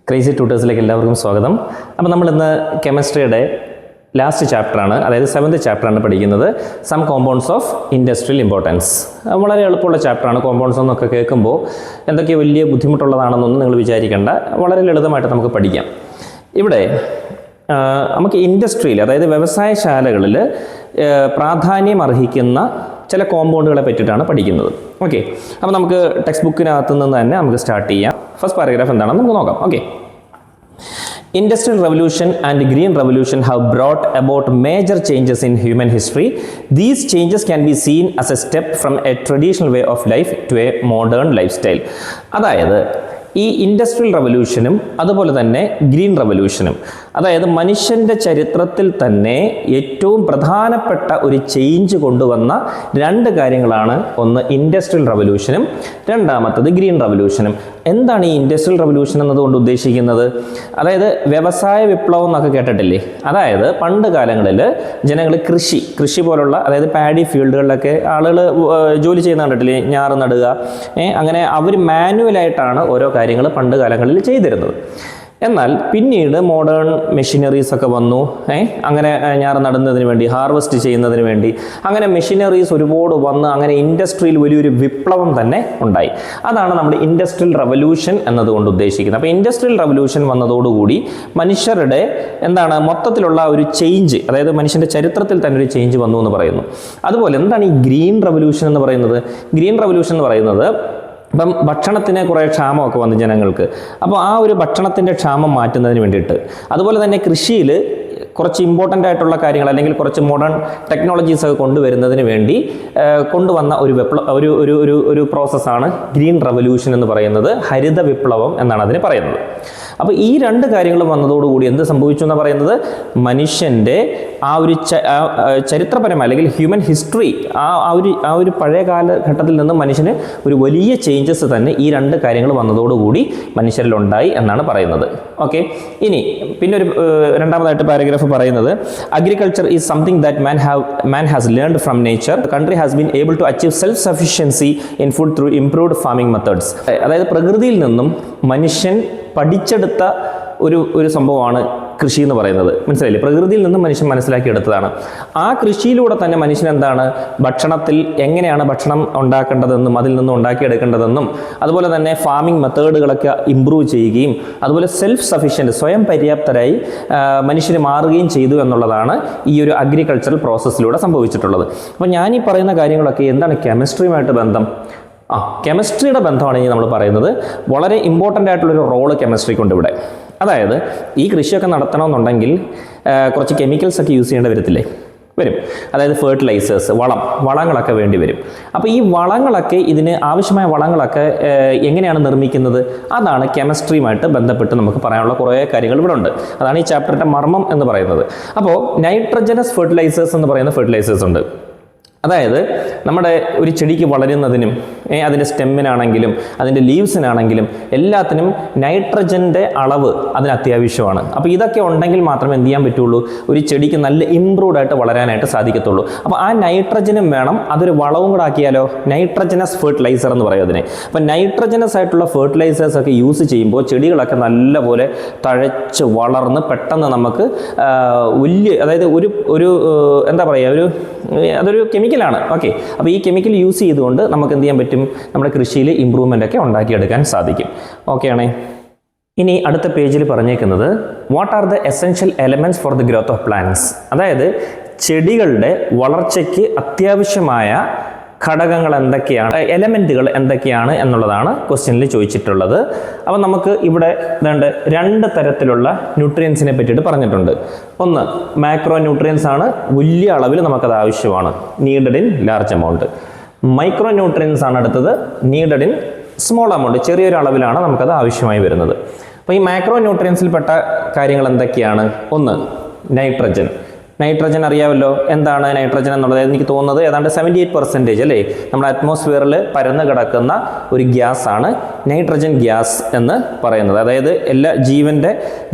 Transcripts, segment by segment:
Crazy ട്യൂട്ടേഴ്സിലേക്ക് എല്ലാവർക്കും സ്വാഗതം. അപ്പോൾ നമ്മളിന്ന് കെമിസ്ട്രിയുടെ ലാസ്റ്റ് ചാപ്റ്ററാണ്, അതായത് 7th ചാപ്റ്ററാണ് പഠിക്കുന്നത്. Some compounds of industrial importance. വളരെ എളുപ്പമുള്ള ചാപ്റ്ററാണ്. കോമ്പൗണ്ട്സ് എന്നൊക്കെ കേൾക്കുമ്പോൾ എന്തൊക്കെ വലിയ ബുദ്ധിമുട്ടുള്ളതാണെന്നൊന്നും നിങ്ങൾ വിചാരിക്കേണ്ട, വളരെ ലളിതമായിട്ട് നമുക്ക് പഠിക്കാം. ഇവിടെ നമുക്ക് ഇൻഡസ്ട്രിയിൽ, അതായത് വ്യവസായശാലകളിൽ പ്രാധാന്യം അർഹിക്കുന്ന ചില കോമ്പൗണ്ടുകളെ പറ്റിയിട്ടാണ് പഠിക്കുന്നത്. ഓക്കെ, അപ്പോൾ നമുക്ക് ടെക്സ്റ്റ് ബുക്കിനകത്തു നിന്ന് തന്നെ നമുക്ക് സ്റ്റാർട്ട് ചെയ്യാം. ഫസ്റ്റ് പാരഗ്രാഫ് എന്താണെന്ന് നമുക്ക് നോക്കാം. Okay, Industrial revolution and green revolution have brought about major changes in human history. These changes can be seen as a step from a traditional way of life to a modern lifestyle. അതായത് ഈ industrial റവല്യൂഷനും അതുപോലെ തന്നെ green റവല്യൂഷനും, അതായത് മനുഷ്യൻ്റെ ചരിത്രത്തിൽ തന്നെ ഏറ്റവും പ്രധാനപ്പെട്ട ഒരു ചേഞ്ച് കൊണ്ടുവന്ന രണ്ട് കാര്യങ്ങളാണ്. ഒന്ന് ഇൻഡസ്ട്രിയൽ റവല്യൂഷനും രണ്ടാമത്തത് ഗ്രീൻ റവല്യൂഷനും. എന്താണ് ഈ ഇൻഡസ്ട്രിയൽ റവല്യൂഷൻ എന്നതുകൊണ്ട് ഉദ്ദേശിക്കുന്നത്? അതായത് വ്യവസായ വിപ്ലവം എന്നൊക്കെ കേട്ടിട്ടില്ലേ? അതായത് പണ്ട് കാലങ്ങളിൽ ജനങ്ങൾ കൃഷി പോലുള്ള, അതായത് പാഡി ഫീൽഡുകളിലൊക്കെ ആളുകൾ ജോലി ചെയ്യുന്ന കണ്ടിട്ടില്ലേ? ഞാറ് നടുക, അങ്ങനെ അവർ മാനുവലായിട്ടാണ് ഓരോ കാര്യങ്ങൾ പണ്ട് കാലങ്ങളിൽ ചെയ്തിരുന്നത്. എന്നാൽ പിന്നീട് മോഡേൺ മെഷീനറീസ് ഒക്കെ വന്നു. അങ്ങനെ ഞാറ് നടുന്നതിന് വേണ്ടി, ഹാർവെസ്റ്റ് ചെയ്യുന്നതിന് വേണ്ടി അങ്ങനെ മെഷീനറീസ് ഒരുപാട് വന്ന് അങ്ങനെ ഇൻഡസ്ട്രിയിൽ വലിയൊരു വിപ്ലവം തന്നെ ഉണ്ടായി. അതാണ് നമ്മൾ ഇൻഡസ്ട്രിയൽ റവല്യൂഷൻ എന്നതുകൊണ്ട് ഉദ്ദേശിക്കുന്നത്. അപ്പോൾ ഇൻഡസ്ട്രിയൽ റവല്യൂഷൻ വന്നതോടുകൂടി മനുഷ്യരുടെ മൊത്തത്തിലുള്ള ഒരു ചേഞ്ച്, അതായത് മനുഷ്യൻ്റെ ചരിത്രത്തിൽ തന്നെ ഒരു ചേഞ്ച് വന്നു എന്ന് പറയുന്നു. അതുപോലെ എന്താണ് ഈ ഗ്രീൻ റവല്യൂഷൻ എന്ന് പറയുന്നത്? ഗ്രീൻ റവല്യൂഷൻ എന്ന് പറയുന്നത്, ഇപ്പം ഭക്ഷണത്തിന് കുറേ ക്ഷാമമൊക്കെ വന്നു ജനങ്ങൾക്ക്. അപ്പോൾ ആ ഒരു ഭക്ഷണത്തിൻ്റെ ക്ഷാമം മാറ്റുന്നതിന് വേണ്ടിയിട്ട്, അതുപോലെ തന്നെ കൃഷിയിൽ കുറച്ച് ഇമ്പോർട്ടൻ്റ് ആയിട്ടുള്ള കാര്യങ്ങൾ അല്ലെങ്കിൽ കുറച്ച് മോഡേൺ ടെക്നോളജീസ് ഒക്കെ കൊണ്ടുവരുന്നതിന് വേണ്ടി കൊണ്ടുവന്ന ഒരു പ്രോസസ്സാണ് ഗ്രീൻ റവല്യൂഷൻ എന്ന് പറയുന്നത്. ഹരിത വിപ്ലവം എന്നാണ് അതിന് പറയുന്നത്. അപ്പോൾ ഈ രണ്ട് കാര്യങ്ങൾ വന്നതോടുകൂടി എന്ത് സംഭവിച്ചു എന്ന് പറയുന്നത്, മനുഷ്യൻ്റെ ആ ഒരു ചരിത്രപരമായ അല്ലെങ്കിൽ ഹ്യൂമൻ ഹിസ്റ്ററി, ആ ഒരു പഴയ കാലഘട്ടത്തിൽ നിന്ന് മനുഷ്യന് ഒരു വലിയ ചേഞ്ചസ് തന്നെ ഈ രണ്ട് കാര്യങ്ങൾ വന്നതോടുകൂടി മനുഷ്യരിലുണ്ടായി എന്നാണ് പറയുന്നത്. ഓക്കെ, ഇനി പിന്നെ ഒരു രണ്ടാമതായിട്ട് പാരഗ്രാഫ് പറയുന്നത്, agriculture is something that man has learned from nature. The country has been able to achieve self-sufficiency in food through improved farming methods. അതായത് പ്രകൃതിയിൽ നിന്നും മനുഷ്യൻ പഠിച്ചെടുത്ത ഒരു സംഭവമാണ് കൃഷി എന്ന് പറയുന്നത്. മനസ്സിലായില്ലേ? പ്രകൃതിയിൽ നിന്നും മനുഷ്യൻ മനസ്സിലാക്കിയെടുത്തതാണ്. ആ കൃഷിയിലൂടെ തന്നെ മനുഷ്യൻ ഭക്ഷണത്തിൽ എങ്ങനെയാണ് ഭക്ഷണം ഉണ്ടാക്കേണ്ടതെന്നും അതിൽ നിന്നും ഉണ്ടാക്കിയെടുക്കേണ്ടതെന്നും അതുപോലെ തന്നെ ഫാമിംഗ് മെത്തേഡുകളൊക്കെ ഇമ്പ്രൂവ് ചെയ്യുകയും അതുപോലെ സെൽഫ് സഫീഷ്യൻറ്റ്, സ്വയം പര്യാപ്തരായി മനുഷ്യന് മാറുകയും ചെയ്തു എന്നുള്ളതാണ് ഈ ഒരു അഗ്രികൾച്ചറൽ പ്രോസസ്സിലൂടെ സംഭവിച്ചിട്ടുള്ളത്. അപ്പോൾ ഞാൻ ഈ പറയുന്ന കാര്യങ്ങളൊക്കെ എന്താണ് കെമിസ്ട്രിയുമായിട്ട് ബന്ധം? കെമിസ്ട്രിയുടെ ബന്ധമാണ് ഇനി നമ്മൾ പറയുന്നത്. വളരെ ഇമ്പോർട്ടൻ്റ് ആയിട്ടുള്ളൊരു റോള് കെമിസ്ട്രിക്കുണ്ട് ഇവിടെ. അതായത് ഈ കൃഷിയൊക്കെ നടത്തണമെന്നുണ്ടെങ്കിൽ കുറച്ച് കെമിക്കൽസ് ഒക്കെ യൂസ് ചെയ്യേണ്ടി വരും. അതായത് ഫെർട്ടിലൈസേഴ്സ്, വളങ്ങളൊക്കെ വേണ്ടി വരും. അപ്പോൾ ഈ വളങ്ങളൊക്കെ, ഇതിന് ആവശ്യമായ വളങ്ങളൊക്കെ എങ്ങനെയാണ് നിർമ്മിക്കുന്നത്? അതാണ് കെമിസ്ട്രിയുമായിട്ട് ബന്ധപ്പെട്ട് നമുക്ക് പറയാനുള്ള കുറേ കാര്യങ്ങൾ ഇവിടെ ഉണ്ട്. അതാണ് ഈ ചാപ്റ്ററിൻ്റെ മർമ്മം എന്ന് പറയുന്നത്. അപ്പോൾ നൈട്രജനസ് ഫെർട്ടിലൈസേഴ്സ് എന്ന് പറയുന്ന ഫെർട്ടിലൈസേഴ്സ് ഉണ്ട്. അതായത് നമ്മുടെ ഒരു ചെടിക്ക് വളരുന്നതിനും അതിൻ്റെ സ്റ്റെമ്മിനാണെങ്കിലും അതിൻ്റെ ലീവ്സിനാണെങ്കിലും എല്ലാത്തിനും നൈട്രജൻ്റെ അളവ് അതിന് അത്യാവശ്യമാണ്. അപ്പോൾ ഇതൊക്കെ ഉണ്ടെങ്കിൽ മാത്രമേ എന്ത് ചെയ്യാൻ പറ്റുള്ളൂ, ഒരു ചെടിക്ക് നല്ല ഇമ്പ്രൂവ്ഡ് ആയിട്ട് വളരാനായിട്ട് സാധിക്കത്തുള്ളൂ. അപ്പോൾ ആ നൈട്രജനും വേണം. അതൊരു വളവും കൂടെ ആക്കിയാലോ, നൈട്രജനസ് ഫെർട്ടിലൈസർ എന്ന് പറയും അതിനെ. അപ്പോൾ നൈട്രജനസ് ആയിട്ടുള്ള ഫെർട്ടിലൈസേഴ്സ് ഒക്കെ യൂസ് ചെയ്യുമ്പോൾ ചെടികളൊക്കെ നല്ലപോലെ തഴച്ച് വളർന്ന് പെട്ടെന്ന് നമുക്ക് അതായത് അതൊരു കെമിക്കലാണ്. ഓക്കെ, അപ്പോൾ ഈ കെമിക്കൽ യൂസ് ചെയ്തുകൊണ്ട് നമുക്ക് എന്ത് ചെയ്യാൻ പറ്റും, നമ്മുടെ കൃഷിയിൽ ഇമ്പ്രൂവ്മെൻ്റ് ഒക്കെ ഉണ്ടാക്കിയെടുക്കാൻ സാധിക്കും. ഓക്കെ ആണേ. ഇനി അടുത്ത പേജിൽ പറഞ്ഞേക്കുന്നത്, what are the essential elements for the growth of plants? അതായത് ചെടികളുടെ വളർച്ചയ്ക്ക് അത്യാവശ്യമായ ഘടകങ്ങൾ എന്തൊക്കെയാണ്, എലമെൻറ്റുകൾ എന്തൊക്കെയാണ് എന്നുള്ളതാണ് ക്വസ്റ്റ്യനിൽ ചോദിച്ചിട്ടുള്ളത്. അപ്പോൾ നമുക്ക് ഇവിടെ രണ്ട് തരത്തിലുള്ള ന്യൂട്രിയൻസിനെ പറ്റിയിട്ട് പറഞ്ഞിട്ടുണ്ട്. ഒന്ന് മാക്രോ ന്യൂട്രിയൻസ് ആണ്, വലിയ അളവിൽ നമുക്കത് ആവശ്യമാണ്, needed in large amount. Micro nutrients ആണ് അടുത്തത്, നീഡഡ് ഇൻ സ്മോൾ എമൗണ്ട്, ചെറിയൊരു അളവിലാണ് നമുക്കത് ആവശ്യമായി വരുന്നത്. അപ്പോൾ ഈ മാക്രോ ന്യൂട്രിയൻസിൽപ്പെട്ട കാര്യങ്ങൾ എന്തൊക്കെയാണ്? ഒന്ന് നൈട്രജൻ അറിയാമല്ലോ. എന്താണ് നൈട്രജൻ എന്നുള്ളത്? എനിക്ക് തോന്നുന്നത് ഏതാണ്ട് 78% അല്ലേ നമ്മുടെ അറ്റ്മോസ്ഫിയറിൽ പരന്ന് കിടക്കുന്ന ഒരു ഗ്യാസാണ് നൈട്രജൻ ഗ്യാസ് എന്ന് പറയുന്നത്. അതായത് എല്ലാ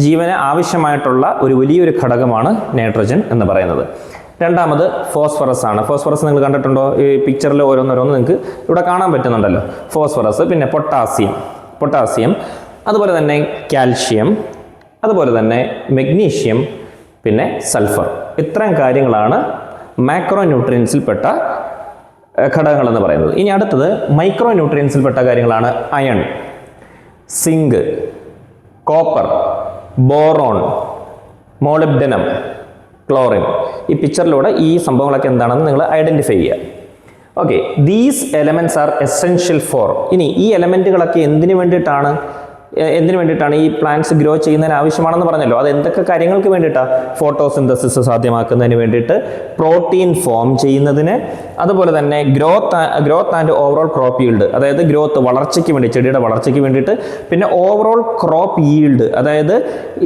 ജീവന് ആവശ്യമായിട്ടുള്ള ഒരു വലിയൊരു ഘടകമാണ് നൈട്രജൻ എന്ന് പറയുന്നത്. രണ്ടാമത് ഫോസ്ഫറസ് ആണ്. ഫോസ്ഫറസ് നിങ്ങൾ കണ്ടിട്ടുണ്ടോ? ഈ പിക്ചറിൽ ഓരോന്നോരോന്ന് നിങ്ങൾക്ക് ഇവിടെ കാണാൻ പറ്റുന്നുണ്ടല്ലോ. ഫോസ്ഫറസ്, പിന്നെ പൊട്ടാസ്യം, അതുപോലെ തന്നെ കാൽഷ്യം, അതുപോലെ തന്നെ മെഗ്നീഷ്യം, പിന്നെ സൾഫർ. ഇത്രയും കാര്യങ്ങളാണ് മാക്രോ ന്യൂട്രിയൻസിൽപ്പെട്ട ഘടകങ്ങളെന്ന് പറയുന്നത്. ഇനി അടുത്തത് മൈക്രോ ന്യൂട്രിയൻസിൽപ്പെട്ട കാര്യങ്ങളാണ് iron, zinc, copper, boron, molybdenum, chlorine. ഈ പിക്ചറിലൂടെ ഈ സംഭവങ്ങളൊക്കെ എന്താണെന്ന് നിങ്ങൾ ഐഡൻറ്റിഫൈ ചെയ്യുക. Okay, these elements are essential for. ഇനി ഈ എലമെൻറ്റുകളൊക്കെ എന്തിനു വേണ്ടിയിട്ടാണ് ഈ പ്ലാന്റ്സ് ഗ്രോ ചെയ്യുന്നതിന് ആവശ്യമാണെന്ന് പറഞ്ഞല്ലോ. അത് എന്തൊക്കെ കാര്യങ്ങൾക്ക് വേണ്ടിയിട്ടാണ്? ഫോട്ടോസിന്തസിസ് സാധ്യമാക്കുന്നതിന് വേണ്ടിയിട്ട്, പ്രോട്ടീൻ ഫോം ചെയ്യുന്നതിന്, അതുപോലെ തന്നെ growth and overall crop yield, അതായത് ഗ്രോത്ത് വളർച്ചയ്ക്ക് വേണ്ടി, ചെടിയുടെ വളർച്ചയ്ക്ക് വേണ്ടിയിട്ട്, പിന്നെ ഓവറോൾ ക്രോപ്പ് ഈൽഡ്, അതായത്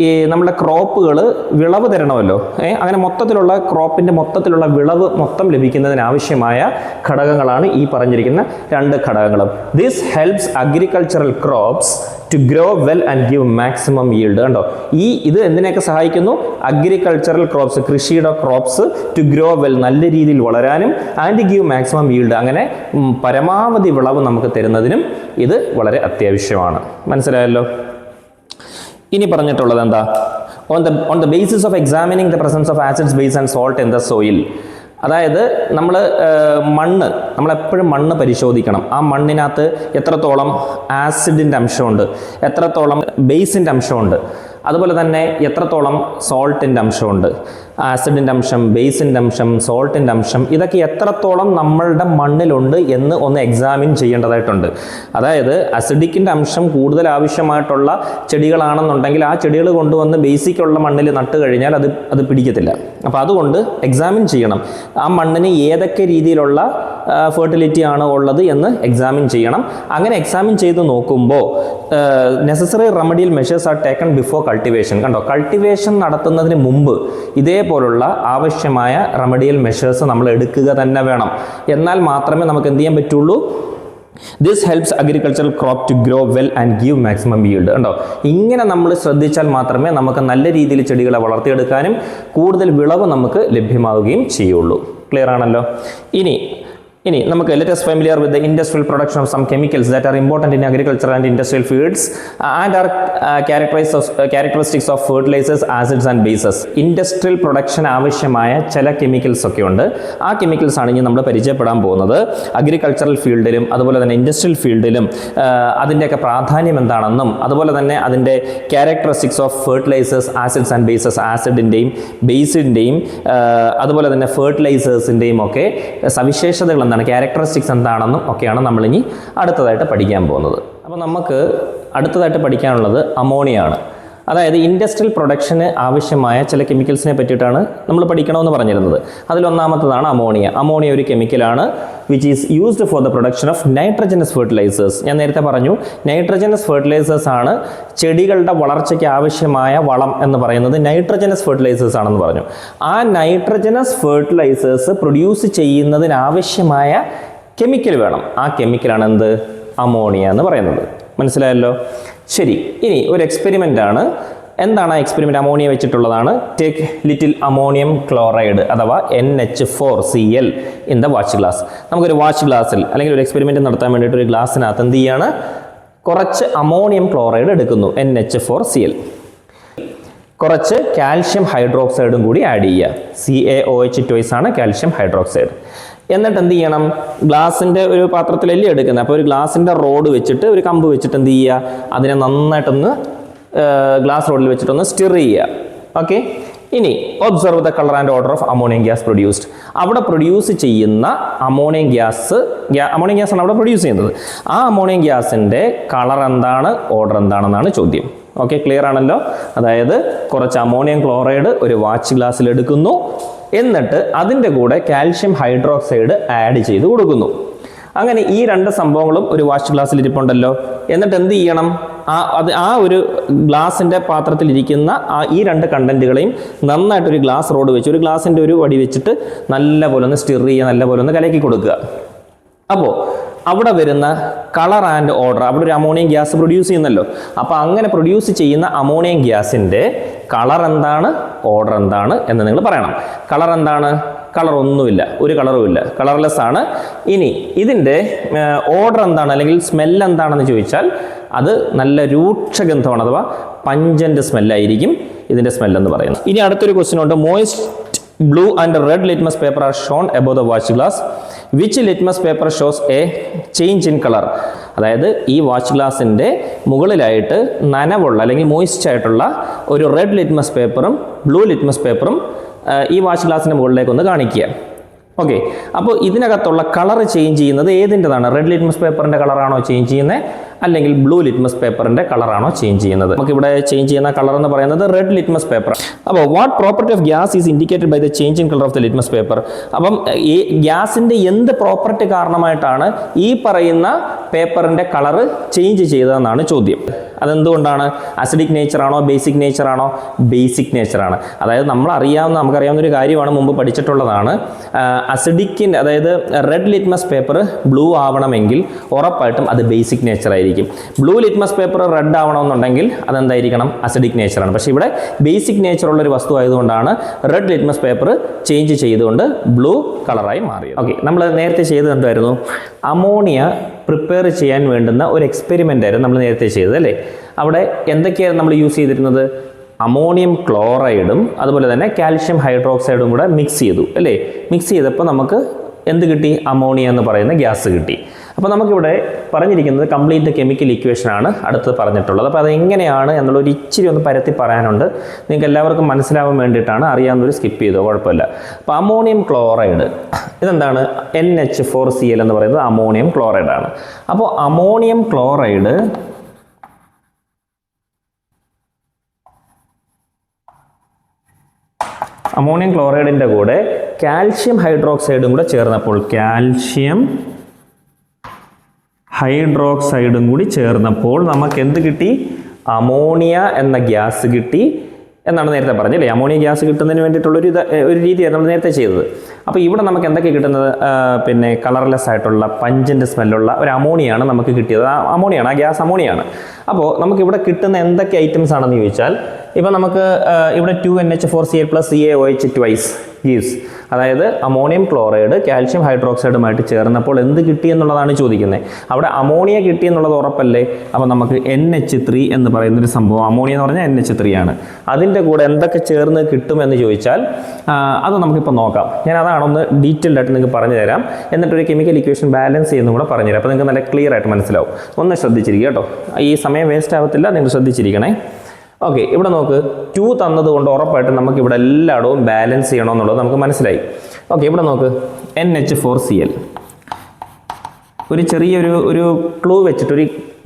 ഈ നമ്മുടെ ക്രോപ്പുകൾ വിളവ് തരണമല്ലോ, അങ്ങനെ മൊത്തത്തിലുള്ള ക്രോപ്പിൻ്റെ മൊത്തത്തിലുള്ള വിളവ് മൊത്തം ലഭിക്കുന്നതിന് ആവശ്യമായ ഘടകങ്ങളാണ് ഈ പറഞ്ഞിരിക്കുന്ന രണ്ട് ഘടകങ്ങളും. This helps agricultural crops to grow well and give maximum yield. കണ്ടോ, ഇത് എന്തിനെയൊക്കെ സഹായിക്കുന്നു? അഗ്രികൾച്ചറൽ ക്രോപ്സ്, കൃഷിയുടെ ക്രോപ്സ് ടു ഗ്രോ വെൽ, നല്ല രീതിയിൽ വളരാനും, ആൻഡ് ഗിവ് മാക്സിമം ഈൽഡ്, അങ്ങനെ പരമാവധി വിളവ് നമുക്ക് തരുന്നതിനും ഇത് വളരെ അത്യാവശ്യമാണ്. മനസ്സിലായല്ലോ? ഇനി പറഞ്ഞിട്ടുള്ളത് എന്താ? On the basis of examining the presence of acids, base and salt in the soil. അതായത് നമ്മളെപ്പോഴും മണ്ണ് പരിശോധിക്കണം. ആ മണ്ണിനകത്ത് എത്രത്തോളം ആസിഡിൻ്റെ അംശമുണ്ട്, എത്രത്തോളം ബേസിൻ്റെ അംശമുണ്ട്, അതുപോലെ തന്നെ എത്രത്തോളം സോൾട്ടിൻ്റെ അംശമുണ്ട്. ആസിഡിൻ്റെ അംശം, ബേസിൻ്റെ അംശം, സോൾട്ടിൻ്റെ അംശം, ഇതൊക്കെ എത്രത്തോളം നമ്മളുടെ മണ്ണിലുണ്ട് എന്ന് ഒന്ന് എക്സാമിൻ ചെയ്യേണ്ടതായിട്ടുണ്ട്. അതായത് അസിഡിക്കിൻ്റെ അംശം കൂടുതൽ ആവശ്യമായിട്ടുള്ള ചെടികളാണെന്നുണ്ടെങ്കിൽ ആ ചെടികൾ കൊണ്ടുവന്ന് ബേസിക്കുള്ള മണ്ണിൽ നട്ട് കഴിഞ്ഞാൽ അത് പിടിക്കത്തില്ല. അപ്പോൾ അതുകൊണ്ട് എക്സാമിൻ ചെയ്യണം. ആ മണ്ണിന് ഏതൊക്കെ രീതിയിലുള്ള ഫെർട്ടിലിറ്റി ആണ് ഉള്ളത് എന്ന് എക്സാമിൻ ചെയ്യണം. അങ്ങനെ എക്സാമിൻ ചെയ്ത് നോക്കുമ്പോൾ necessary remedial measures are taken before cultivation. കണ്ടോ, കൾട്ടിവേഷൻ നടത്തുന്നതിന് മുമ്പ് ഇതേപോലുള്ള ആവശ്യമായ റെമഡിയൽ മെഷേഴ്സ് നമ്മൾ എടുക്കുക തന്നെ വേണം. എന്നാൽ മാത്രമേ നമുക്ക് എന്ത് ചെയ്യാൻ പറ്റുള്ളൂ? This helps agricultural crop to grow well and give maximum yield. കണ്ടോ, ഇങ്ങനെ നമ്മൾ ശ്രദ്ധിച്ചാൽ മാത്രമേ നമുക്ക് നല്ല രീതിയിൽ ചെടികളെ വളർത്തിയെടുക്കാനും കൂടുതൽ വിളവ് നമുക്ക് ലഭ്യമാവുകയും ചെയ്യുള്ളൂ. ക്ലിയർ ആണല്ലോ? ഇനി നമുക്ക് let us familiar with the industrial production of some chemicals that are important in agriculture and industrial fields and are characteristics of fertilizers, acids and bases. Industrial production ആവശ്യമായ ചില കെമിക്കൽസ് ഒക്കെ ഉണ്ട്. ആ കെമിക്കൽസ് ആണ് ഇനി നമ്മൾ പരിചയപ്പെടാൻ പോകുന്നത്. അഗ്രികൾച്ചറൽ ഫീൽഡിലും അതുപോലെ തന്നെ ഇൻഡസ്ട്രിയൽ ഫീൽഡിലും അതിൻ്റെയൊക്കെ പ്രാധാന്യം എന്താണെന്നും, അതുപോലെ തന്നെ അതിൻ്റെ characteristics of fertilisers, acids and bases, ആസിഡിൻ്റെയും ബേസിൻ്റെയും അതുപോലെ തന്നെ ഫെർട്ടിലൈസേഴ്സിൻ്റെയും ഒക്കെ സവിശേഷതകൾ എന്താണ്, ക്യാരക്ടറിസ്റ്റിക്സ് എന്താണെന്നും ഒക്കെയാണ് നമ്മളിനി അടുത്തതായിട്ട് പഠിക്കാൻ പോകുന്നത്. അപ്പോൾ നമുക്ക് അടുത്തതായിട്ട് പഠിക്കാനുള്ളത് അമോണിയാണ്. അതായത് ഇൻഡസ്ട്രിയൽ പ്രൊഡക്ഷന് ആവശ്യമായ ചില കെമിക്കൽസിനെ പറ്റിയിട്ടാണ് നമ്മൾ പഠിക്കണമെന്ന് പറഞ്ഞിരുന്നത്. അതിലൊന്നാമത്തതാണ് അമോണിയ. അമോണിയ ഒരു കെമിക്കലാണ് which is used for the production of nitrogenous fertilisers. ഞാൻ നേരത്തെ പറഞ്ഞു, നൈട്രജനസ് ഫെർട്ടിലൈസേഴ്സ് ആണ് ചെടികളുടെ വളർച്ചയ്ക്ക് ആവശ്യമായ വളം എന്ന് പറയുന്നത് നൈട്രജനസ് ഫെർട്ടിലൈസേഴ്സ് ആണെന്ന് പറഞ്ഞു. ആ നൈട്രജനസ് ഫെർട്ടിലൈസേഴ്സ് പ്രൊഡ്യൂസ് ചെയ്യുന്നതിനാവശ്യമായ കെമിക്കൽ വേണം. ആ കെമിക്കലാണ് എന്ത്? അമോണിയ എന്ന് പറയുന്നത്. മനസ്സിലായല്ലോ? ശരി, ഇനി ഒരു എക്സ്പെരിമെൻ്റ് ആണ്. എന്താണ് ആ എക്സ്പെരിമെൻ്റ്? അമോണിയ വെച്ചിട്ടുള്ളതാണ്. ടേക്ക് ലിറ്റിൽ അമോണിയം ക്ലോറൈഡ് അഥവാ NH4Cl in the watch glass. നമുക്കൊരു വാച്ച് ഗ്ലാസ്സിൽ അല്ലെങ്കിൽ ഒരു എക്സ്പെരിമെൻ്റ് നടത്താൻ വേണ്ടിയിട്ട് ഒരു ഗ്ലാസ്സിനകത്ത് എന്ത് ചെയ്യാണ്? കുറച്ച് അമോണിയം ക്ലോറൈഡ് എടുക്കുന്നു, NH4Cl. കുറച്ച് കാൽഷ്യം ഹൈഡ്രോക്സൈഡും കൂടി ആഡ് ചെയ്യുക. CaOH ട്വൈസ് ആണ് കാൽഷ്യം ഹൈഡ്രോക്സൈഡ്. എന്നിട്ട് എന്ത് ചെയ്യണം? ഗ്ലാസിൻ്റെ ഒരു പാത്രത്തിലല്ലേ എടുക്കുന്നത്. അപ്പോൾ ഒരു ഗ്ലാസിൻ്റെ റോഡ് വെച്ചിട്ട്, ഒരു കമ്പ് വെച്ചിട്ട് എന്ത് ചെയ്യുക? അതിനെ നന്നായിട്ടൊന്ന് ഗ്ലാസ് റോഡിൽ വെച്ചിട്ടൊന്ന് സ്റ്റിർ ചെയ്യുക. ഓക്കെ, ഇനി observe the colour and odour of ammonium gas produced. അവിടെ പ്രൊഡ്യൂസ് ചെയ്യുന്ന അമോണിയം ഗ്യാസാണ് അവിടെ പ്രൊഡ്യൂസ് ചെയ്യുന്നത്. ആ അമോണിയം ഗ്യാസിൻ്റെ കളർ എന്താണ്, ഓർഡർ എന്താണെന്നാണ് ചോദ്യം. ഓക്കെ, ക്ലിയർ ആണല്ലോ? അതായത് കുറച്ച് അമോണിയം ക്ലോറൈഡ് ഒരു വാച്ച് ഗ്ലാസ്സിൽ എടുക്കുന്നു, എന്നിട്ട് അതിൻ്റെ കൂടെ കാൽഷ്യം ഹൈഡ്രോക്സൈഡ് ആഡ് ചെയ്ത് കൊടുക്കുന്നു. അങ്ങനെ ഈ രണ്ട് സംഭവങ്ങളും ഒരു വാച്ച് ഗ്ലാസ്സിൽ ഇരിപ്പുണ്ടല്ലോ. എന്നിട്ട് എന്ത് ചെയ്യണം? ആ ഒരു ഗ്ലാസിൻ്റെ പാത്രത്തിലിരിക്കുന്ന ഈ രണ്ട് കണ്ടൻറ്റുകളെയും നന്നായിട്ടൊരു ഗ്ലാസ് റോഡ് വെച്ച്, ഒരു ഗ്ലാസിൻ്റെ ഒരു വടി വെച്ചിട്ട് നല്ലപോലെ ഒന്ന് സ്റ്റിർ ചെയ്യുക, നല്ലപോലെ ഒന്ന് കലക്കി കൊടുക്കുക. അപ്പോൾ അവിടെ വരുന്ന കളർ ആൻഡ് ഓർഡർ, അവിടെ ഒരു അമോണിയം ഗ്യാസ് പ്രൊഡ്യൂസ് ചെയ്യുന്നല്ലോ. അപ്പോൾ അങ്ങനെ പ്രൊഡ്യൂസ് ചെയ്യുന്ന അമോണിയം ഗ്യാസിൻ്റെ കളർ എന്താണ്, ഓർഡർ എന്താണ് എന്ന് നിങ്ങൾ പറയണം. കളർ എന്താണ്? കളർ ഒന്നുമില്ല, ഒരു കളറും ഇല്ല, കളർലെസ് ആണ്. ഇനി ഇതിൻ്റെ ഓർഡർ എന്താണ് അല്ലെങ്കിൽ സ്മെൽ എന്താണെന്ന് ചോദിച്ചാൽ അത് നല്ല രൂക്ഷഗന്ധമാണ്, അഥവാ പഞ്ചൻ്റ് സ്മെല്ലായിരിക്കും ഇതിൻ്റെ സ്മെല്ലെന്ന് പറയുന്നത്. ഇനി അടുത്തൊരു ക്വസ്റ്റ്യൻ ഉണ്ട്. Moist blue and red litmus paper are shown above the watch glass. Which litmus paper shows A change in colour? അതായത് ഈ വാച്ച് ഗ്ലാസിൻ്റെ മുകളിലായിട്ട് നനവുള്ള അല്ലെങ്കിൽ മോയിസ്റ്റ് ആയിട്ടുള്ള ഒരു റെഡ് ലിറ്റ്മസ് പേപ്പറും ബ്ലൂ ലിറ്റ്മസ് പേപ്പറും ഈ വാച്ച് ഗ്ലാസിൻ്റെ മുകളിലേക്കൊന്ന് കാണിക്കുക. ഓക്കെ, അപ്പോൾ ഇതിനകത്തുള്ള കളർ ചേഞ്ച് ചെയ്യുന്നത് ഏതിൻ്റെതാണ്? റെഡ് ലിറ്റ്മസ് പേപ്പറിൻ്റെ കളറാണോ ചേഞ്ച് ചെയ്യുന്നത്, അല്ലെങ്കിൽ ബ്ലൂ ലിറ്റ്മസ് പേപ്പറിൻ്റെ കളറാണോ ചേഞ്ച് ചെയ്യുന്നത്? നമുക്കിവിടെ ചേഞ്ച് ചെയ്യുന്ന കളർ എന്ന് പറയുന്നത് റെഡ് ലിറ്റ്മസ് പേപ്പർ. അപ്പോൾ what property of gas is indicated by the change in colour of the litmus paper? അപ്പം ഈ ഗ്യാസിൻ്റെ എന്ത് പ്രോപ്പർട്ടി കാരണമായിട്ടാണ് ഈ പറയുന്ന പേപ്പറിൻ്റെ കളർ ചേഞ്ച് ചെയ്തതെന്നാണ് ചോദ്യം. അതെന്തുകൊണ്ടാണ്? അസിഡിക് നേച്ചറാണോ, ബേസിക് നേച്ചറാണോ? ബേസിക് നേച്ചറാണ്. അതായത് നമുക്കറിയാവുന്ന ഒരു കാര്യമാണ്, മുമ്പ് പഠിച്ചിട്ടുള്ളതാണ്. അസിഡിക്കിൻ്റെ, അതായത് റെഡ് ലിറ്റ്മസ് പേപ്പർ ബ്ലൂ ആവണമെങ്കിൽ ഉറപ്പായിട്ടും അത് ബേസിക് നേച്ചർ ആയിരിക്കും. ബ്ലൂ ലിറ്റ്മസ് പേപ്പർ റെഡ് ആവണമെന്നുണ്ടെങ്കിൽ അതെന്തായിരിക്കണം? അസിഡിക് നേച്ചറാണ്. പക്ഷേ ഇവിടെ ബേസിക് നേച്ചറുള്ളൊരു വസ്തു ആയതുകൊണ്ടാണ് റെഡ് ലിറ്റ്മസ് പേപ്പർ ചേഞ്ച് ചെയ്തുകൊണ്ട് ബ്ലൂ കളറായി മാറിയത്. ഓക്കെ, നമ്മൾ നേരത്തെ ചെയ്തത് എന്തായിരുന്നു? അമോണിയ പ്രിപ്പയർ ചെയ്യാൻ വേണ്ടുന്ന ഒരു എക്സ്പെരിമെൻ്റ് ആയിരുന്നു നമ്മൾ നേരത്തെ ചെയ്തത്, അല്ലേ? അവിടെ എന്തൊക്കെയാണ് നമ്മൾ യൂസ് ചെയ്തിരുന്നത്? അമോണിയം ക്ലോറൈഡും അതുപോലെ തന്നെ കാൽഷ്യം ഹൈഡ്രോക്സൈഡും കൂടെ മിക്സ് ചെയ്തു, അല്ലേ? മിക്സ് ചെയ്തപ്പോൾ നമുക്ക് എന്ത് കിട്ടി? അമോണിയ എന്ന് പറയുന്ന ഗ്യാസ് കിട്ടി. അപ്പോൾ നമുക്കിവിടെ പറഞ്ഞിരിക്കുന്നത് കംപ്ലീറ്റ് കെമിക്കൽ ഇക്വേഷനാണ് അടുത്ത് പറഞ്ഞിട്ടുള്ളത്. അപ്പോൾ അതെങ്ങനെയാണ് എന്നുള്ളൊരു ഇച്ചിരി ഒന്ന് പരത്തി പറയാനുണ്ട്. നിങ്ങൾക്ക് എല്ലാവർക്കും മനസ്സിലാവാൻ വേണ്ടിയിട്ടാണ്, അറിയാവുന്നൊരു സ്കിപ്പ് ചെയ്തോ, കുഴപ്പമില്ല. അപ്പോൾ അമോണിയം ക്ലോറൈഡ് ഇതെന്താണ്? NH4Cl എന്ന് പറയുന്നത് അമോണിയം ക്ലോറൈഡാണ്. അപ്പോൾ അമോണിയം ക്ലോറൈഡിൻ്റെ കൂടെ കാൽഷ്യം ഹൈഡ്രോക്സൈഡും കൂടെ ചേർന്നപ്പോൾ, നമുക്ക് എന്ത് കിട്ടി? അമോണിയ എന്ന ഗ്യാസ് കിട്ടി എന്നാണ് നേരത്തെ പറഞ്ഞല്ലേ. അമോണിയ ഗ്യാസ് കിട്ടുന്നതിന് വേണ്ടിയിട്ടുള്ളൊരു ഒരു രീതിയാണ് നമ്മൾ നേരത്തെ ചെയ്തത്. അപ്പോൾ ഇവിടെ നമുക്ക് എന്തൊക്കെ കിട്ടുന്നത്? പിന്നെ കളർലെസ് ആയിട്ടുള്ള പഞ്ചൻ്റ് സ്മെല്ലുള്ള ഒരു അമോണിയാണ് നമുക്ക് കിട്ടിയത്. ആ ഗ്യാസ് അമോണിയാണ്. അപ്പോൾ നമുക്കിവിടെ കിട്ടുന്ന എന്തൊക്കെ ഐറ്റംസ് ആണെന്ന് ചോദിച്ചാൽ, ഇപ്പോൾ നമുക്ക് ഇവിടെ 2NH4Cl + CaOH twice gives, അതായത് അമോണിയം ക്ലോറൈഡ് കാൽഷ്യം ഹൈഡ്രോക്സൈഡുമായിട്ട് ചേർന്നപ്പോൾ എന്ത് കിട്ടി എന്നുള്ളതാണ് ചോദിക്കുന്നത്. അവിടെ അമോണിയ കിട്ടി എന്നുള്ളത് ഉറപ്പല്ലേ? അപ്പോൾ നമുക്ക് NH3 എന്ന് പറയുന്നൊരു സംഭവം, അമോണിയ എന്ന് പറഞ്ഞാൽ NH3 ആണ്. അതിൻ്റെ കൂടെ എന്തൊക്കെ ചേർന്ന് കിട്ടുമെന്ന് ചോദിച്ചാൽ അത് നമുക്കിപ്പോൾ നോക്കാം. ഞാൻ അതാണൊന്ന് ഡീറ്റെയിൽഡ് ആയിട്ട് നിങ്ങൾക്ക് പറഞ്ഞു തരാം. എന്നിട്ടൊരു കെമിക്കൽ ഇക്വേഷൻ ബാലൻസ് ചെയ്യുന്നതും കൂടെ പറഞ്ഞുതരാം. അപ്പോൾ നിങ്ങൾക്ക് നല്ല ക്ലിയർ ആയിട്ട് മനസ്സിലാവും. ഒന്ന് ശ്രദ്ധിച്ചിരിക്കുക കേട്ടോ, ഈ സമയം വേസ്റ്റ് ആവത്തില്ല, നിങ്ങൾ ശ്രദ്ധിച്ചിരിക്കണേ. ഓക്കെ, ഇവിടെ നോക്ക്, 2 തന്നതുകൊണ്ട് ഉറപ്പായിട്ടും നമുക്ക് ഇവിടെ എല്ലായിടവും ബാലൻസ് ചെയ്യണമെന്നുള്ളത് നമുക്ക് മനസ്സിലായി. ഓക്കെ, ഇവിടെ നോക്ക്, NH4Cl. ഒരു ചെറിയൊരു ക്ലൂ വെച്ചിട്ട്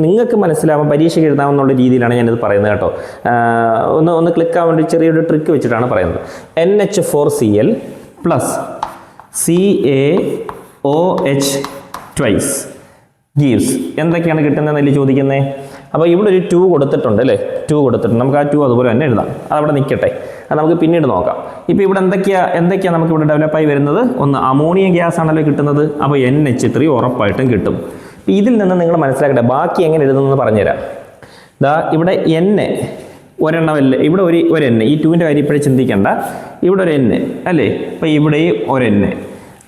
നിങ്ങൾക്ക് മനസ്സിലാവാൻ, പരീക്ഷയ്ക്ക് എഴുതാമെന്നുള്ള രീതിയിലാണ് ഞാനിത് പറയുന്നത് കേട്ടോ. ഒന്ന് ക്ലിക്ക് ആവാൻ വേണ്ടി ചെറിയൊരു ട്രിക്ക് വെച്ചിട്ടാണ് പറയുന്നത്. NH4Cl + CaOH twice gives എന്തൊക്കെയാണ് കിട്ടുന്നതെന്നല്ലേ ചോദിക്കുന്നത്. അപ്പോൾ ഇവിടെ ഒരു 2 കൊടുത്തിട്ടുണ്ട്, അല്ലേ? 2 കൊടുത്തിട്ടുണ്ട്. നമുക്ക് ആ 2 അതുപോലെ തന്നെ എഴുതാം, അതവിടെ നിൽക്കട്ടെ, അത് നമുക്ക് പിന്നീട് നോക്കാം. ഇപ്പോൾ ഇവിടെ എന്തൊക്കെയാണ് നമുക്ക് ഇവിടെ ഡെവലപ്പായി വരുന്നത്? ഒന്ന് അമോണിയ ഗ്യാസ് ആണല്ലോ കിട്ടുന്നത്. അപ്പോൾ NH3 ഉറപ്പായിട്ടും കിട്ടും. ഇതിൽ നിന്ന് നിങ്ങൾ മനസ്സിലാക്കട്ടെ ബാക്കി എങ്ങനെ എഴുതുന്നതെന്ന് പറഞ്ഞുതരാം. ഇവിടെ N ഒരെണ്ണമല്ലേ, ഇവിടെ ഒരു N, ഈ 2ൻ്റെ കാര്യം ഇപ്പോഴും ചിന്തിക്കേണ്ട. ഇവിടെ ഒരു N അല്ലേ, അപ്പോൾ ഇവിടെയും ഒരു N.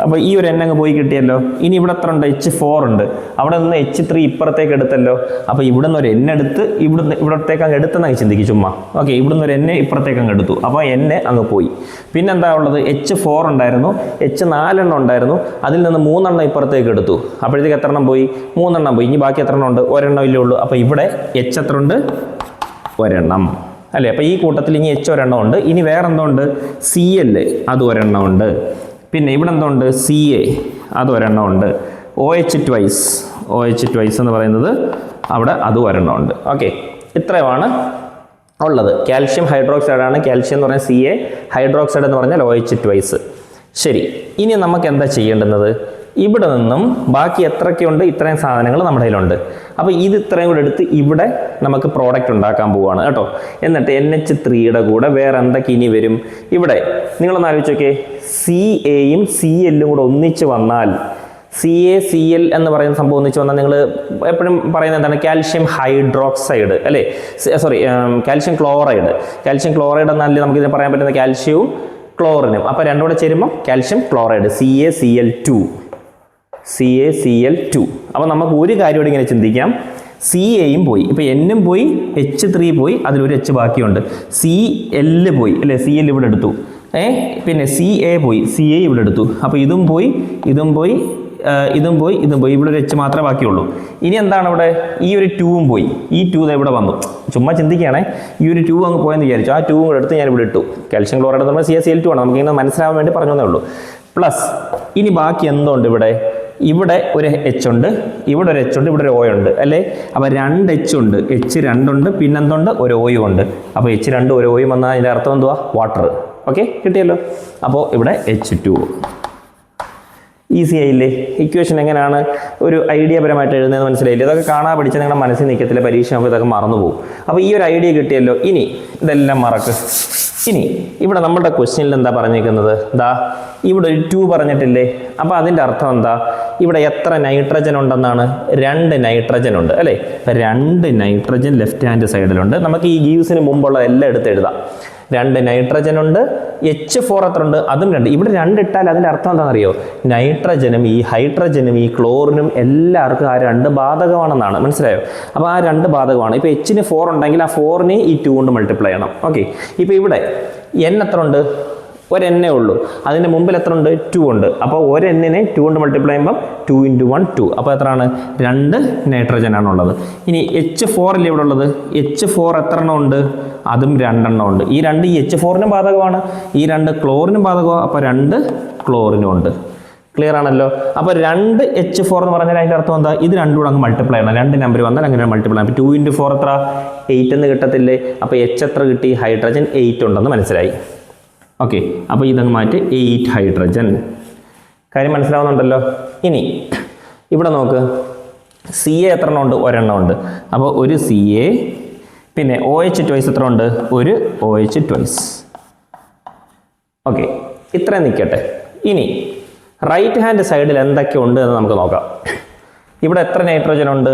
അപ്പോൾ ഈ ഒരു N അങ്ങ് പോയി കിട്ടിയല്ലോ. ഇനി ഇവിടെ എത്ര ഉണ്ട്? H4 ഉണ്ട്. അവിടെ നിന്ന് H3 ഇപ്പുറത്തേക്ക് എടുത്തല്ലോ. അപ്പോൾ ഇവിടെ നിന്ന് ഒരു N എടുത്ത് ഇവിടത്തേക്ക് അങ്ങ് എടുത്തെന്നായി ചിന്തിക്കും ചുമ്മാ. ഓക്കെ, ഇവിടെ നിന്ന് ഒരു N ഇപ്പുറത്തേക്ക് അങ്ങ് എടുത്തു. അപ്പോൾ N അങ്ങ് പോയി. പിന്നെന്താ ഉള്ളത്? H4 ഉണ്ടായിരുന്നു, H4 ഉണ്ടായിരുന്നു. അതിൽ നിന്ന് 3 എണ്ണം ഇപ്പുറത്തേക്ക് എടുത്തു. അപ്പോഴത്തേക്ക് എത്ര എണ്ണം പോയി? 3 എണ്ണം പോയി. ഇനി ബാക്കി എത്ര എണ്ണം ഉണ്ട്? ഒരെണ്ണം ഇല്ലേ ഉള്ളൂ. അപ്പോൾ ഇവിടെ H എത്ര ഉണ്ട്? ഒരെണ്ണം അല്ലേ. അപ്പോൾ ഈ കൂട്ടത്തിൽ ഇനി H ഒരെണ്ണം ഉണ്ട്. ഇനി വേറെ എന്തോ ഉണ്ട്? Cl, അത് ഒരെണ്ണം ഉണ്ട്. പിന്നെ ഇവിടെ എന്തുണ്ട്? Ca, അത് ഒരെണ്ണം ഉണ്ട്. OH twice എന്ന് പറയുന്നത് അവിടെ അതും ഒരെണ്ണം ഉണ്ട്. ഓക്കെ, ഇത്രയുമാണ് ഉള്ളത്. കാൽഷ്യം ഹൈഡ്രോക്സൈഡാണ്. കാൽഷ്യം എന്ന് പറഞ്ഞാൽ Ca, ഹൈഡ്രോക്സൈഡ് എന്ന് പറഞ്ഞാൽ OH twice. ശരി, ഇനി നമുക്ക് എന്താ ചെയ്യേണ്ടുന്നത്? ഇവിടെ നിന്നും ബാക്കി എത്രയൊക്കെയുണ്ട്? ഇത്രയും സാധനങ്ങൾ നമ്മുടെ കയ്യിലുണ്ട്. അപ്പോൾ ഇത് ഇത്രയും കൂടെ എടുത്ത് ഇവിടെ നമുക്ക് പ്രോഡക്റ്റ് ഉണ്ടാക്കാൻ പോവുകയാണ് കേട്ടോ. എന്നിട്ട് NH3യുടെ കൂടെ വേറെ എന്തൊക്കെ ഇനി വരും? ഇവിടെ നിങ്ങളൊന്ന് ആലോചിച്ച് നോക്കിയേ, Caയും Clഉം കൂടെ ഒന്നിച്ച് വന്നാൽ, CaCl എന്ന് പറയുന്ന സംഭവം ഒന്നിച്ച് വന്നാൽ നിങ്ങൾ എപ്പോഴും പറയുന്നത് എന്താണ്? കാൽഷ്യം ഹൈഡ്രോക്സൈഡ് അല്ലേ, കാൽഷ്യം ക്ലോറൈഡ് എന്നല്ലേ നമുക്കിത് പറയാൻ പറ്റുന്ന, കാൽഷ്യവും ക്ലോറിനും. അപ്പോൾ രണ്ടും കൂടെ ചേരുമ്പോൾ കാൽഷ്യം ക്ലോറൈഡ്, CaCl2. അപ്പോൾ നമുക്ക് ഒരു കാര്യം കൂടി ഇങ്ങനെ ചിന്തിക്കാം. സി എയും പോയി. ഇപ്പോൾ എന്നും പോയി, H3 പോയി, അതിലൊരു എച്ച് ബാക്കിയുണ്ട്. Cl പോയി അല്ലേ, Cl ഇവിടെ എടുത്തു. പിന്നെ Ca പോയി, Ca ഇവിടെ എടുത്തു. അപ്പോൾ ഇതും പോയി, ഇതും പോയി, ഇതും പോയി, ഇതും പോയി. ഇവിടെ ഒരു എച്ച് മാത്രമേ ബാക്കിയുള്ളൂ. ഇനി എന്താണ് ഇവിടെ? ഈ ഒരു 2ഉം പോയി. ഈ 2 ഇവിടെ വന്നു. ചുമ്മാ ചിന്തിക്കുകയാണേ, ഈ ഒരു 2 അങ്ങ് പോയെന്ന് വിചാരിച്ചു. ആ 2 കൂടെ എടുത്ത് ഞാൻ ഇവിടെ ഇട്ടു. കാൽഷ്യം ക്ലോറൈഡ് നമ്മൾ CaCl2 ആണ്. നമുക്കിങ്ങനെ മനസ്സിലാവാൻ വേണ്ടി പറഞ്ഞതേ ഉള്ളൂ. പ്ലസ് ഇനി ബാക്കി എന്തുണ്ട് ഇവിടെ? ഇവിടെ ഒരു എച്ച് ഉണ്ട്, ഇവിടെ ഒരു എച്ച് ഉണ്ട്, ഇവിടെ ഒരു O ഉണ്ട് അല്ലേ? അപ്പോൾ 2 എച്ച് ഉണ്ട്, എച്ച് 2 ഉണ്ട്, പിന്നെന്തുണ്ട്? ഒരു ഓയും ഉണ്ട്. അപ്പോൾ H2 ഒരു ഓയും വന്നാൽ അതിൻ്റെ അർത്ഥം എന്തുവാ? വാട്ടർ. ഓക്കെ, കിട്ടിയല്ലോ. അപ്പോൾ ഇവിടെ H2. ഈസി ആയില്ലേ? ഇക്വേഷൻ എങ്ങനെയാണ് ഒരു ഐഡിയ പരമായിട്ട് എഴുതുന്നത് മനസ്സിലായില്ലേ? ഇതൊക്കെ കാണാൻ പഠിച്ചാൽ നിങ്ങളുടെ മനസ്സിൽ നിൽക്കത്തില്ല, പരീക്ഷ ആകുമ്പോൾ ഇതൊക്കെ മറന്നുപോകും. അപ്പോൾ ഈ ഒരു ഐഡിയ കിട്ടിയല്ലോ. ഇനി ഇതെല്ലാം മറക്ക്. ഇനി ഇവിടെ നമ്മുടെ ക്വസ്റ്റ്യനിൽ എന്താ പറഞ്ഞിരിക്കുന്നത്? ഇവിടെ ഒരു 2 പറഞ്ഞിട്ടില്ലേ? അപ്പോൾ അതിൻ്റെ അർത്ഥം എന്താ? ഇവിടെ എത്ര നൈട്രജൻ ഉണ്ടെന്നാണ്? 2 നൈട്രജൻ ഉണ്ട് അല്ലേ? 2 നൈട്രജൻ ലെഫ്റ്റ് ഹാൻഡ് സൈഡിലുണ്ട്. നമുക്ക് ഈ ഗീവ്സിന് മുമ്പുള്ള എല്ലാം എടുത്ത് എഴുതാം. 2 നൈട്രജൻ ഉണ്ട്. H4 എത്ര ഉണ്ട്? അതും 2. ഇവിടെ 2 ഇട്ടാൽ അതിൻ്റെ അർത്ഥം എന്താണെന്നറിയോ? നൈട്രജനും ഈ ഹൈഡ്രജനും ഈ ക്ലോറിനും എല്ലാവർക്കും ആ 2 ബാധകമാണെന്നാണ്. മനസ്സിലായോ? അപ്പോൾ ആ 2 ബാധകമാണ്. ഇപ്പോൾ Hന് 4 ഉണ്ടെങ്കിൽ ആ 4നെ ഈ 2 കൊണ്ട് മൾട്ടിപ്ലൈ ചെയ്യണം. ഓക്കെ, ഇപ്പോൾ ഇവിടെ N എത്ര ഉണ്ട്? ഒരു N ഉള്ളൂ. അതിൻ്റെ മുമ്പിൽ എത്ര ഉണ്ട്? 2 ഉണ്ട്. അപ്പോൾ ഒരു Nനെ 2 കൊണ്ട് മൾട്ടിപ്ലൈ ചെയ്യുമ്പം 2 × 1 2. അപ്പോൾ എത്രയാണ്? 2 നൈട്രജൻ ആണുള്ളത്. ഇനി H4 അല്ലേ ഇവിടെ ഉള്ളത്? H4 എത്ര എണ്ണം ഉണ്ട്? അതും 2 എണ്ണം ഉണ്ട്. ഈ 2 ഈ H4നും ബാധകമാണ്, ഈ 2 ക്ലോറിനും ബാധകമാണ്. അപ്പോൾ 2 ക്ലോറിനും ഉണ്ട്. ക്ലിയർ ആണല്ലോ? അപ്പോൾ 2 H4 എന്ന് പറഞ്ഞാൽ അതിൻ്റെ അർത്ഥം എന്താ? ഇത് 2 കൂടെ അങ്ങ് മൾട്ടിപ്ലൈ ചെയ്യണം. 2 നമ്പർ വന്നാൽ അങ്ങനെ മൾട്ടിപ്ലൈ ചെയ്യണം. അപ്പോൾ 2 × 4 എത്ര? 8 എന്ന് കിട്ടത്തില്ലേ? അപ്പോൾ H എത്ര കിട്ടി? ഹൈഡ്രജൻ 8 ഉണ്ടെന്ന് മനസ്സിലായി. ഓക്കെ, അപ്പോൾ ഇതങ്ങ് മാറ്റി 8 ഹൈഡ്രജൻ. കാര്യം മനസ്സിലാവുന്നുണ്ടല്ലോ? ഇനി ഇവിടെ നോക്ക്, Ca എത്ര എണ്ണം ഉണ്ട്? ഒരെണ്ണം ഉണ്ട്. അപ്പോൾ ഒരു Ca, പിന്നെ OH ട്വൈസ് എത്ര ഉണ്ട്? ഒരു OH ട്വൈസ്. ഓക്കെ, ഇത്രയും നിൽക്കട്ടെ. ഇനി റൈറ്റ് ഹാൻഡ് സൈഡിൽ എന്തൊക്കെ ഉണ്ട് എന്ന് നമുക്ക് നോക്കാം. ഇവിടെ എത്ര നൈട്രജൻ ഉണ്ട്?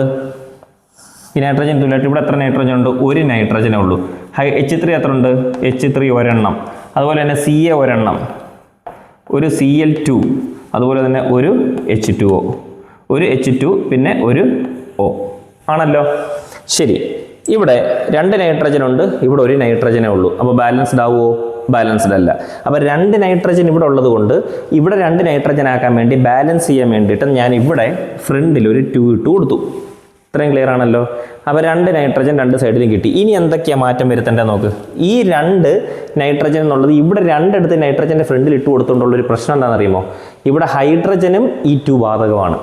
ഈ നൈട്രജൻ തുല്യമായിട്ട് ഇവിടെ എത്ര നൈട്രജൻ ഉണ്ട്? ഒരു നൈട്രജനേ ഉള്ളൂ. H3 എത്ര ഉണ്ട്? H3 ഒരെണ്ണം. അതുപോലെ തന്നെ Ca ഒരെണ്ണം, ഒരു Cl2, അതുപോലെ തന്നെ ഒരു H2O, ഒരു H2, പിന്നെ ഒരു O ആണല്ലോ. ശരി, ഇവിടെ 2 നൈട്രജൻ ഉണ്ട്, ഇവിടെ ഒരു നൈട്രജനേ ഉള്ളൂ. അപ്പോൾ ബാലൻസ്ഡ് ആവുമോ? ബാലൻസ്ഡ് അല്ല. അപ്പോൾ 2 നൈട്രജൻ ഇവിടെ ഉള്ളത് കൊണ്ട് ഇവിടെ 2 നൈട്രജൻ ആക്കാൻ വേണ്ടി ബാലൻസ് ചെയ്യാൻ വേണ്ടിയിട്ട് ഞാൻ ഇവിടെ ഫ്രണ്ടിൽ ഒരു 2 ഇട്ട് കൊടുത്തു. ഇത്രയും ക്ലിയർ ആണല്ലോ? അപ്പോൾ 2 നൈട്രജൻ 2 സൈഡിലും കിട്ടി. ഇനി എന്തൊക്കെയാണ് മാറ്റം വരുത്തേണ്ടത് നോക്ക്. ഈ 2 നൈട്രജൻ എന്നുള്ളത് ഇവിടെ 2 എടുത്ത് നൈട്രജൻ്റെ ഫ്രണ്ടിൽ ഇട്ട് കൊടുത്തുകൊണ്ടുള്ളൊരു പ്രശ്നം എന്താണെന്നറിയുമോ? ഇവിടെ ഹൈഡ്രജനും ഈ 2 ബാധകമാണ്.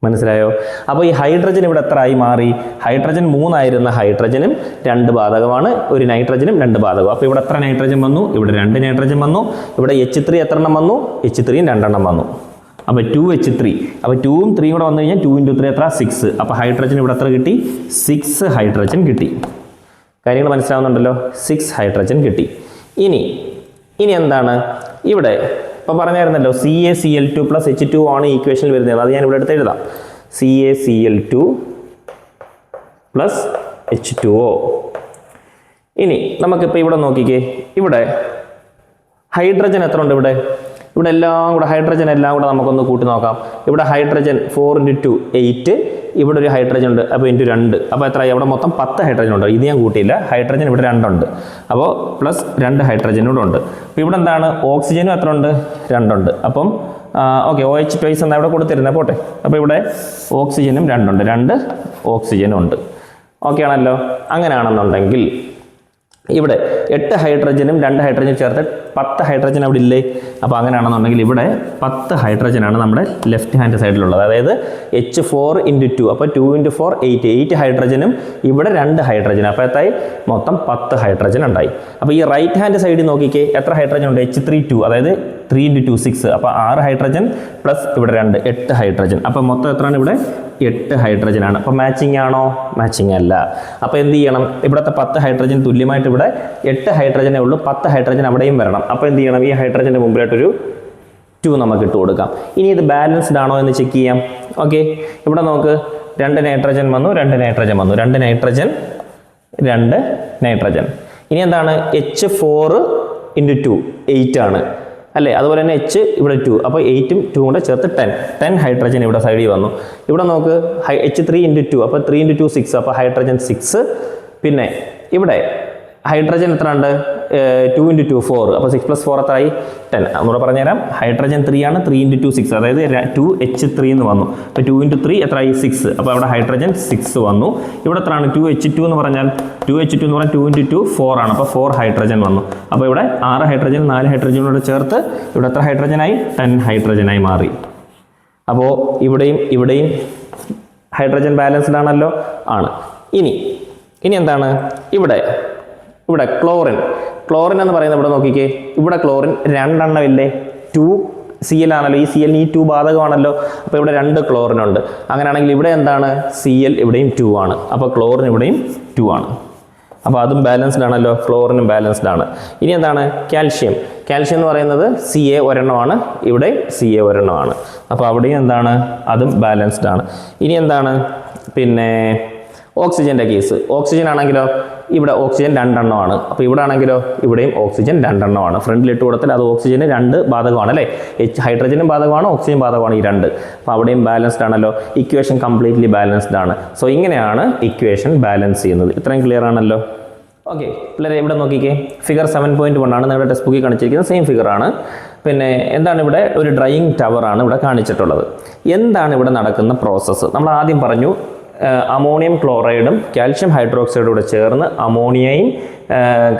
മനസ്സിലായോ? അപ്പോൾ ഈ ഹൈഡ്രജൻ ഇവിടെ എത്ര ആയി മാറി? ഹൈഡ്രജൻ 3 ആയിരുന്ന ഹൈഡ്രജനും 2 ബാധകമാണ്, ഒരു നൈട്രജനും 2 ബാധകം. അപ്പോൾ ഇവിടെ എത്ര നൈട്രജൻ വന്നു? ഇവിടെ 2 നൈട്രജൻ വന്നു. ഇവിടെ H3 എത്ര എണ്ണം വന്നു? H3 2 എണ്ണം വന്നു. അപ്പോൾ 2H3. അപ്പോൾ 2ഉം 3 കൂടെ വന്നു കഴിഞ്ഞാൽ 2 × 3 എത്ര? 6. അപ്പോൾ ഹൈഡ്രജൻ ഇവിടെ എത്ര കിട്ടി? 6 ഹൈഡ്രജൻ കിട്ടി. കാര്യങ്ങൾ മനസ്സിലാവുന്നുണ്ടല്ലോ? 6 ഹൈഡ്രജൻ കിട്ടി. ഇനി എന്താണ് ഇവിടെ? ഇപ്പോൾ പറഞ്ഞായിരുന്നല്ലോ CaCl2 + H2O ആണ് ഈക്വേഷനിൽ വരുന്നത്. അത് ഞാൻ ഇവിടെ എടുത്ത് എഴുതാം. CaCl2 + H2O. ഇനി നമുക്കിപ്പോൾ ഇവിടെ നോക്കിക്കേ, ഇവിടെ ഹൈഡ്രജൻ എത്ര ഉണ്ട്? ഇവിടെ എല്ലാം കൂടെ ഹൈഡ്രജൻ എല്ലാം കൂടെ നമുക്കൊന്ന് കൂട്ടി നോക്കാം. ഇവിടെ ഹൈഡ്രജൻ 4 × 2 8, ഇവിടെ ഒരു ഹൈഡ്രജൻ ഉണ്ട്, അപ്പോൾ × 2, അപ്പോൾ എത്രയായി? അവിടെ മൊത്തം 10 ഹൈഡ്രജൻ ഉണ്ട്. ഇത് ഞാൻ കൂട്ടിയില്ല. ഹൈഡ്രജൻ ഇവിടെ 2 ഉണ്ട്, അപ്പോൾ പ്ലസ് 2 ഹൈഡ്രജൻ ഇവിടെ ഉണ്ട്. അപ്പോൾ ഇവിടെ എന്താണ്? ഓക്സിജനും എത്ര ഉണ്ട്? 2 ഉണ്ട്. അപ്പം ഓക്കെ, OH ട്വൈസ് എന്നാൽ ഇവിടെ കൊടുത്തിരുന്നത് പോട്ടെ. അപ്പോൾ ഇവിടെ ഓക്സിജനും 2 ഉണ്ട്, 2 ഓക്സിജനും ഉണ്ട്. ഓക്കെ ആണല്ലോ? അങ്ങനെയാണെന്നുണ്ടെങ്കിൽ ഇവിടെ 8 ഹൈഡ്രജനും 2 ഹൈഡ്രജനും ചേർത്ത് 10 ഹൈഡ്രജൻ അവിടെ ഇല്ലേ? അപ്പോൾ അങ്ങനെയാണെന്നുണ്ടെങ്കിൽ ഇവിടെ 10 ഹൈഡ്രജനാണ് നമ്മുടെ ലെഫ്റ്റ് ഹാൻഡ് സൈഡിലുള്ളത്. അതായത് H4 × 2, അപ്പോൾ 2 × 4 8 ഹൈഡ്രജനും ഇവിടെ 2 ഹൈഡ്രജൻ. അപ്പോൾ എത്തായി? മൊത്തം 10 ഹൈഡ്രജൻ ഉണ്ടായി. അപ്പോൾ ഈ റൈറ്റ് ഹാൻഡ് സൈഡിൽ നോക്കിക്കേ, എത്ര ഹൈഡ്രജൻ ഉണ്ട്? H3 2, അതായത് 3 × 2 6, അപ്പോൾ 6 ഹൈഡ്രജൻ പ്ലസ് ഇവിടെ 2 8 ഹൈഡ്രജൻ. അപ്പോൾ മൊത്തം എത്രയാണ് ഇവിടെ? 8 ഹൈഡ്രജൻ ആണ്. അപ്പോൾ മാച്ചിങ് ആണോ? മാച്ചിങ് അല്ല. അപ്പോൾ എന്ത് ചെയ്യണം? ഇവിടുത്തെ 10 ഹൈഡ്രജൻ തുല്യമായിട്ട് ഇവിടെ 8 ഹൈഡ്രജനേ ഉള്ളൂ, 10 ഹൈഡ്രജൻ അവിടെയും വരണം. അപ്പോൾ എന്ത് ചെയ്യണം? ഈ ഹൈഡ്രജൻ്റെ മുമ്പിലായിട്ടൊരു 2 നമുക്ക് ഇട്ട് കൊടുക്കാം. ഇനി ഇത് ബാലൻസ്ഡ് ആണോ എന്ന് ചെക്ക് ചെയ്യാം. ഓക്കെ, ഇവിടെ നമുക്ക് 2 നൈട്രജൻ വന്നു, 2 നൈട്രജൻ വന്നു, 2 നൈട്രജൻ 2 നൈട്രജൻ. ഇനി എന്താണ്? H4 × 2 8 ആണ്. അല്ലേ? അതുപോലെ തന്നെ H ഇവിടെ 2, അപ്പോൾ 8ഉം 2 കൂടെ ചേർത്ത് 10 ഹൈഡ്രജൻ ഇവിടെ സൈഡിൽ വന്നു. ഇവിടെ നമുക്ക് H3 × 2, അപ്പോൾ 3 × 2 6, അപ്പോൾ ഹൈഡ്രജൻ 6. പിന്നെ ഇവിടെ ഹൈഡ്രജൻ എത്ര ഉണ്ട്? 2 × 2 4, അപ്പോൾ 6 + 4 എത്രയായി? 10. ഒന്നുകൂടെ പറഞ്ഞുതരാം. ഹൈഡ്രജൻ 3 ആണ്, 3 × 2 6, അതായത് 2H3 എന്ന് വന്നു. അപ്പോൾ 2 × 3 എത്രയായി? 6. അപ്പോൾ അവിടെ ഹൈഡ്രജൻ 6 വന്നു. ഇവിടെ എത്രയാണ്? 2H2 എന്ന് പറഞ്ഞാൽ 2H2 എന്ന് പറഞ്ഞാൽ 2 × 2 4 ആണ്, അപ്പോൾ 4 ഹൈഡ്രജൻ വന്നു. അപ്പോൾ ഇവിടെ 6 ഹൈഡ്രജൻ 4 ഹൈഡ്രജനോട് ചേർത്ത് ഇവിടെ എത്ര ഹൈഡ്രജനായി? 10 ഹൈഡ്രജനായി മാറി. അപ്പോൾ ഇവിടെയും ഹൈഡ്രജൻ ബാലൻസ്ഡ് ആണല്ലോ? ആണ്. ഇനി എന്താണ്? ഇവിടെ ക്ലോറിൻ എന്ന് പറയുന്നത് ഇവിടെ നോക്കിക്കേ. ഇവിടെ ക്ലോറിൻ 2 എണ്ണം ഇല്ലേ? 2 Cl ആണല്ലോ. ഈ Cl ഈ 2 ബാധകമാണല്ലോ. അപ്പോൾ ഇവിടെ 2 ക്ലോറിൻ ഉണ്ട്. അങ്ങനെയാണെങ്കിൽ ഇവിടെ എന്താണ്? Cl ഇവിടെയും 2 ആണ്. അപ്പോൾ ക്ലോറിൻ ഇവിടെയും 2 ആണ്. അപ്പോൾ അതും ബാലൻസ്ഡ് ആണല്ലോ, ക്ലോറിനും ബാലൻസ്ഡ് ആണ്. ഇനി എന്താണ്? കാൽഷ്യം എന്ന് പറയുന്നത് Ca ഒരെണ്ണമാണ്, ഇവിടെ Ca ഒരെണ്ണമാണ്. അപ്പോൾ അവിടെയും എന്താണ്? അതും ബാലൻസ്ഡ് ആണ്. ഇനി എന്താണ്? പിന്നെ ഓക്സിജൻ്റെ കേസ്. ഓക്സിജൻ ആണെങ്കിലോ ഇവിടെ ഓക്സിജൻ 2 എണ്ണമാണ്. അപ്പോൾ ഇവിടെ ആണെങ്കിലോ ഇവിടെയും ഓക്സിജൻ 2 എണ്ണമാണ്. ഫ്രണ്ടിലിട്ട് കൊടുത്താൽ അത് ഓക്സിജന് 2 ബാധകമാണ് അല്ലേ? ഹൈഡ്രജനും ബാധകമാണ്, ഓക്സിജൻ ബാധകമാണ്, ഈ 2. അപ്പോൾ അവിടെയും ബാലൻസ്ഡ് ആണല്ലോ. ഇക്വേഷൻ കംപ്ലീറ്റ്ലി ബാലൻസ്ഡ് ആണ്. സോ ഇങ്ങനെയാണ് ഇക്വേഷൻ ബാലൻസ് ചെയ്യുന്നത്. ഇത്രയും ക്ലിയർ ആണല്ലോ? ഓക്കെ പിള്ളേരെ, ഇവിടെ നോക്കിക്കേ. ഫിഗർ 7.1 ആണ് നിങ്ങളുടെ ടെക്സ്റ്റ് ബുക്കിൽ കാണിച്ചിരിക്കുന്നത്. സെയിം ഫിഗറാണ്. പിന്നെ എന്താണ് ഇവിടെ? ഒരു ഡ്രൈയിങ് ടവറാണ് ഇവിടെ കാണിച്ചിട്ടുള്ളത്. എന്താണ് ഇവിടെ നടക്കുന്ന പ്രോസസ്സ്? നമ്മൾ ആദ്യം പറഞ്ഞു അമോണിയം ക്ലോറൈഡും കാൽഷ്യം ഹൈഡ്രോക്സൈഡും കൂടെ ചേർന്ന് അമോണിയയും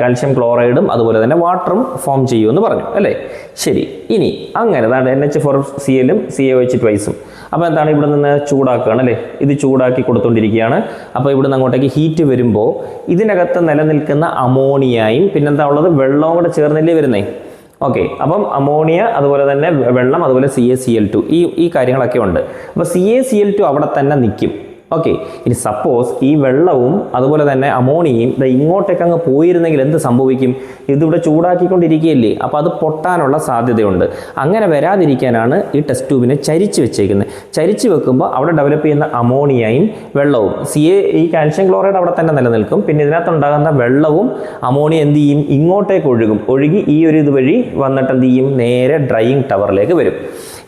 കാൽഷ്യം ക്ലോറൈഡും അതുപോലെ തന്നെ വാട്ടറും ഫോം ചെയ്യുമെന്ന് പറഞ്ഞു അല്ലേ? ശരി. ഇനി അങ്ങനെ NH4Cl ഉം CaOH ട്വൈസും. അപ്പോൾ എന്താണ്? ഇവിടെ നിന്ന് ചൂടാക്കുകയാണ് അല്ലേ? ഇത് ചൂടാക്കി കൊടുത്തുകൊണ്ടിരിക്കുകയാണ്. അപ്പോൾ ഇവിടെ നിന്ന് അങ്ങോട്ടേക്ക് ഹീറ്റ് വരുമ്പോൾ ഇതിനകത്ത് നിലനിൽക്കുന്ന അമോണിയയും പിന്നെന്താ ഉള്ളത്? വെള്ളവും കൂടെ ചേർന്നല്ലേ വരുന്നേ? ഓക്കെ. അപ്പം അമോണിയ, അതുപോലെ തന്നെ വെള്ളം, അതുപോലെ CaCl2 ഈ കാര്യങ്ങളൊക്കെ ഉണ്ട്. അപ്പോൾ CaCl2 അവിടെ തന്നെ നിൽക്കും. ഓക്കെ. ഇനി സപ്പോസ് ഈ വെള്ളവും അതുപോലെ തന്നെ അമോണിയയും ഇങ്ങോട്ടേക്ക് അങ്ങ് പോയിരുന്നെങ്കിൽ എന്ത് സംഭവിക്കും? ഇതിവിടെ ചൂടാക്കിക്കൊണ്ടിരിക്കുകയല്ലേ? അപ്പോൾ അത് പൊട്ടാനുള്ള സാധ്യതയുണ്ട്. അങ്ങനെ വരാതിരിക്കാനാണ് ഈ ടെസ്റ്റ് ട്യൂബിനെ ചരിച്ച് വെച്ചേക്കുന്നത്. ചരിച്ച് വെക്കുമ്പോൾ അവിടെ ഡെവലപ്പ് ചെയ്യുന്ന അമോണിയയും വെള്ളവും ഈ കാൽഷ്യം ക്ലോറൈഡ് അവിടെ തന്നെ നിലനിൽക്കും. പിന്നെ ഇതിനകത്തുണ്ടാകുന്ന വെള്ളവും അമോണിയ എന്ത് ചെയ്യും? ഇങ്ങോട്ടേക്ക് ഒഴുകി ഈ ഒരു ഇതുവഴി വന്നിട്ട് എന്ത് ചെയ്യും? നേരെ ഡ്രൈയിങ് ടവറിലേക്ക് വരും.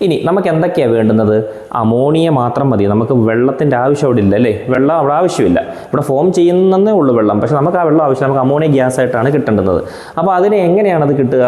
ഇനി നമുക്ക് എന്തൊക്കെയാണ് വേണ്ടുന്നത്? അമോണിയ മാത്രം മതി. നമുക്ക് വെള്ളത്തിൻ്റെ ആവശ്യം അവിടെ ഇല്ല അല്ലേ? വെള്ളം അവിടെ ആവശ്യമില്ല. ഇവിടെ ഫോം ചെയ്യുന്നതേ ഉള്ളൂ വെള്ളം. പക്ഷെ നമുക്ക് ആ വെള്ളം ആവശ്യം, നമുക്ക് അമോണിയ ഗ്യാസ് ആയിട്ടാണ് കിട്ടേണ്ടത്. അപ്പോൾ അതിനെ എങ്ങനെയാണ് അത് കിട്ടുക?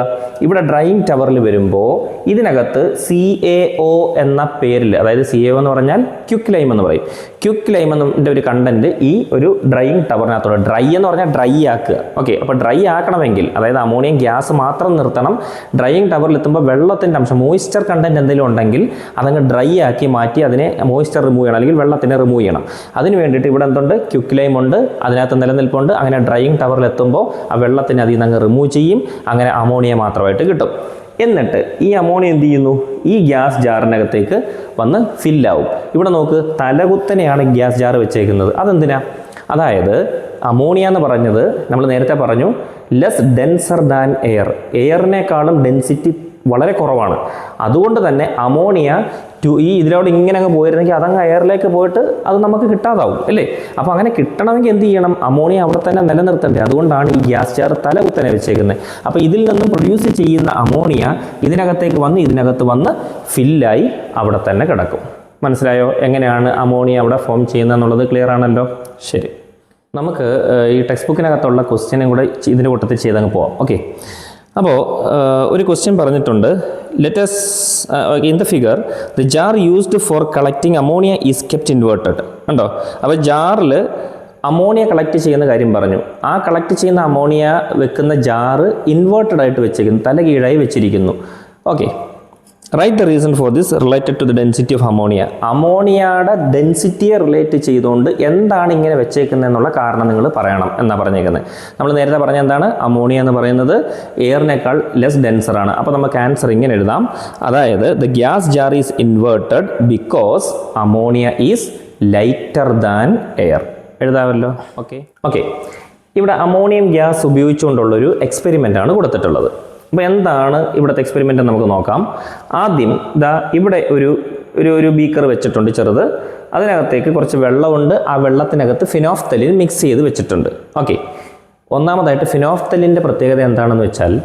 ഇവിടെ ഡ്രൈയിങ് ടവറിൽ വരുമ്പോൾ ഇതിനകത്ത് CaO എന്ന പേരിൽ, അതായത് CaO എന്ന് പറഞ്ഞാൽ ക്വിക്ക് ലൈം എന്ന് പറയും. ക്വിക്ക് ലൈം എന്നതിൻ്റെ ഒരു കണ്ടന്റ് ഈ ഒരു ഡ്രൈയിങ് ടവറിനകത്തുള്ള ഡ്രൈ എന്ന് പറഞ്ഞാൽ ഡ്രൈ ആക്കുക. ഓക്കെ. അപ്പോൾ ഡ്രൈ ആക്കണമെങ്കിൽ, അതായത് അമോണിയം ഗ്യാസ് മാത്രം നിർത്തണം. ഡ്രൈയിങ് ടവറിൽ എത്തുമ്പോൾ വെള്ളത്തിൻ്റെ അംശം, മോയ്സ്ചർ കണ്ടന്റ് എന്തെങ്കിലും ഉണ്ടെങ്കിൽ അതങ്ങ് ഡ്രൈ ആക്കി മാറ്റി അതിനെ മോയ്സ്ചർ റിമൂവ് ചെയ്യണം, അല്ലെങ്കിൽ വെള്ളത്തിനെ റിമൂവ് ചെയ്യണം. അതിന് വേണ്ടിയിട്ട് ഇവിടെ എന്തുണ്ട്? ക്വിക്ക് ലൈം ഉണ്ട്, അതിനകത്ത് നിലനിൽപ്പുണ്ട്. അങ്ങനെ ഡ്രൈയിങ് ടവറിൽ എത്തുമ്പോൾ ആ വെള്ളത്തിനെ അതിൽ നിന്ന് അങ്ങ് റിമൂവ് ചെയ്യും. അങ്ങനെ അമോണിയ മാത്രമായിട്ട് കിട്ടും. എന്നിട്ട് ഈ അമോണിയ എന്ത് ചെയ്യുന്നു? ഈ ഗ്യാസ് ജാറിനകത്തേക്ക് വന്ന് ഫില്ലാവും. ഇവിടെ നോക്ക്, തലകുത്തനെയാണ് ഗ്യാസ് ജാർ വെച്ചേക്കുന്നത്. അതെന്തിനാ? അതായത് അമോണിയ എന്ന് പറഞ്ഞത് നമ്മൾ നേരത്തെ പറഞ്ഞു ലെസ് ഡെൻസർ ദാൻ എയറിനേക്കാളും ഡെൻസിറ്റി വളരെ കുറവാണ്. അതുകൊണ്ട് തന്നെ അമോണിയ ഇതിലൂടെ ഇങ്ങനെ അങ്ങ് പോയിരുന്നെങ്കിൽ അതങ്ങ് എയറിലേക്ക് പോയിട്ട് അത് നമുക്ക് കിട്ടാതാവും അല്ലേ? അപ്പോൾ അങ്ങനെ കിട്ടണമെങ്കിൽ എന്ത് ചെയ്യണം? അമോണിയ അവിടെ തന്നെ നിലനിർത്തണ്ടേ? അതുകൊണ്ടാണ് ഈ ഗ്യാസ് ജാർ തലകുത്തനെ വെച്ചേക്കുന്നത്. അപ്പോൾ ഇതിൽ നിന്നും പ്രൊഡ്യൂസ് ചെയ്യുന്ന അമോണിയ ഇതിനകത്ത് വന്ന് ഫില്ലായി അവിടെ തന്നെ കിടക്കും. മനസ്സിലായോ എങ്ങനെയാണ് അമോണിയ അവിടെ ഫോം ചെയ്യുന്നത് എന്നുള്ളത്? ക്ലിയർ ആണല്ലോ? ശരി. നമുക്ക് ഈ ടെക്സ്റ്റ് ബുക്കിനകത്തുള്ള ക്വസ്റ്റ്യനും കൂടെ ഇതിൻ്റെ കൂട്ടത്തിൽ ചെയ്തങ്ങ് പോവാം. ഓക്കെ. അപ്പോൾ ഒരു ക്വസ്റ്റ്യൻ പറഞ്ഞിട്ടുണ്ട്. Let's in the figure the jar used for collecting ammonia is kept inverted. ഉണ്ടോ? അപ്പോൾ ജാറിൽ അമോണിയ കളക്ട് ചെയ്യുന്ന കാര്യം പറഞ്ഞു. ആ കളക്ട് ചെയ്യുന്ന അമോണിയ വെക്കുന്ന ജാറ് ഇൻവേർട്ടഡ് ആയിട്ട് വെച്ചിരിക്കുന്നു, തലകീഴായി വെച്ചിരിക്കുന്നു. Okay. Write the reason for this related to the density of ammonia. അമോണിയയുടെ ഡെൻസിറ്റിയെ റിലേറ്റ് ചെയ്തുകൊണ്ട് എന്താണ് ഇങ്ങനെ വെച്ചേക്കുന്നത് എന്നുള്ള കാരണം നിങ്ങൾ പറയണം എന്നാണ് പറഞ്ഞേക്കുന്നത്. നമ്മൾ നേരത്തെ പറഞ്ഞ എന്താണ്? അമോണിയ എന്ന് പറയുന്നത് എയറിനേക്കാൾ ലെസ് ഡെൻസർ ആണ്. അപ്പോൾ നമുക്ക് ആൻസർ ഇങ്ങനെ എഴുതാം. അതായത് the gas jar is inverted because ammonia is lighter than air. എഴുതാമല്ലോ? ഓക്കെ. ഇവിടെ അമോണിയം ഗ്യാസ് ഉപയോഗിച്ചുകൊണ്ടുള്ളൊരു എക്സ്പെരിമെൻ്റ് ആണ് കൊടുത്തിട്ടുള്ളത്. അപ്പോൾ എന്താണ് ഇവിടുത്തെ എക്സ്പെരിമെൻ്റ് നമുക്ക് നോക്കാം. ആദ്യം ഇവിടെ ഒരു ബീക്കർ വെച്ചിട്ടുണ്ട്, ചെറുത്. അതിനകത്തേക്ക് കുറച്ച് വെള്ളമുണ്ട്. ആ വെള്ളത്തിനകത്ത് ഫിനോഫ്തലിൻ മിക്സ് ചെയ്ത് വെച്ചിട്ടുണ്ട്. ഓക്കെ. ഒന്നാമതായിട്ട് ഫിനോഫ്തലിൻ്റെ പ്രത്യേകത എന്താണെന്ന് വെച്ചാൽ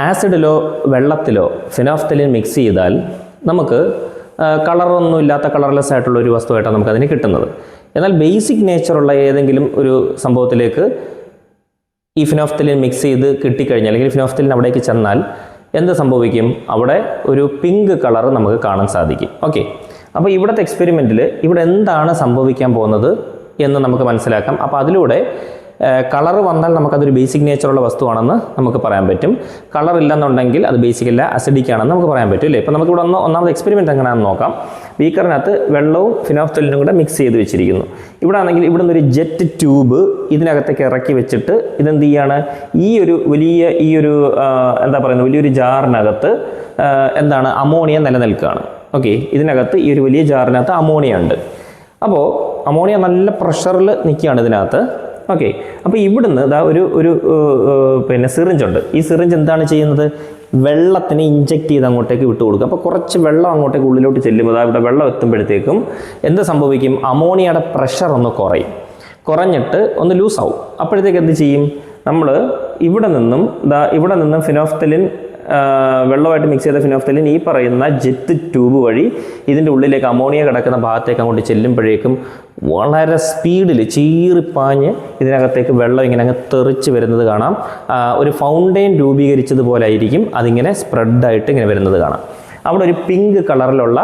ആസിഡിലോ വെള്ളത്തിലോ ഫിനോഫ്തലിൻ മിക്സ് ചെയ്താൽ നമുക്ക് കളറൊന്നും ഇല്ലാത്ത കളർലെസ് ആയിട്ടുള്ള ഒരു വസ്തുവായിട്ടാണ് നമുക്കതിന് കിട്ടുന്നത്. എന്നാൽ ബേസിക് നേച്ചറുള്ള ഏതെങ്കിലും ഒരു സംഭവത്തിലേക്ക് ഈ ഫിനോഫ്തലിൻ മിക്സ് ചെയ്ത് കിട്ടിക്കഴിഞ്ഞാൽ, അല്ലെങ്കിൽ ഫിനോഫ്തലിൻ അവിടേക്ക് ചെന്നാൽ എന്ത് സംഭവിക്കും? അവിടെ ഒരു പിങ്ക് കളർ നമുക്ക് കാണാൻ സാധിക്കും. ഓക്കെ, അപ്പോൾ ഇവിടുത്തെ എക്സ്പെരിമെൻറ്റിൽ ഇവിടെ എന്താണ് സംഭവിക്കാൻ പോകുന്നത് എന്ന് നമുക്ക് മനസ്സിലാക്കാം. അപ്പോൾ അതിലൂടെ കളർ വന്നാൽ നമുക്കതൊരു ബേസിക് നേച്ചറുള്ള വസ്തുവാണെന്ന് നമുക്ക് പറയാൻ പറ്റും. കളർ ഇല്ലെന്നുണ്ടെങ്കിൽ അത് ബേസിക് അല്ല, അസിഡിക് ആണെന്ന് നമുക്ക് പറയാൻ പറ്റും, അല്ലേ? ഇപ്പോൾ നമുക്കിവിടെ ഒന്നാമത് എക്സ്പെരിമെൻറ്റ് എങ്ങനെയാണെന്ന് നോക്കാം. ബീക്കറിനകത്ത് വെള്ളവും ഫിനോഫ്തലിനും കൂടെ മിക്സ് ചെയ്ത് വെച്ചിരിക്കുന്നു. ഇവിടെ ആണെങ്കിൽ ഇവിടെ നിന്നൊരു ജെറ്റ് ട്യൂബ് ഇതിനകത്തേക്ക് ഇറക്കി വെച്ചിട്ട് ഇതെന്ത് ചെയ്യാണ്? ഈ ഒരു എന്താ പറയുന്നത്, വലിയൊരു ജാറിനകത്ത് എന്താണ് അമോണിയ നിലനിൽക്കുകയാണ്. ഓക്കെ, ഇതിനകത്ത് ഈ ഒരു വലിയ ജാറിനകത്ത് അമോണിയ ഉണ്ട്. അപ്പോൾ അമോണിയ നല്ല പ്രഷറിൽ നിൽക്കുകയാണ് ഇതിനകത്ത്. ഓക്കെ, അപ്പോൾ ഇവിടുന്ന് ഒരു സിറിഞ്ചുണ്ട്. ഈ സിറിഞ്ച് എന്താണ് ചെയ്യുന്നത്? വെള്ളത്തിനെ ഇഞ്ചെക്ട് ചെയ്ത് അങ്ങോട്ടേക്ക് വിട്ടു കൊടുക്കുക. അപ്പോൾ കുറച്ച് വെള്ളം അങ്ങോട്ടേക്ക് ഉള്ളിലോട്ട് ചെല്ലുമ്പോൾ ഇവിടെ വെള്ളം എത്തുമ്പോഴത്തേക്കും എന്ത് സംഭവിക്കും? അമോണിയയുടെ പ്രഷർ ഒന്ന് കുറഞ്ഞിട്ട് ഒന്ന് ലൂസാവും. അപ്പോഴത്തേക്ക് എന്ത് ചെയ്യും? നമ്മൾ ഇവിടെ നിന്നും ഫിനോഫ്തലിൻ വെള്ളമായിട്ട് മിക്സ് ചെയ്ത ഫിനോഫ്തലിൻ ഈ പറയുന്ന ജെറ്റ് ട്യൂബ് വഴി ഇതിൻ്റെ ഉള്ളിലേക്ക് അമോണിയ കിടക്കുന്ന ഭാഗത്തേക്ക് അങ്ങോട്ട് ചെല്ലുമ്പോഴേക്കും വളരെ സ്പീഡിൽ ചീറിപ്പാഞ്ഞ് ഇതിനകത്തേക്ക് വെള്ളം ഇങ്ങനെ അങ്ങ് തെറിച്ച് വരുന്നത് കാണാം. ഒരു ഫൗണ്ടെയിൻ രൂപീകരിച്ചതുപോലെ ആയിരിക്കും അതിങ്ങനെ സ്പ്രെഡായിട്ട് ഇങ്ങനെ വരുന്നത് കാണാം. അവിടെ ഒരു പിങ്ക് കളറിലുള്ള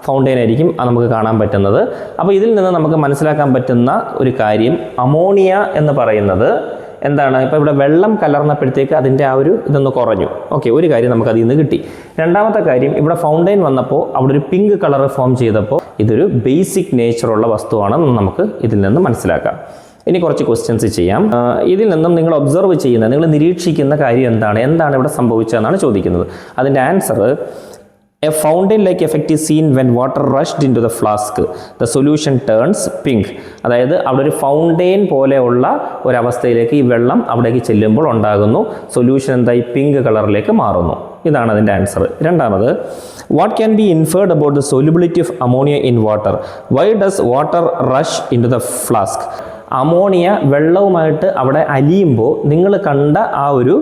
ഫൗണ്ടെയിൻ ആയിരിക്കും അത് നമുക്ക് കാണാൻ പറ്റുന്നത്. അപ്പോൾ ഇതിൽ നിന്ന് നമുക്ക് മനസ്സിലാക്കാൻ പറ്റുന്ന ഒരു കാര്യം, അമോണിയ എന്ന് പറയുന്നത് എന്താണ്? ഇപ്പോൾ ഇവിടെ വെള്ളം കലർന്നപ്പോഴത്തേക്ക് അതിൻ്റെ ആ ഒരു ഇതൊന്ന് കുറഞ്ഞു. ഓക്കെ, ഒരു കാര്യം നമുക്ക് അതിൽ നിന്ന് കിട്ടി. രണ്ടാമത്തെ കാര്യം, ഇവിടെ ഫൗണ്ടെയിൻ വന്നപ്പോൾ അവിടെ ഒരു പിങ്ക് കളർ ഫോം ചെയ്തപ്പോൾ ഇതൊരു ബേസിക് നേച്ചറുള്ള വസ്തുവാണെന്ന് നമുക്ക് ഇതിൽ നിന്ന് മനസ്സിലാക്കാം. ഇനി കുറച്ച് ക്വസ്റ്റ്യൻസ് ചെയ്യാം. ഇതിൽ നിന്നും നിങ്ങൾ ഒബ്സർവ് ചെയ്യുന്ന, നിങ്ങൾ നിരീക്ഷിക്കുന്ന കാര്യം എന്താണ് ഇവിടെ സംഭവിച്ചതെന്നാണ് ചോദിക്കുന്നത്. അതിൻ്റെ answer, a fountain-like effect is seen when water rushed into the flask. The solution turns pink. അതായത് അവിടെ ഒരു ഫൗണ്ടെയിൻ പോലെയുള്ള ഒരവസ്ഥയിലേക്ക് ഈ വെള്ളം അവിടേക്ക് ചെല്ലുമ്പോൾ ഉണ്ടാകുന്നു. സൊല്യൂഷൻ എന്തായി? പിങ്ക് കളറിലേക്ക് മാറുന്നു. ഇതാണ് അതിൻ്റെ ആൻസർ. രണ്ടാമത്, what can be inferred about the solubility of ammonia in water? Why does water rush in to the flask? Ammonia വെള്ളവുമായിട്ട് അവിടെ അലിയുമ്പോൾ നിങ്ങൾ കണ്ട ആ ഒരു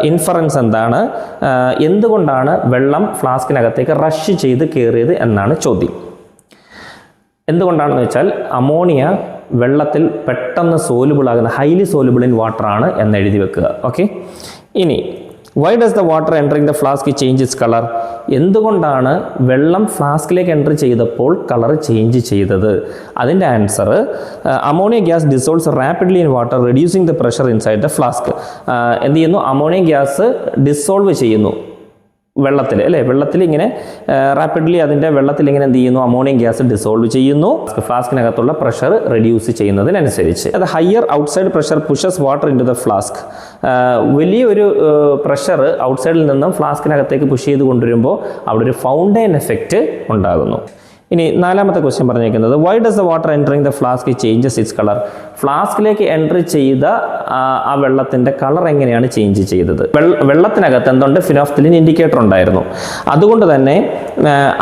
ഇൻഫറൻസ് എന്താണ്? എന്തുകൊണ്ടാണ് വെള്ളം ഫ്ലാസ്കിനകത്തേക്ക് റഷ് ചെയ്ത് കയറിയത് എന്നാണ് ചോദ്യം. എന്തുകൊണ്ടാണെന്ന് വെച്ചാൽ അമോണിയ വെള്ളത്തിൽ പെട്ടെന്ന് സോലുബിൾ ആകുന്ന, ഹൈലി സോലുബിൾ ഇൻ വാട്ടർ ആണ് എന്ന് എഴുതി വെക്കുക. ഓക്കെ, ഇനി Y does the water entering the flask change its colour? എന്തുകൊണ്ടാണ് വെള്ളം ഫ്ലാസ്കിലേക്ക് എൻ്റർ ചെയ്തപ്പോൾ കളർ ചേഞ്ച് ചെയ്തത്? അതിൻ്റെ answer, ammonia gas dissolves rapidly in water reducing the pressure inside the flask. എന്ത് ചെയ്യുന്നു? അമോണിയ ഗ്യാസ് ഡിസോൾവ് ചെയ്യുന്നു വെള്ളത്തിൽ, അല്ലേ? വെള്ളത്തിൽ ഇങ്ങനെ റാപ്പിഡ്ലി വെള്ളത്തിൽ ഇങ്ങനെ എന്ത് ചെയ്യുന്നു? അമോണിയം ഗ്യാസ് ഡിസോൾവ് ചെയ്യുന്നു ഫ്ലാസ്കിനകത്തുള്ള പ്രഷർ റെഡ്യൂസ് ചെയ്യുന്നതിനനുസരിച്ച്. അത് higher outside pressure pushes water in to the flask. വലിയൊരു പ്രഷർ ഔട്ട്സൈഡിൽ നിന്നും ഫ്ലാസ്കിനകത്തേക്ക് പുഷ് ചെയ്ത് കൊണ്ടുവരുമ്പോൾ അവിടെ ഒരു ഫൗണ്ടെയിൻ എഫക്റ്റ് ഉണ്ടാകുന്നു. ഇനി നാലാമത്തെ ക്വസ്റ്റ്യൻ പറഞ്ഞിരിക്കുന്നത്, why does the water entering the flask changes its colour? ഫ്ലാസ്കിലേക്ക് എൻട്രി ചെയ്ത ആ വെള്ളത്തിൻ്റെ കളർ എങ്ങനെയാണ് ചേഞ്ച് ചെയ്തത്? വെള്ളത്തിനകത്ത് എന്തുണ്ട്? ഫിനോഫ്തലിൻ ഇൻഡിക്കേറ്റർ ഉണ്ടായിരുന്നു. അതുകൊണ്ട് തന്നെ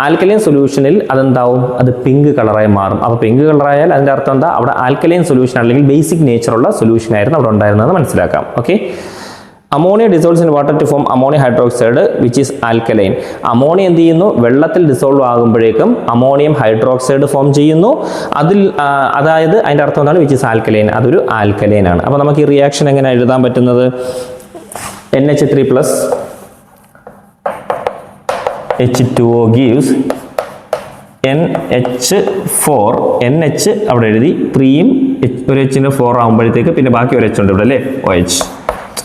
ആൽക്കലൈൻ സൊല്യൂഷനിൽ അതെന്താവും? അത് പിങ്ക് കളറായി മാറും. അപ്പോൾ പിങ്ക് കളറായാൽ അതിൻ്റെ അർത്ഥം എന്താ? അവിടെ ആൽക്കലൈൻ സൊല്യൂഷൻ അല്ലെങ്കിൽ ബേസിക് നേച്ചറുള്ള സൊല്യൂഷൻ ആയിരുന്നു അവിടെ ഉണ്ടായിരുന്നതെന്ന് മനസ്സിലാക്കാം. Okay, ammonia dissolves in water to form ammonia hydroxide which is alkaline. Ammonia എന്ത് ചെയ്യുന്നു? വെള്ളത്തിൽ ഡിസോൾവ് ആകുമ്പോഴേക്കും അമോണിയം ഹൈഡ്രോക്സൈഡ് ഫോം ചെയ്യുന്നു. അതായത് അതിൻ്റെ അർത്ഥം എന്താണ്? Which is alkaline. അതൊരു ആൽക്കലൈൻ ആണ്. അപ്പോൾ നമുക്ക് ഈ റിയാക്ഷൻ എങ്ങനെ എഴുതാൻ പറ്റുന്നത്? NH3 plus H2O gives NH4. NH അവിടെ എഴുതി, 3യും ഒരു Hൻ്റെ 4 ആകുമ്പോഴത്തേക്ക് പിന്നെ ബാക്കി ഒരു H ഉണ്ട് ഇവിടെ, അല്ലേ? OH.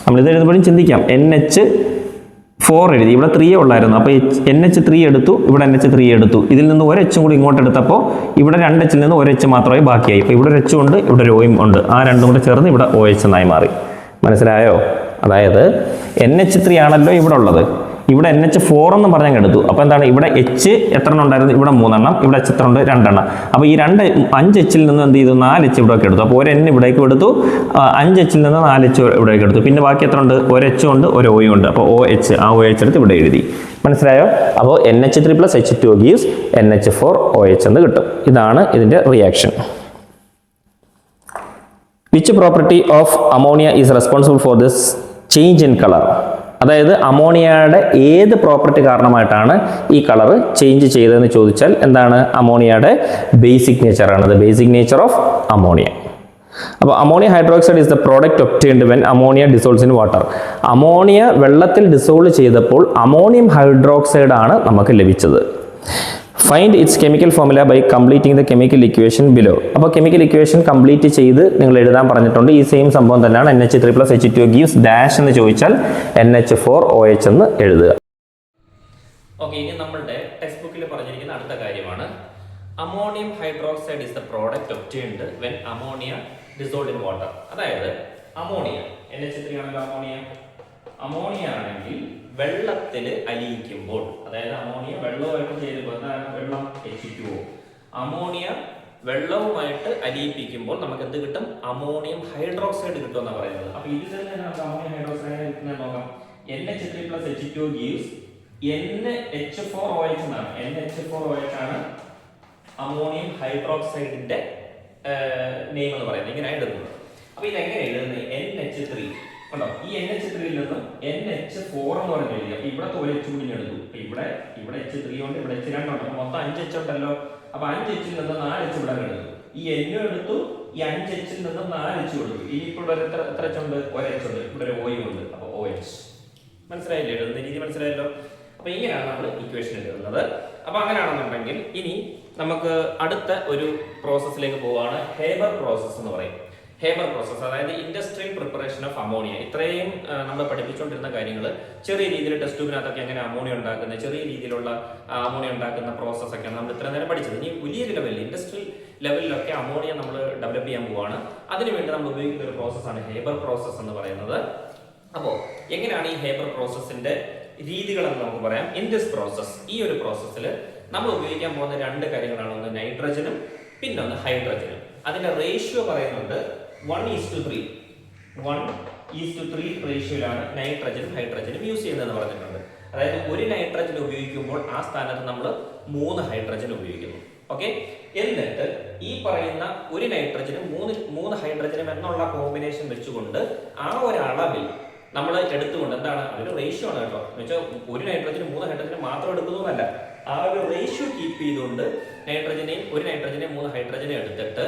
നമ്മളിത് എഴുതുമ്പോഴും ചിന്തിക്കാം. NH4 എഴുതി, ഇവിടെ 3 ഉള്ളായിരുന്നു. അപ്പോൾ NH3 എടുത്തു, ഇവിടെ NH3 എടുത്തു. ഇതിൽ നിന്ന് ഒരു H കൂടി ഇങ്ങോട്ട് എടുത്തപ്പോൾ ഇവിടെ 2 Hൽ നിന്ന് ഒരു H മാത്രമായി ബാക്കിയായി. അപ്പോൾ ഇവിടെ ഒരു H ഉണ്ട്, ഇവിടെ ഒരു Oയും ഉണ്ട്. ആ രണ്ടും കൂടെ ചേർന്ന് ഇവിടെ OH എന്നായി മാറി. മനസ്സിലായോ? അതായത് NH3 ആണല്ലോ ഇവിടെ ഉള്ളത്, ഇവിടെ NH4 എന്ന് പറഞ്ഞാൽ എടുത്തു. അപ്പോൾ എന്താണ്? ഇവിടെ H എത്ര എണ്ണം ഉണ്ടായിരുന്നു? ഇവിടെ 3 എണ്ണം, ഇവിടെ H എത്ര ഉണ്ട്? 2 എണ്ണം. അപ്പോൾ ഈ 5 Hൽ നിന്ന് എന്ത് ചെയ്തു? 4 H ഇവിടേക്ക് എടുത്തു. അപ്പോൾ ഒരു N ഇവിടേക്ക് എടുത്തു, 5 Hൽ നിന്ന് 4 H ഇവിടേക്ക് എടുത്തു. പിന്നെ ബാക്കി എത്ര ഉണ്ട്? ഒരു H ഉണ്ട്, ഒരു O ഉണ്ട്. അപ്പോൾ OH, ആ OH എടുത്ത് ഇവിടെ എഴുതി. മനസ്സിലായോ? അപ്പോൾ NH3 plus H2O gives NH4 OH എന്ന് കിട്ടും. ഇതാണ് ഇതിൻ്റെ reaction. Which property of ammonia is responsible for this change in color? അതായത് അമോണിയയുടെ ഏത് പ്രോപ്പർട്ടി കാരണമായിട്ടാണ് ഈ കളർ ചേഞ്ച് ചെയ്തതെന്ന് ചോദിച്ചാൽ എന്താണ്? അമോണിയയുടെ ബേസിക് നേച്ചറാണ്. The basic nature of ammonia. അപ്പോൾ ammonia hydroxide is the product obtained when ammonia dissolves in water. Ammonia വെള്ളത്തിൽ ഡിസോൾവ് ചെയ്തപ്പോൾ അമോണിയം ഹൈഡ്രോക്സൈഡ് ആണ് നമുക്ക് ലഭിച്ചത്. Find its chemical formula by completing the chemical equation below. അപ്പോൾ chemical equation complete ചെയ്ത് നിങ്ങൾ എഴുതാൻ പറഞ്ഞിട്ടുണ്ട്. ഈ സെയിം സംഭവം തന്നെയാണ്. NH3+H2 gives ഡാഷ് എന്ന് ചോദിച്ചാൽ NH4OH എന്ന് എഴുതുക. ഓക്കെ, ഇനി നമ്മളുടെ ടെക്സ്റ്റ് ബുക്കിൽ പറഞ്ഞിരിക്കുന്ന അടുത്ത കാര്യമാണ് ammonium hydroxide is the product obtained when ammonia dissolved in water. അതായത് അമോണിയ NH3 ആണല്ലോ അമോണിയ ആണെങ്കിൽ വെള്ളത്തിൽ അലിയിക്കുമ്പോൾ, അതായത് അമോണിയ വെള്ളവുമായിട്ട് ചേരുമ്പോൾ എന്താണ്? വെള്ളം H2O. അമോണിയ വെള്ളവുമായിട്ട് അലിയിപ്പിക്കുമ്പോൾ നമുക്ക് എന്ത് കിട്ടും? അമോണിയം ഹൈഡ്രോക്സൈഡ് കിട്ടും എന്നാണ് പറയുന്നത്. അപ്പൊ ഇതിൽ തന്നെ നമുക്ക് അമോണിയം ഹൈഡ്രോക്സൈഡ് കിട്ടുന്നത് നോക്കാം. NH3+H2 gives NH4OH എന്നാണ്. NH4OH ആണ് അമോണിയം ഹൈഡ്രോക്സൈഡിന്റെ നെയിം എന്ന് പറയുന്നത്. ഇങ്ങനെ എഴുതുന്നത്. അപ്പൊ ഇതെങ്ങനെ എഴുതുന്നത്? NH3 കണ്ടോ, ഈ NH3 നിന്നും NH4 എന്ന് പറഞ്ഞ എഴുതി. അപ്പൊ ഇവിടെ ഒരു H കൂടി എടുത്തു. ഇവിടെ H3 ഉണ്ട്, ഇവിടെ H2 ഉണ്ട്. അപ്പൊ മൊത്തം 5 H ഉണ്ടല്ലോ. അപ്പൊ 5 H നിന്ന് 4 H ഇവിടെ എടുത്തു. ഈ N എടുത്തു, ഈ 5 H നിന്ന് 4 H കൊടുത്തു. ഇനി ഇപ്പോൾ എത്ര H ഉണ്ട്? ഒരു H ഉണ്ട്. ഇവിടെ ഒരു O ഉണ്ട്. അപ്പൊ OH. മനസ്സിലായില്ലേ? എഴുതുന്ന രീതി മനസ്സിലായല്ലോ. അപ്പൊ ഇങ്ങനെയാണ് നമ്മൾ ഇക്വേഷൻ എഴുതുന്നത്. അപ്പൊ അങ്ങനെയാണെന്നുണ്ടെങ്കിൽ ഇനി നമുക്ക് അടുത്ത ഒരു പ്രോസസ്സിലേക്ക് പോവുകയാണ്. ഹേബർ പ്രോസസ് എന്ന് പറയും. ഹേബർ പ്രോസസ്, അതായത് ഇൻഡസ്ട്രിയൽ പ്രിപ്പറേഷൻ ഓഫ് അമോണിയ. ഇത്രയും നമ്മൾ പഠിപ്പിച്ചുകൊണ്ടിരുന്ന കാര്യങ്ങൾ ചെറിയ രീതിയിൽ ടെസ്റ്റ് ട്യൂബിനകത്തൊക്കെ എങ്ങനെ അമോണിയ ഉണ്ടാക്കുന്ന, ചെറിയ രീതിയിലുള്ള അമോണിയ ഉണ്ടാക്കുന്ന പ്രോസസ് ഒക്കെയാണ് നമ്മൾ ഇത്ര നേരം പഠിച്ചത്. ഇനി വലിയൊരു ലെവലിൽ ഇൻഡസ്ട്രിയൽ ലെവലിലൊക്കെ അമോണിയ നമ്മൾ ഡെവലപ്പ് ചെയ്യാൻ പോവുകയാണ്. അതിനുവേണ്ടി നമ്മൾ ഉപയോഗിക്കുന്ന ഒരു പ്രോസസ്സാണ് ഹേബർ പ്രോസസ് എന്ന് പറയുന്നത്. അപ്പോൾ എങ്ങനെയാണ് ഈ ഹേബർ പ്രോസസ്സിന്റെ രീതികളെന്ന് നമുക്ക് പറയാം. ഇൻ ദിസ് പ്രോസസ്, ഈ ഒരു പ്രോസസ്സിൽ നമ്മൾ ഉപയോഗിക്കാൻ പോകുന്ന രണ്ട് കാര്യങ്ങളാണ്. ഒന്ന് നൈട്രജനും പിന്നെ ഒന്ന് ഹൈഡ്രജനും. അതിന്റെ റേഷ്യോ പറയുന്നുണ്ട് 1:3. 1:3 റേഷ്യോയിലാണ് നൈട്രജനും ഹൈഡ്രജനും യൂസ് ചെയ്യുന്നതെന്ന് പറഞ്ഞിട്ടുണ്ട്. അതായത് ഒരു നൈട്രജൻ ഉപയോഗിക്കുമ്പോൾ ആ സ്ഥാനത്ത് നമ്മൾ 3 ഹൈഡ്രജൻ ഉപയോഗിക്കുന്നു. ഓക്കെ, എന്നിട്ട് ഈ പറയുന്ന ഒരു നൈട്രജനും 3 ഹൈഡ്രജനും എന്നുള്ള കോമ്പിനേഷൻ വെച്ചുകൊണ്ട് ആ ഒരു അളവിൽ നമ്മൾ എടുത്തുകൊണ്ട്, എന്താണ് ഒരു റേഷ്യോ ആണ് കേട്ടോ, എന്ന് വെച്ചാൽ ഒരു നൈട്രജനും 3 ഹൈഡ്രജനും മാത്രം എടുക്കുന്നതല്ല, ആ ഒരു റേഷ്യോ കീപ്പ് ചെയ്തുകൊണ്ട് ഒരു നൈട്രജനെയും 3 ഹൈഡ്രജനെ എടുത്തിട്ട്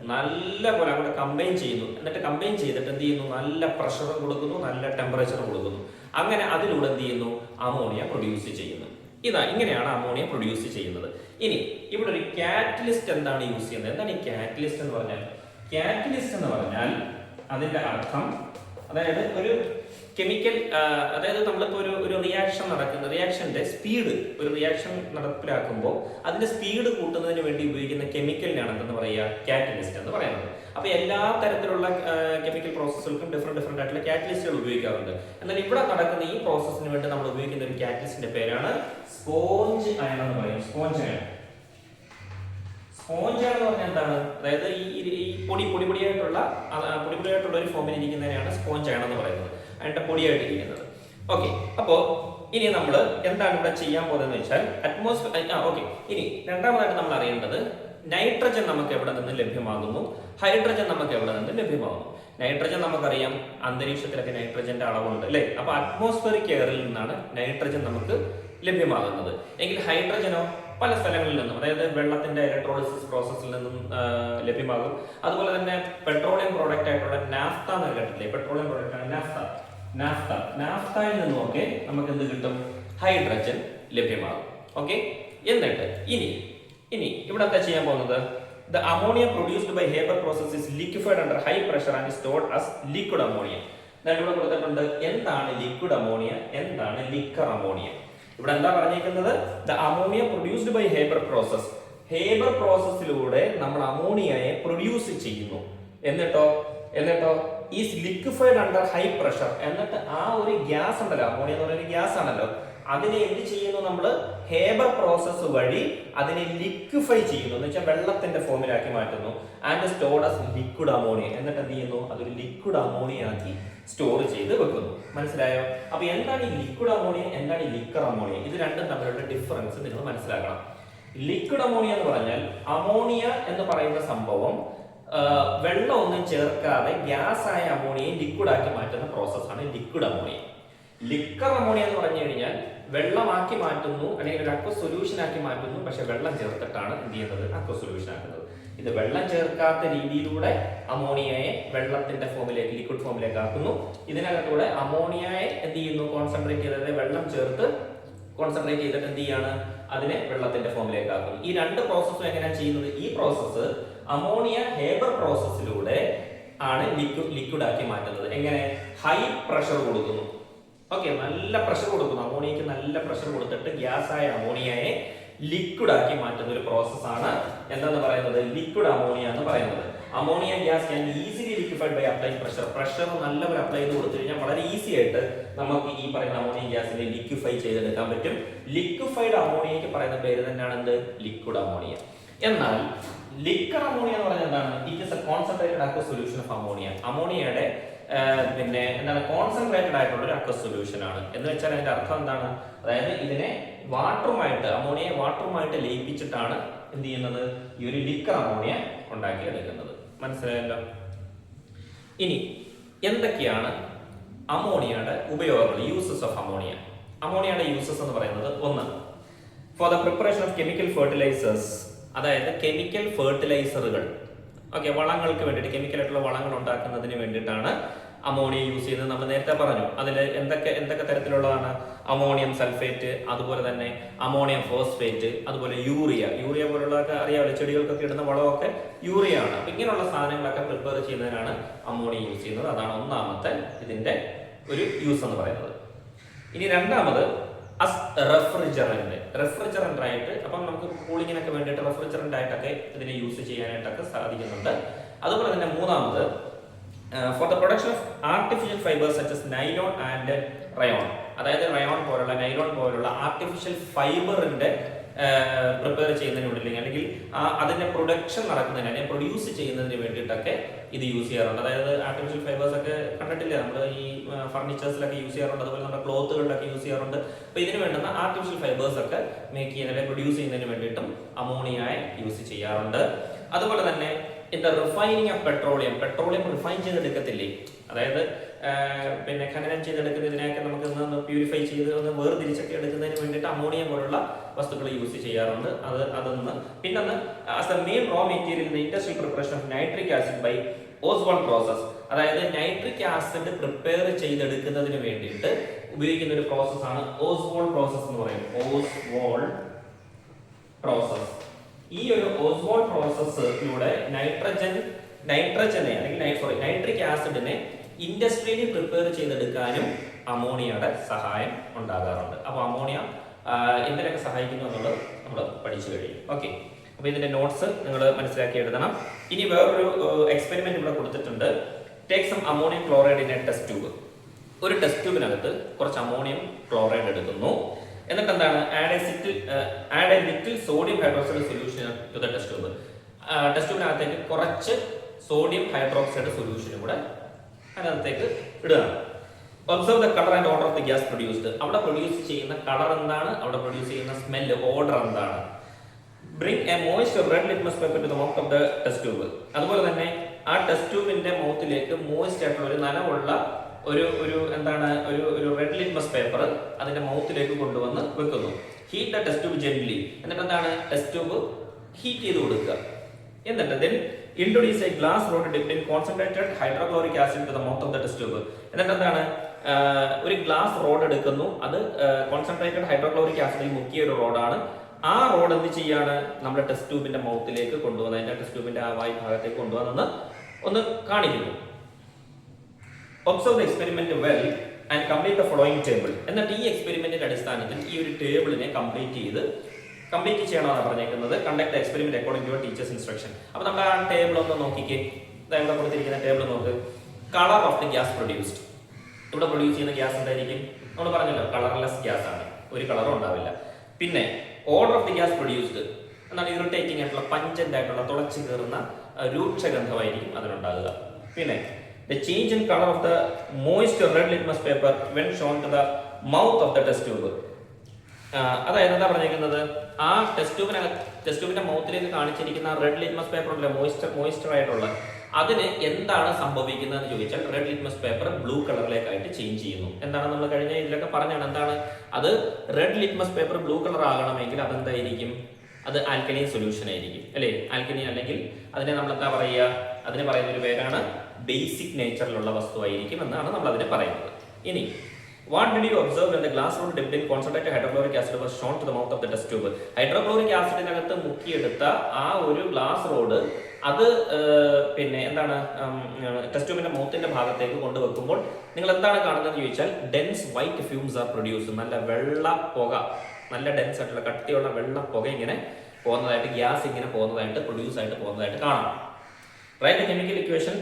നല്ല പോലെ അവിടെ കമ്പൈൻ ചെയ്യുന്നു. എന്നിട്ട് കമ്പൈൻ ചെയ്തിട്ട് എന്ത് ചെയ്യുന്നു? നല്ല പ്രഷർ കൊടുക്കുന്നു, നല്ല ടെമ്പറേച്ചർ കൊടുക്കുന്നു. അങ്ങനെ അതിലൂടെ എന്ത് ചെയ്യുന്നു? അമോണിയ പ്രൊഡ്യൂസ് ചെയ്യുന്നു. ഇങ്ങനെയാണ് അമോണിയ പ്രൊഡ്യൂസ് ചെയ്യുന്നത്. ഇനി ഇവിടെ ഒരു കാറ്റലിസ്റ്റ് എന്താണ് യൂസ് ചെയ്യുന്നത്? എന്താണ് ഈ കാറ്റലിസ്റ്റ് എന്ന് പറഞ്ഞാൽ? കാറ്റലിസ്റ്റ് എന്ന് പറഞ്ഞാൽ അതിന്റെ അർത്ഥം, അതായത് ഒരു കെമിക്കൽ, അതായത് നമ്മളിപ്പോൾ ഒരു റിയാക്ഷൻ റിയാക്ഷന്റെ സ്പീഡ്, ഒരു റിയാക്ഷൻ നടപ്പിലാക്കുമ്പോൾ അതിന്റെ സ്പീഡ് കൂട്ടുന്നതിന് വേണ്ടി ഉപയോഗിക്കുന്ന കെമിക്കലിനാണ് എന്തെന്ന് പറയുക? കാറ്റലിസ്റ്റ് എന്ന് പറയുന്നത്. അപ്പൊ എല്ലാ തരത്തിലുള്ള കെമിക്കൽ പ്രോസസ്സുകൾക്കും ഡിഫറെന്റ് ആയിട്ടുള്ള കാറ്റലിസ്റ്റുകൾ ഉപയോഗിക്കാറുണ്ട്. എന്നാൽ ഇവിടെ നടക്കുന്ന ഈ പ്രോസസ്സിന് വേണ്ടി നമ്മൾ ഉപയോഗിക്കുന്ന ഒരു കാറ്റലിസ്റ്റിന്റെ പേരാണ് സ്പോഞ്ച് അയൺ എന്ന് പറയും. സ്പോഞ്ച് അയൺ എന്ന് പറഞ്ഞാൽ എന്താണ്? അതായത് ഈ പൊടിയായിട്ടുള്ള ഒരു ഫോമിൽ ഇരിക്കുന്നതിനെയാണ് സ്പോഞ്ച് അയൺ എന്ന് പറയുന്നത്. അതിന്റെ പൊടിയായിട്ടിരിക്കുന്നത്. ഓക്കെ, അപ്പോ ഇനി നമ്മൾ എന്താണ് ഇവിടെ ചെയ്യാൻ പോകുന്നതെന്ന് വെച്ചാൽ ഓക്കെ, ഇനി രണ്ടാമതായിട്ട് നമ്മൾ അറിയേണ്ടത് നൈട്രജൻ നമുക്ക് എവിടെ നിന്ന് ലഭ്യമാകുന്നു, ഹൈഡ്രജൻ നമുക്ക് എവിടെ നിന്ന് ലഭ്യമാകുന്നു. നൈട്രജൻ നമുക്കറിയാം, അന്തരീക്ഷത്തിലൊക്കെ നൈട്രജന്റെ അളവുണ്ട് അല്ലെ. അപ്പൊ അറ്റ്മോസ്ഫിയറിക് എയറിൽ നിന്നാണ് നൈട്രജൻ നമുക്ക് ലഭ്യമാകുന്നത്. എങ്കിൽ ഹൈഡ്രജനോ പല സ്ഥലങ്ങളിൽ നിന്നും, അതായത് വെള്ളത്തിന്റെ ഇലക്ട്രോളിസിസ് പ്രോസസ്സിൽ നിന്നും ലഭ്യമാകും. അതുപോലെ തന്നെ പെട്രോളിയം പ്രോഡക്റ്റ് ആയിട്ടുള്ള നാഫ്ത എന്ന് കേട്ടില്ലേ? പെട്രോളിയം പ്രോഡക്റ്റ് ആണ് നാഫ്തയിൽ നിന്നും ഒക്കെ നമുക്ക് എന്ത് കിട്ടും? ഹൈഡ്രജൻ ലഭ്യമാകും. ഓക്കെ, എന്നിട്ട് ഇനി ഇവിടെ എന്താ ചെയ്യാൻ പോകുന്നത്? The ammonia produced by Haber process is liquefied under high pressure and stored as liquid ammonia. ഇവിടെ കൊടുത്തിട്ടുണ്ട് എന്താണ് ലിക്വിഡ് അമോണിയ, എന്താണ് ലിക്കർ അമോണിയ. ഇവിടെ എന്താ പറഞ്ഞിരിക്കുന്നത്? The ammonia produced by Haber process. Haber പ്രോസസ്സിലൂടെ നമ്മൾ അമോണിയയെ പ്രൊഡ്യൂസ് ചെയ്യുന്നു. എന്നിട്ടോ is liquefied under high pressure. എന്നിട്ട് ആ ഒരു ഗ്യാസ് ഉണ്ടല്ലോ, അമോണിയ എന്ന് പറയുന്ന ഗ്യാസ് ആണല്ലോ, അതിനെ എന്ത് ചെയ്യുന്നു? നമ്മൾ ഹേബർ പ്രോസസ് വഴി അതിനെ ലിക്വിഫൈ ചെയ്യുന്നു, എന്ന് വെച്ചാൽ വെള്ളത്തിന്റെ ഫോമിലാക്കി മാറ്റുന്നു. And stored as liquid ammonia. എന്നിട്ട് എന്ത് ചെയ്യുന്നു? അതൊരു ലിക്വിഡ് അമോണിയ ആക്കി സ്റ്റോർ ചെയ്ത് വെക്കുന്നു. മനസ്സിലായോ? അപ്പൊ എന്താണ് ഈ ലിക്വിഡ് അമോണിയ, എന്താണ് ഈ ലിക്കർ അമോണിയ? ഇത് രണ്ടും തമ്മിലുള്ള ഡിഫറൻസ് നിങ്ങൾ മനസ്സിലാക്കണം. ലിക്വിഡ് അമോണിയ എന്ന് പറഞ്ഞാൽ അമോണിയ എന്ന് പറയുന്ന സംഭവം വെള്ളം ഒന്നും ചേർക്കാതെ ഗ്യാസ് ആയ അമോണിയയെ ലിക്വിഡ് ആക്കി മാറ്റുന്ന പ്രോസസ്സാണ് ലിക്വിഡ് അമോണിയ. ലിക്കർ അമോണിയ എന്ന് പറഞ്ഞു കഴിഞ്ഞാൽ വെള്ളമാക്കി മാറ്റുന്നു, അല്ലെങ്കിൽ ഒരു അക്വ സൊല്യൂഷൻ ആക്കി മാറ്റുന്നു. പക്ഷെ വെള്ളം ചേർത്തിട്ടാണ് എന്ത് ചെയ്യുന്നത്? അക്വ സൊല്യൂഷൻ ആക്കുന്നത്. ഇത് വെള്ളം ചേർക്കാത്ത രീതിയിലൂടെ അമോണിയയെ വെള്ളത്തിന്റെ ഫോമിലേക്ക്, ലിക്വിഡ് ഫോമിലേക്ക് ആക്കുന്നു. ഇതിനകത്തൂടെ അമോണിയയെ എന്ത് ചെയ്യുന്നു? കോൺസെൻട്രേറ്റ് ചെയ്തത് വെള്ളം ചേർത്ത് കോൺസെൻട്രേറ്റ് ചെയ്തിട്ട് എന്ത് ചെയ്യാണ്? അതിനെ വെള്ളത്തിന്റെ ഫോമിലേക്ക് ആക്കുന്നു. ഈ രണ്ട് പ്രോസസ്സും എങ്ങനെയാണ് ചെയ്യുന്നത്? ഈ പ്രോസസ്സ് അമോണിയ ഹേബർ പ്രോസസ്സിലൂടെ ആണ് ലിക്വിഡ് ആക്കി മാറ്റുന്നത്. എങ്ങനെ? ഹൈ പ്രഷർ കൊടുക്കുന്നു. ഓക്കെ, നല്ല പ്രഷർ കൊടുക്കുന്നു. അമോണിയക്ക് നല്ല പ്രഷർ കൊടുത്തിട്ട് ഗ്യാസായ അമോണിയയെ ലിക്വിഡ് ആക്കി മാറ്റുന്ന ഒരു പ്രോസസ്സാണ് എന്തെന്ന് പറയുന്നത്? ലിക്വിഡ് അമോണിയ എന്ന് പറയുന്നത്. Ammonia gas can easily liquefied by applying pressure. Pressure നല്ലപോലെ അപ്ലൈ ചെയ്ത് കൊടുത്തു കഴിഞ്ഞാൽ വളരെ ഈസി ആയിട്ട് നമുക്ക് ഈ പറയുന്ന അമോണിയ ഗ്യാസിനെ ലിക്വിഫൈ ചെയ്തെടുക്കാൻ പറ്റും. ലിക്വിഫൈഡ് അമോണിയക്ക് പറയുന്ന പേര് തന്നെയാണ് എന്ത്? Liquid ammonia. എന്നാൽ ലിക്കർ അമോണിയ എന്ന് പറഞ്ഞാൽ എന്താണ്? It is a concentrated aqua solution of ammonia. അമോണിയയുടെ പിന്നെ എന്താണ്? കോൺസെൻട്രേറ്റഡ് ആയിട്ടുള്ള ഒരു അക്വ സൊല്യൂഷൻ ആണ്. എന്ന് വെച്ചാൽ അതിന്റെ അർത്ഥം എന്താണ്? അതായത് ഇതിനെ വാട്ടറുമായിട്ട്, അമോണിയയെ വാട്ടറുമായിട്ട് ലയിപ്പിച്ചിട്ടാണ് എന്ത് ചെയ്യുന്നത്? ഈ ഒരു ലിക്കർ അമോണിയ ഉണ്ടാക്കി എടുക്കുന്നത്. മനസ്സിലായല്ലോ? ഇനി എന്തൊക്കെയാണ് അമോണിയയുടെ ഉപയോഗങ്ങൾ? Uses of ammonia. അമോണിയയുടെ യൂസസ് എന്ന് പറയുന്നത്, ഒന്ന്, for the preparation of chemical fertilizers, അതായത് കെമിക്കൽ ഫെർട്ടിലൈസറുകൾ. ഓക്കെ, വളങ്ങൾക്ക് വേണ്ടിയിട്ട്, കെമിക്കൽ ആയിട്ടുള്ള വളങ്ങൾ ഉണ്ടാക്കുന്നതിന് വേണ്ടിയിട്ടാണ് അമോണിയ യൂസ് ചെയ്യുന്നത്. നമ്മൾ നേരത്തെ പറഞ്ഞു അതിൽ എന്തൊക്കെ തരത്തിലുള്ളതാണ്? അമോണിയം സൾഫേറ്റ്, അതുപോലെ തന്നെ അമോണിയം ഫോസ്ഫേറ്റ്, അതുപോലെ യൂറിയ പോലുള്ളതൊക്കെ അറിയാമല്ലോ, ചെടികൾക്കൊക്കെ ഇടുന്ന വളമൊക്കെ യൂറിയ ആണ്. അപ്പൊ ഇങ്ങനെയുള്ള സാധനങ്ങളൊക്കെ പ്രിപ്പയർ ചെയ്യുന്നതിനാണ് അമോണിയ യൂസ് ചെയ്യുന്നത്. അതാണ് ഒന്നാമത്തെ ഇതിന്റെ ഒരു യൂസ് എന്ന് പറയുന്നത്. ഇനി രണ്ടാമത് റെഫ്രിജറന്റ് ആയിട്ട്, അപ്പം നമുക്ക് കൂളിങ്ങിനൊക്കെ വേണ്ടിയിട്ട് റെഫ്രിജറന്റ് ആയിട്ടൊക്കെ ഇതിനെ യൂസ് ചെയ്യാനായിട്ടൊക്കെ സാധിക്കുന്നുണ്ട്. അതുപോലെ തന്നെ മൂന്നാമത്, four the production of artificial fibres such as nylon and rayon, അതായത് റയോൺ പോലുള്ള, നൈലോൺ പോലുള്ള ആർട്ടിഫിഷ്യൽ ഫൈബറിന്റെ പ്രിപ്പയർ ചെയ്യുന്നതിന് വേണ്ടി, അല്ലെങ്കിൽ അതിന്റെ പ്രൊഡക്ഷൻ നടക്കുന്നതിന്, അല്ലെങ്കിൽ പ്രൊഡ്യൂസ് ചെയ്യുന്നതിന് വേണ്ടിയിട്ടൊക്കെ ഇത് യൂസ് ചെയ്യാറുണ്ട്. അതായത് ആർട്ടിഫിഷ്യൽ ഫൈബേഴ്സ് ഒക്കെ കണ്ടിട്ടില്ലേ നമ്മൾ ഈ ഫർണിച്ചേഴ്സിലൊക്കെ യൂസ് ചെയ്യാറുണ്ട്, അതുപോലെ നമ്മുടെ ക്ലോത്തുകളിലൊക്കെ യൂസ് ചെയ്യാറുണ്ട്. അപ്പൊ ഇതിന് വേണ്ടുന്ന ആർട്ടിഫിഷ്യൽ ഫൈബേഴ്സ് ഒക്കെ മേക്ക് ചെയ്യുന്നതിന്, പ്രൊഡ്യൂസ് ചെയ്യുന്നതിന് വേണ്ടിയിട്ടും അമോണിയയെ യൂസ് ചെയ്യാറുണ്ട്. അതുപോലെ തന്നെ in the refining of petroleum refine ചെയ്തെടുക്കത്തില്ലേ, അതായത് പിന്നെ ഖനനം ചെയ്തെടുക്കുന്നതിനൊക്കെ നമുക്ക് ഒന്ന് പ്യൂരിഫൈ ചെയ്ത് ഒന്ന് വേർതിരിച്ചൊക്കെ എടുക്കുന്നതിന് വേണ്ടിയിട്ട് അമോണിയ പോലുള്ള വസ്തുക്കൾ യൂസ് ചെയ്യാറുണ്ട്. അതൊന്ന്. പിന്നെ as a main raw material in the industrial preparation of nitric acid by Ostwald process, അതായത് നൈട്രിക് ആസിഡ് പ്രിപ്പയർ ചെയ്തെടുക്കുന്നതിന് വേണ്ടിയിട്ട് ഉപയോഗിക്കുന്ന ഒരു പ്രോസസ്സാണ് ഓസ്വാൾഡ് പ്രോസസ് എന്ന് പറയുന്നത്. Ostwald process. ഈ ഒരു ഓസ്വാൾഡ് പ്രോസസ്സിലൂടെ നൈട്രിക് ആസിഡിനെ ഇൻഡസ്ട്രിയലി പ്രിപ്പയർ ചെയ്തെടുക്കാനും അമോണിയയുടെ സഹായം ഉണ്ടാകാറുണ്ട്. അപ്പോൾ അമോണിയ എന്തിനൊക്കെ സഹായിക്കുന്നു എന്നുള്ളത് നമ്മൾ പഠിച്ചു കഴിയും. ഓക്കെ, അപ്പോൾ ഇതിന്റെ നോട്ട്സ് നിങ്ങൾ മനസ്സിലാക്കി എഴുതണം. ഇനി വേറൊരു എക്സ്പെരിമെന്റ് ഇവിടെ കൊടുത്തിട്ടുണ്ട്. Take some ammonium chloride in a test tube. ഒരു ടെസ്റ്റ് ട്യൂബിനകത്ത് കുറച്ച് അമോണിയം ക്ലോറൈഡ് എടുക്കുന്നു. എന്നിട്ട് എന്താണ്? Add a little sodium hydroxide solution to the test tube. Test ട്യൂബിനകത്തേക്ക് കുറച്ച് സോഡിയം ഹൈഡ്രോക്സൈഡ് സൊല്യൂഷനും കൂടെ അതിനകത്തേക്ക് ഇടുകയാണ്. Observe the colour and odour of the gas produced. അവിടെ പ്രൊഡ്യൂസ് ചെയ്യുന്ന കളർ എന്താണ്? അവിടെ പ്രൊഡ്യൂസ് ചെയ്യുന്ന സ്മെല്ല്, ഓർഡർ എന്താണ്? Bring a moist red litmus paper to the mouth of the test tube. അതുപോലെ തന്നെ ആ ടെസ്റ്റ് ട്യൂബിന്റെ മൗത്തിലേക്ക് മോയ്സ്റ്റ് ആയിട്ടുള്ള ഒരു നനവുള്ള ഒരു റെഡ് ലിറ്റ്മസ് പേപ്പർ അതിന്റെ മൗത്തിലേക്ക് കൊണ്ടുവന്ന് വെക്കുന്നു. Heat the test tube gently. എന്നിട്ട് എന്താണ്? ടെസ്റ്റ് ട്യൂബ് ഹീറ്റ് ചെയ്ത് കൊടുക്കുക. എന്നിട്ട് then introduce a glass rod dipped in concentrated hydrochloric acid to the mouth of the test tube. എന്നിട്ട് എന്താണ്? ഒരു ഗ്ലാസ് റോഡ് എടുക്കുന്നു. അത് കോൺസെൻട്രേറ്റഡ് ഹൈഡ്രോക്ലോറിക് ആസിഡിൽ മുക്കിയ ഒരു റോഡാണ്. ആ റോഡ് എന്ത് ചെയ്യാണ്? നമ്മുടെ ടെസ്റ്റ് ട്യൂബിന്റെ മൗത്തിലേക്ക് കൊണ്ടുവന്ന്, അതിന്റെ ടെസ്റ്റ് ട്യൂബിന്റെ ആ വായു ഭാഗത്തേക്ക് കൊണ്ടുവന്ന് ഒന്ന് കാണിക്കുന്നു. Observe the experiment well and complete the following table. എന്നിട്ട് ഈ എക്സ്പെരിമെന്റിന്റെ അടിസ്ഥാനത്തിൽ ഈ ഒരു ടേബിളിനെ കംപ്ലീറ്റ് ചെയ്യണമെന്നാണ് പറഞ്ഞേക്കുന്നത്. Conduct experiment according to teachers instruction. അപ്പൊ നമ്മൾ ആ ടേബിൾ ഒന്ന് നോക്കിക്കേ. ഇവിടെ കൊടുത്തിരിക്കുന്ന ടേബിൾ നോക്ക്. Colour of the gas produced. ഇവിടെ പ്രൊഡ്യൂസ് ചെയ്യുന്ന ഗ്യാസ് എന്തായിരിക്കും? നമ്മൾ പറഞ്ഞല്ലോ, കളർലെസ് ഗ്യാസ് ആണ്, ഒരു കളറും ഉണ്ടാവില്ല. പിന്നെ order of the gas produced എന്താണ്? ഇറിറ്റേറ്റിംഗ് ആയിട്ടുള്ള, പഞ്ചന്റ് ആയിട്ടുള്ള, തുളച്ചു കയറുന്ന രൂക്ഷഗന്ധമായിരിക്കും അതിനുണ്ടാകുക. പിന്നെ the change in color of the moist red litmus paper when shown to the mouth of the test tube. അതായത് എന്താ പറഞ്ഞിരിക്കുന്നത്? ആ ടെസ്റ്റ് ട്യൂബിന്റെ മൗത്തിലേക്ക് കാണിച്ചിരിക്കുന്ന റെഡ് ലിറ്റ്മസ് പേപ്പർ ഉണ്ടല്ലോ, മോയിസ്റ്റർ ആയിട്ടുള്ള അതിന് എന്താണ് സംഭവിക്കുന്നതെന്ന് ചോദിച്ചാൽ റെഡ് ലിറ്റ്മസ് പേപ്പർ ബ്ലൂ കളറിലേക്കായിട്ട് ചേഞ്ച് ചെയ്യുന്നു. എന്താണ് നമ്മൾ കഴിഞ്ഞ ഇതിലൊക്കെ പറഞ്ഞാണ് എന്താണ് അത് red litmus paper blue colour ആകണമെങ്കിൽ അതെന്തായിരിക്കും, അത് ആൽക്കലൈൻ സൊല്യൂഷൻ ആയിരിക്കും അല്ലേ. ആൽക്കലൈൻ അല്ലെങ്കിൽ അതിനെ നമ്മൾ എന്താ പറയുക, അതിന് പറയുന്ന ഒരു പേരാണ് ബേസിക് നേച്ചറിലുള്ള വസ്തുവായിരിക്കും എന്നാണ് നമ്മൾ അതിനെ പറയുന്നത്. ഇനി what did you observe when the glass rod dipped in concentrated hydrochloric acid was shown to the mouth of the test tube? Hydrochloric ആസിഡിനകത്ത് മുക്കിയെടുത്ത ആ ഒരു ഗ്ലാസ് റോഡ് അത് പിന്നെ എന്താണ് ടെസ്റ്റ് ട്യൂബിന്റെ മൗത്തിന്റെ ഭാഗത്തേക്ക് കൊണ്ടുവെക്കുമ്പോൾ നിങ്ങൾ എന്താണ് കാണുന്നത് ചോദിച്ചാൽ dense white fumes R produce. നല്ല വെള്ള പുക, നല്ല ഡെൻസ് ആയിട്ടുള്ള കട്ടിയുള്ള വെള്ള പുക ഇങ്ങനെ പോകുന്നതായിട്ട്, ഗ്യാസ് ഇങ്ങനെ പോകുന്നതായിട്ട്, പ്രൊഡ്യൂസ് ആയിട്ട് പോകുന്നതായിട്ട് കാണാം. Write chemical equation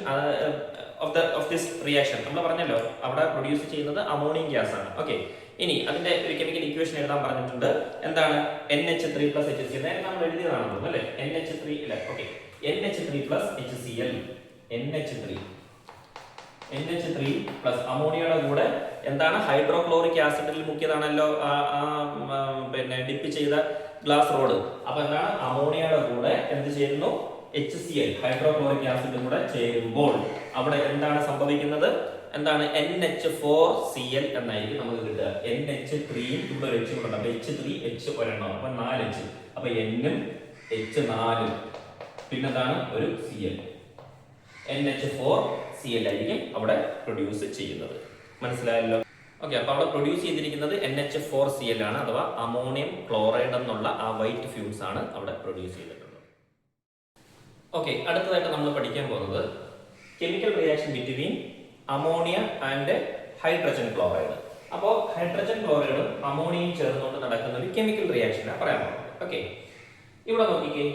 of this reaction നമ്മൾ പറഞ്ഞല്ലോ, അവിടെ പ്രൊഡ്യൂസ് ചെയ്യുന്നത് അമോണിയം ഗ്യാസ് ആണ്. ഓക്കെ, ഇനി അതിന്റെ ഒരു കെമിക്കൽ ഇക്വേഷൻ എഴുതാൻ പറഞ്ഞിട്ടുണ്ട്. എന്താണ് NH3+HCl, നേരെ നമ്മൾ എഴുതിയതാണല്ലോ അല്ലേ, NH3 അല്ല, ഓക്കെ, NH3+HCl, NH3 പ്ലസ് അമോണിയയുടെ കൂടെ എന്താണ് ഹൈഡ്രോക്ലോറിക് ആസിഡിൽ മുക്കിയതാണല്ലോ പിന്നെ ഡിപ്പ് ചെയ്ത ഗ്ലാസ് റോഡ്. അപ്പൊ എന്താണ് അമോണിയയുടെ കൂടെ എന്ത് ചെയ്യുന്നു, HCl ഹൈഡ്രോക്ലോറിക് ആസിഡും കൂടെ ചേരുമ്പോൾ അവിടെ എന്താണ് സംഭവിക്കുന്നത്, എന്താണ് NH4Cl എന്നായിരിക്കും നമുക്ക് കിട്ടുക. NH3 ഇവിടെ ഒരു H കൂടെ ഉണ്ട്, അപ്പൊ H3 H ഒരെണ്ണം, അപ്പൊ 4H, അപ്പൊ N-ഉം H4 പിന്നെന്താണ് ഒരു Cl, NH4Cl ആയിരിക്കും അവിടെ പ്രൊഡ്യൂസ് ചെയ്യുന്നത്. മനസ്സിലായല്ലോ? ഓക്കെ, അപ്പൊ അവിടെ പ്രൊഡ്യൂസ് ചെയ്തിരിക്കുന്നത് NH4Cl ആണ്, അഥവാ അമോണിയം ക്ലോറൈഡ് എന്നുള്ള ആ വൈറ്റ് ഫ്യൂംസ് ആണ് അവിടെ പ്രൊഡ്യൂസ് ചെയ്തിട്ടുള്ളത്. ഓക്കെ, അടുത്തതായിട്ട് നമ്മൾ പഠിക്കാൻ പോകുന്നത് chemical reaction between ammonia and hydrogen chloride. അപ്പോൾ ഹൈഡ്രജൻ ക്ലോറൈഡും അമോണിയയും ചേർന്നുകൊണ്ട് നടക്കുന്ന ഒരു കെമിക്കൽ റിയാക്ഷനാണ് പറയാൻ പോകുന്നത്. ഓക്കെ, ഇവിടെ നോക്കിക്കേ,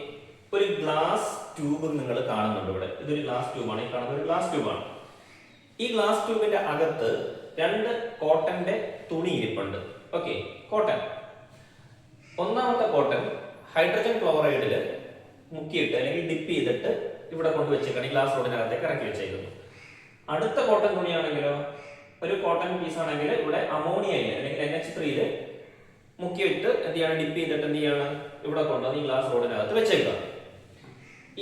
ഒരു ഗ്ലാസ് ട്യൂബ് നിങ്ങൾ കാണുന്നുണ്ട്. ഇവിടെ ഇതൊരു ഗ്ലാസ് ട്യൂബാണ്, ഈ കാണുന്ന ഒരു ഗ്ലാസ് ട്യൂബാണ്. ഈ ഗ്ലാസ് ട്യൂബിന്റെ അകത്ത് 2 കോട്ടന്റെ തുണി ഇരിപ്പുണ്ട്. Okay, cotton. ഒന്നാമത്തെ കോട്ടൺ ഹൈഡ്രജൻ ക്ലോറൈഡിൽ മുക്കിയിട്ട് അല്ലെങ്കിൽ ഡിപ്പ് ചെയ്തിട്ട് ഇവിടെ കൊണ്ടുവച്ചേക്കാണ്, ഈ ഗ്ലാസ് റോഡിനകത്തേക്ക് ഇറക്കി വെച്ചേക്കുന്നു. അടുത്ത കോട്ടൺ തുണിയാണെങ്കിലോ, ഒരു കോട്ടൺ പീസ് ആണെങ്കിൽ ഇവിടെ അമോണിയയിൽ അല്ലെങ്കിൽ NH3 മുക്കിയിട്ട് എന്ത് ചെയ്യാണ്, ഡിപ്പ് ചെയ്തിട്ട് എന്ത് ചെയ്യാണ്, ഇവിടെ കൊണ്ടുവന്ന് ഈ ഗ്ലാസ് റോഡിനകത്ത് വെച്ചേക്കുക.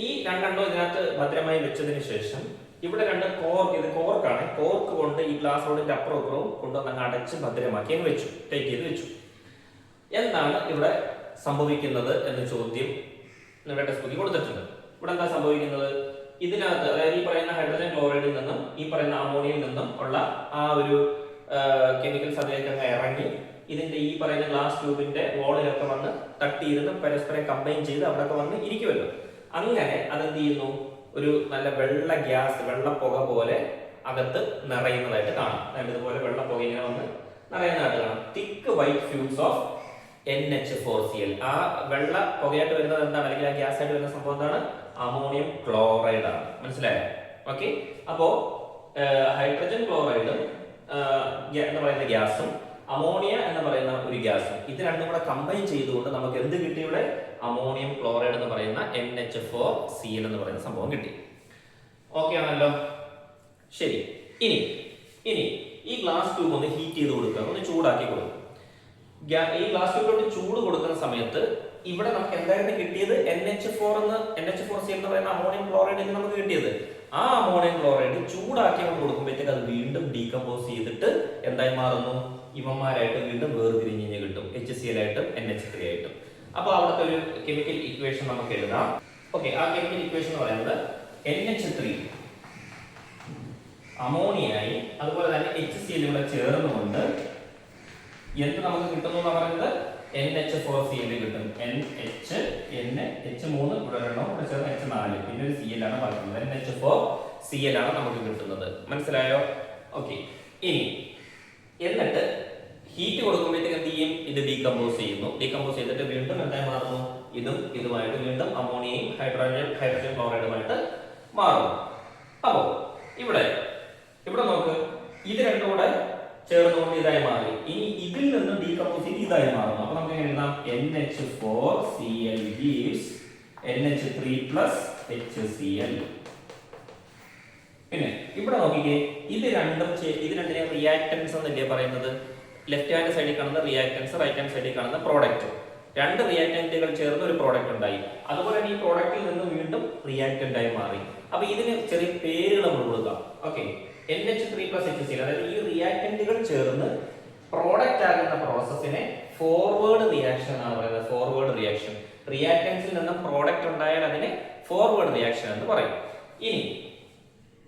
ഈ രണ്ടെണ്ണോ ഇതിനകത്ത് ഭദ്രമായി വെച്ചതിന് ശേഷം ഇവിടെ 2 കോർക്ക്, ഇത് കോർക്കാണ്, കോർക്ക് കൊണ്ട് ഈ ഗ്ലാസ് റോഡിന്റെ അപ്പുറവും ഇപ്പുറവും കൊണ്ടുവന്ന് അങ്ങ് അടച്ച് ഭദ്രമാക്കി അങ്ങ് വെച്ചു, ടൈറ്റ് ചെയ്ത് വെച്ചു. എന്താണ് ഇവിടെ സംഭവിക്കുന്നത് എന്ന ചോദ്യം നമ്മുടെ ടെക്സ്റ്റ് ബുക്കിൽ കൊടുത്തിട്ടുണ്ട്. ഇവിടെ എന്താ സംഭവിക്കുന്നത്, ഇതിനകത്ത് അതായത് ഈ പറയുന്ന ഹൈഡ്രജൻ ക്ലോറൈഡിൽ നിന്നും ഈ പറയുന്ന അമോണിയയിൽ നിന്നും ഉള്ള ആ ഒരു കെമിക്കൽസ് അതിലേക്ക് അങ്ങ് ഇറങ്ങി ഇതിന്റെ ഈ പറയുന്ന ഗ്ലാസ് ട്യൂബിന്റെ വോളിലൊക്കെ വന്ന് തട്ടിയിരുന്ന് പരസ്പരം കമ്പൈൻ ചെയ്ത് അവിടെ വന്ന് ഇരിക്കുമല്ലോ. അങ്ങനെ അതെന്ത് ചെയ്യുന്നു, ഒരു നല്ല വെള്ള ഗ്യാസ്, വെള്ള പുക പോലെ അകത്ത് നിറയുന്നതായിട്ട് കാണാം. അതായത് ഇതുപോലെ വെള്ള പുക ഇങ്ങനെ വന്ന് നിറയുന്നതായിട്ട് കാണാം. തിക്ക് വൈറ്റ് ഫ്യൂംസ് ഓഫ് NH4Cl. ആ വെള്ള പുകയായിട്ട് വരുന്നത് എന്താണ്, അല്ലെങ്കിൽ ആ ഗ്യാസ് ആയിട്ട് വരുന്ന സംഭവം എന്താണ്, അമോണിയം ക്ലോറൈഡ് ആണ്. മനസ്സിലായോ? ഓക്കെ, അപ്പോ ഹൈഡ്രജൻ ക്ലോറൈഡും എന്ന് പറയുന്ന ഗ്യാസും അമോണിയ എന്ന് പറയുന്ന ഒരു ഗ്യാസും ഇത് രണ്ടും കൂടെ കമ്പൈൻ ചെയ്തുകൊണ്ട് നമുക്ക് എന്ത് കിട്ടി, ഇവിടെ അമോണിയം ക്ലോറൈഡ് എന്ന് പറയുന്ന NH4Cl എന്ന് പറയുന്ന സംഭവം കിട്ടി. ഓക്കെ ആണല്ലോ? ശരി, ഇനി ഈ ഗ്ലാസ് ട്യൂബ് ഒന്ന് ഹീറ്റ് ചെയ്ത് കൊടുക്കുക, ഒന്ന് ചൂടാക്കി കൊടുക്കുക. ഈ ഗ്ലാസ് ട്യൂബിലോട്ട് ചൂട് കൊടുക്കുന്ന സമയത്ത് ഇവിടെ നമുക്ക് എന്തായിരുന്നു കിട്ടിയത്, NH4Cl എന്ന് പറയുന്ന അമോണിയം ക്ലോറൈഡ് നമുക്ക് കിട്ടിയത്. ആ അമോണിയം ക്ലോറൈഡ് ചൂടാക്കി നമ്മൾ കൊടുക്കുമ്പോഴത്തേക്ക് അത് വീണ്ടും ഡീകമ്പോസ് ചെയ്തിട്ട് എന്തായി മാറുന്നു, ഇവന്മാരായിട്ട് വീണ്ടും വേർതിരിഞ്ഞ് കിട്ടും, HCl ആയിട്ടും NH3 ആയിട്ടും. അപ്പോൾ അവിടുത്തെ ഒരു കെമിക്കൽ ഇക്വേഷൻ നമുക്ക് എഴുതാം. ഓക്കെ, ആ കെമിക്കൽ ഇക്വേഷൻ എന്ന് പറയുന്നത് NH3 അമോണിയായി അതുപോലെ തന്നെ HCl ഇവിടെ ചേർന്നുകൊണ്ട് എന്ത് നമുക്ക് കിട്ടുന്നു എന്ന് പറയുന്നത് NH4Cl കിട്ടും. NH3 ഇവിടെ ഒരെണ്ണം ഇവിടെ ചേർന്ന് H4 പിന്നെ ഒരു Cl ആണ് പറയുന്നത്. NH4Cl ആണ് നമുക്ക് കിട്ടുന്നത്. മനസ്സിലായോ? ഓക്കെ, ഇനി എന്നിട്ട് ഹീറ്റ് കൊടുക്കുമ്പോഴത്തേക്ക് എന്ത് ചെയ്യും, ഇത് ഡീകമ്പോസ് ചെയ്യുന്നു. ഡീകമ്പോസ് ചെയ്തിട്ട് വീണ്ടും എന്തായി മാറുന്നു, ഇതുമായിട്ട് വീണ്ടും അമോണിയയും ഹൈഡ്രജൻ ക്ലോറൈഡുമായിട്ട് മാറുന്നു. അപ്പോൾ ഇവിടെ നോക്ക്, ഇത് രണ്ടും കൂടെ ചേർന്നുകൊണ്ട് ഇതായി മാറി. ഇനി ഇതിൽ നിന്ന് ഡീകമ്പോസ് ചെയ്ത് ഇതായി മാറുന്നു. അപ്പൊ നമുക്ക് എങ്ങനെ എഴുതാം, NH4Cl gives NH3+HCl. പിന്നെ ഇവിടെ നോക്കിക്കേ, ഇത് രണ്ടിനെ റിയാക്ടൻസ് എന്നല്ലേ പറയുന്നത്. ലെഫ്റ്റ് ഹാൻഡ് സൈഡിൽ കാണുന്ന റിയാക്ടൻസ്, റൈറ്റ് ഹാൻഡ് സൈഡിൽ കാണുന്ന പ്രോഡക്റ്റ്. രണ്ട് റിയാക്ടന്റുകൾ ചേർന്ന് ഒരു പ്രോഡക്റ്റ് ഉണ്ടായി. അതുപോലെ തന്നെ ഈ പ്രോഡക്റ്റിൽ നിന്ന് വീണ്ടും റിയാക്ടന്റായി മാറി. അപ്പൊ ഇതിന് ചെറിയ പേരുകൾ നമ്മൾ കൊടുക്കാം. ഓക്കെ, NH3+HCl, അതായത് ഈ റിയാക്ടന്റുകൾ ചേർന്ന് പ്രോഡക്റ്റ് ആകുന്ന പ്രോസസ്സിനെ ഫോർവേഡ് റിയാക്ഷൻ എന്നാണ് പറയുന്നത്. Forward reaction. റിയാക്ടൻസിൽ നിന്ന് പ്രോഡക്റ്റ് ഉണ്ടായാൽ അതിനെ ഫോർവേഡ് റിയാക്ഷൻ എന്ന് പറയും. ഇനി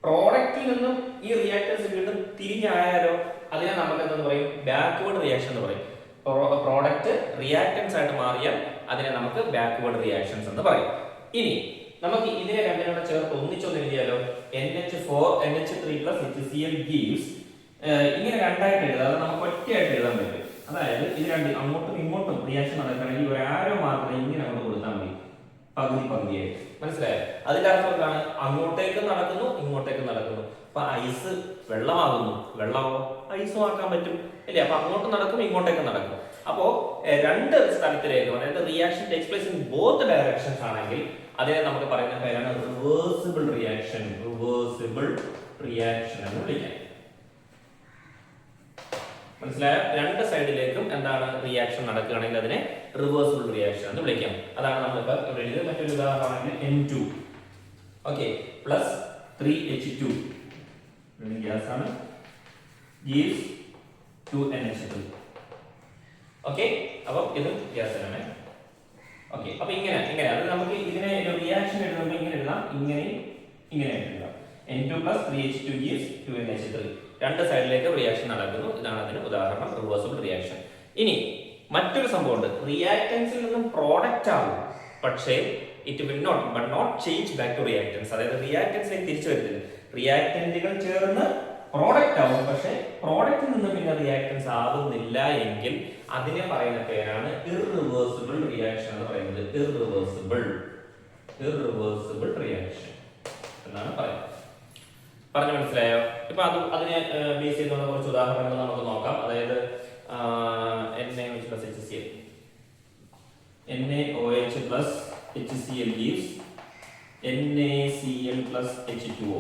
പ്രോഡക്റ്റിൽ നിന്നും ഈ റിയാക്ടൻസ് വീണ്ടും തിരിഞ്ഞായാലോ അതിനെ നമുക്ക് എന്തെന്ന് പറയും? ബാക്ക്വേർഡ് റിയാക്ഷൻ എന്ന് പറയും. പ്രോഡക്റ്റ് റിയാക്ടൻസ് ആയിട്ട് മാറിയാൽ അതിനെ നമുക്ക് ബാക്ക്വേർഡ് റിയാക്ഷൻസ് എന്ന് പറയും. ഇനി നമുക്ക് ഇതിനെ രണ്ടിനോട് ചേർത്ത് ഒന്നിച്ചൊന്ന് എഴുതിയാലോ? NH3+HCl gives, ഇങ്ങനെ രണ്ടായിട്ട് എഴുതാം. അത് നമുക്ക് ഒറ്റയായിട്ട് എഴുതാൻ പറ്റും. അതായത് ഇത് രണ്ട് അങ്ങോട്ടും ഇങ്ങോട്ടും റിയാക്ഷൻ നടക്കണമെങ്കിൽ ഒരു ആരോ മാത്രമേ ഇങ്ങനെ അങ്ങോട്ട് കൊടുത്താൽ മതി, പകുതി പകുതിയായിട്ട്. മനസ്സിലായോ? അതിന്റെ അർത്ഥം എന്താണ്? അങ്ങോട്ടേക്ക് നടക്കുന്നു, ഇങ്ങോട്ടേക്ക് നടക്കുന്നു. അപ്പൊ ഐസ് വെള്ളമാകുന്നു, വെള്ളമോ ഐസും ആക്കാൻ പറ്റും അല്ലേ? അപ്പൊ അങ്ങോട്ട് നടക്കും, ഇങ്ങോട്ടേക്ക് നടക്കും. അപ്പോ രണ്ട് സ്ഥലത്തിലേക്കും, അതായത് reaction takes place in both directions ആണെങ്കിൽ അതിനെ നമുക്ക് പറയുന്ന പേരാണ് റിവേഴ്സിബിൾ റിയാക്ഷൻ. റിവേഴ്സിബിൾ റിയാക്ഷൻ എന്ന് വിളിക്കാം. മനസ്സിലായ? രണ്ട് സൈഡിലേക്കും എന്താണ് റിയാക്ഷൻ നടക്കുകയാണെങ്കിൽ അതിനെ റിവേഴ്സിബിൾ റിയാക്ഷൻ എന്ന് വിളിക്കാം. അതാണ് നമ്മളിപ്പോൾ ഇവിടെ എഴുതിയത്. മറ്റൊരു ഉദാഹരണമാണെങ്കിൽ N2 okay plus 3H2 gas ആണ്, gives 2NH3. ഓക്കെ, അപ്പം ഇതും ഗ്യാസ് ആണ്. ഓക്കെ, അപ്പൊ ഇങ്ങനെ അത് നമുക്ക് ഇതിനെ റിയാക്ഷൻ എഴുതുമ്പോൾ ഇങ്ങനെ എഴുതാം, ഇങ്ങനെ എഴുതാം. N2+3H2 gives 2NH3. രണ്ട് സൈഡിലേക്ക് റിയാക്ഷൻ നടക്കുന്നു. ഇതാണ് അതിന് ഉദാഹരണം, റിവേഴ്സിബിൾ റിയാക്ഷൻ. ഇനി മറ്റൊരു സംഭവമുണ്ട്. റിയാക്ടൻസിൽ നിന്നും പ്രോഡക്റ്റ് ആവും, പക്ഷേ it will not change back to reactants. അതായത് റിയാക്ടൻസിലേക്ക് തിരിച്ചു വരുന്നില്ല. റിയാക്ടന്റുകൾ ചേർന്ന് പ്രോഡക്റ്റ് ആവും, പക്ഷേ പ്രോഡക്റ്റിൽ നിന്ന് പിന്നെ റിയാക്ടൻസ് ആവുന്നില്ല എങ്കിൽ അതിനെ പറയുന്ന പേരാണ് ഇർറിവേഴ്സിബിൾ റിയാക്ഷൻ എന്ന് പറയുന്നത്. ഇർറിവേഴ്സിബിൾ റിയാക്ഷൻ എന്നാണ് പറയുന്നത്. പറഞ്ഞു മനസ്സിലായോ? ഇപ്പൊ അതിനെ ബേസ് ചെയ്തുള്ള കുറച്ച് ഉദാഹരണങ്ങൾ നമുക്ക് നോക്കാം. അതായത് NaOH+HCl, NaOH+HCl gives NaCl+H2O.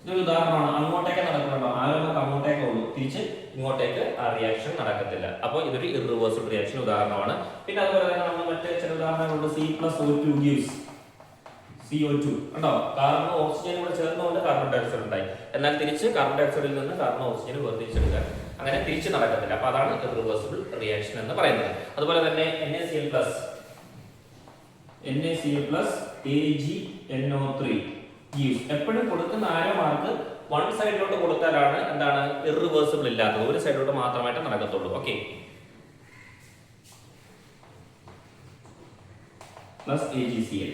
ഇതൊരു ഉദാഹരണമാണ്. അങ്ങോട്ടേക്ക് നടക്കുന്നുണ്ടോ? ആരൊക്കെ അങ്ങോട്ടേക്കേ ഉള്ളൂ, തിരിച്ച് ഇങ്ങോട്ടേക്ക് ആ റിയാക്ഷൻ നടക്കത്തില്ല. അപ്പോൾ ഇതൊരു ഇർറിവേഴ്സിബിൾ റിയാക്ഷൻ ഉദാഹരണമാണ്. പിന്നെ അതുപോലെ തന്നെ നമ്മൾ മറ്റേ ചില ഉദാഹരണങ്ങളുണ്ട്. C+O2 gives CO2 ഉണ്ടോ? കാർബണും ഓക്സിജനും കൂടെ ചേർന്നുകൊണ്ട് കാർബൺ ഡയോക്സൈഡ് ഉണ്ടായി. എന്നാൽ തിരിച്ച് കാർബൺ ഡയോക്സൈഡിൽ നിന്ന് കാർബൺ ഓക്സിജൻ വേർതിരിച്ചെടുക്കാൻ അങ്ങനെ തിരിച്ച് നടക്കത്തില്ല. അപ്പൊ അതാണ് ഇർറിവേഴ്സിബിൾ റിയാക്ഷൻ എന്ന് പറയുന്നത്. അതുപോലെ തന്നെ NaCl+AgNO3 gives, എപ്പോഴും കൊടുക്കുന്ന ആരോ മാർക്ക് വൺ സൈഡിലോട്ട് കൊടുത്താലാണ് എന്താണ് ഇർറിവേഴ്സിബിൾ ഇല്ലാത്തത്, ഒരു സൈഡിലോട്ട് മാത്രമായിട്ട് നടക്കത്തുള്ളൂ. Okay, +AgCl.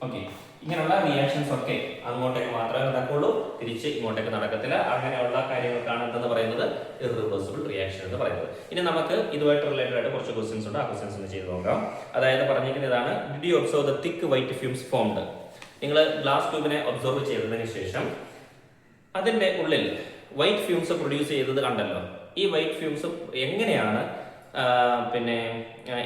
ഓക്കെ, ഇങ്ങനെയുള്ള റിയാക്ഷൻസ് ഒക്കെ അങ്ങോട്ടേക്ക് മാത്രമേ നടക്കുള്ളൂ, തിരിച്ച് ഇങ്ങോട്ടേക്ക് നടക്കത്തില്ല. അങ്ങനെയുള്ള കാര്യങ്ങൾക്കാണ് എന്തെന്ന് പറയുന്നത് ഇർറിവേഴ്സിബിൾ റിയാക്ഷൻ എന്ന് പറയുന്നത്. ഇനി നമുക്ക് ഇതുമായിട്ട് റിലേറ്റഡ് ആയിട്ട് കുറച്ച് ക്വസ്റ്റ്യൻസ് ഉണ്ട്. ആ ക്വസ്റ്റ്യൻസ് ഒന്ന് ചെയ്ത് നോക്കാം. അതായത് പറഞ്ഞിരിക്കുന്നതാണ്, did you observe the thick white fumes formed? നിങ്ങൾ ഗ്ലാസ് ട്യൂബിനെ ഒബ്സർവ് ചെയ്തതിന് ശേഷം അതിന്റെ ഉള്ളിൽ വൈറ്റ് ഫ്യൂംസ് പ്രൊഡ്യൂസ് ചെയ്തത് കണ്ടല്ലോ. ഈ വൈറ്റ് ഫ്യൂംസ് എങ്ങനെയാണ്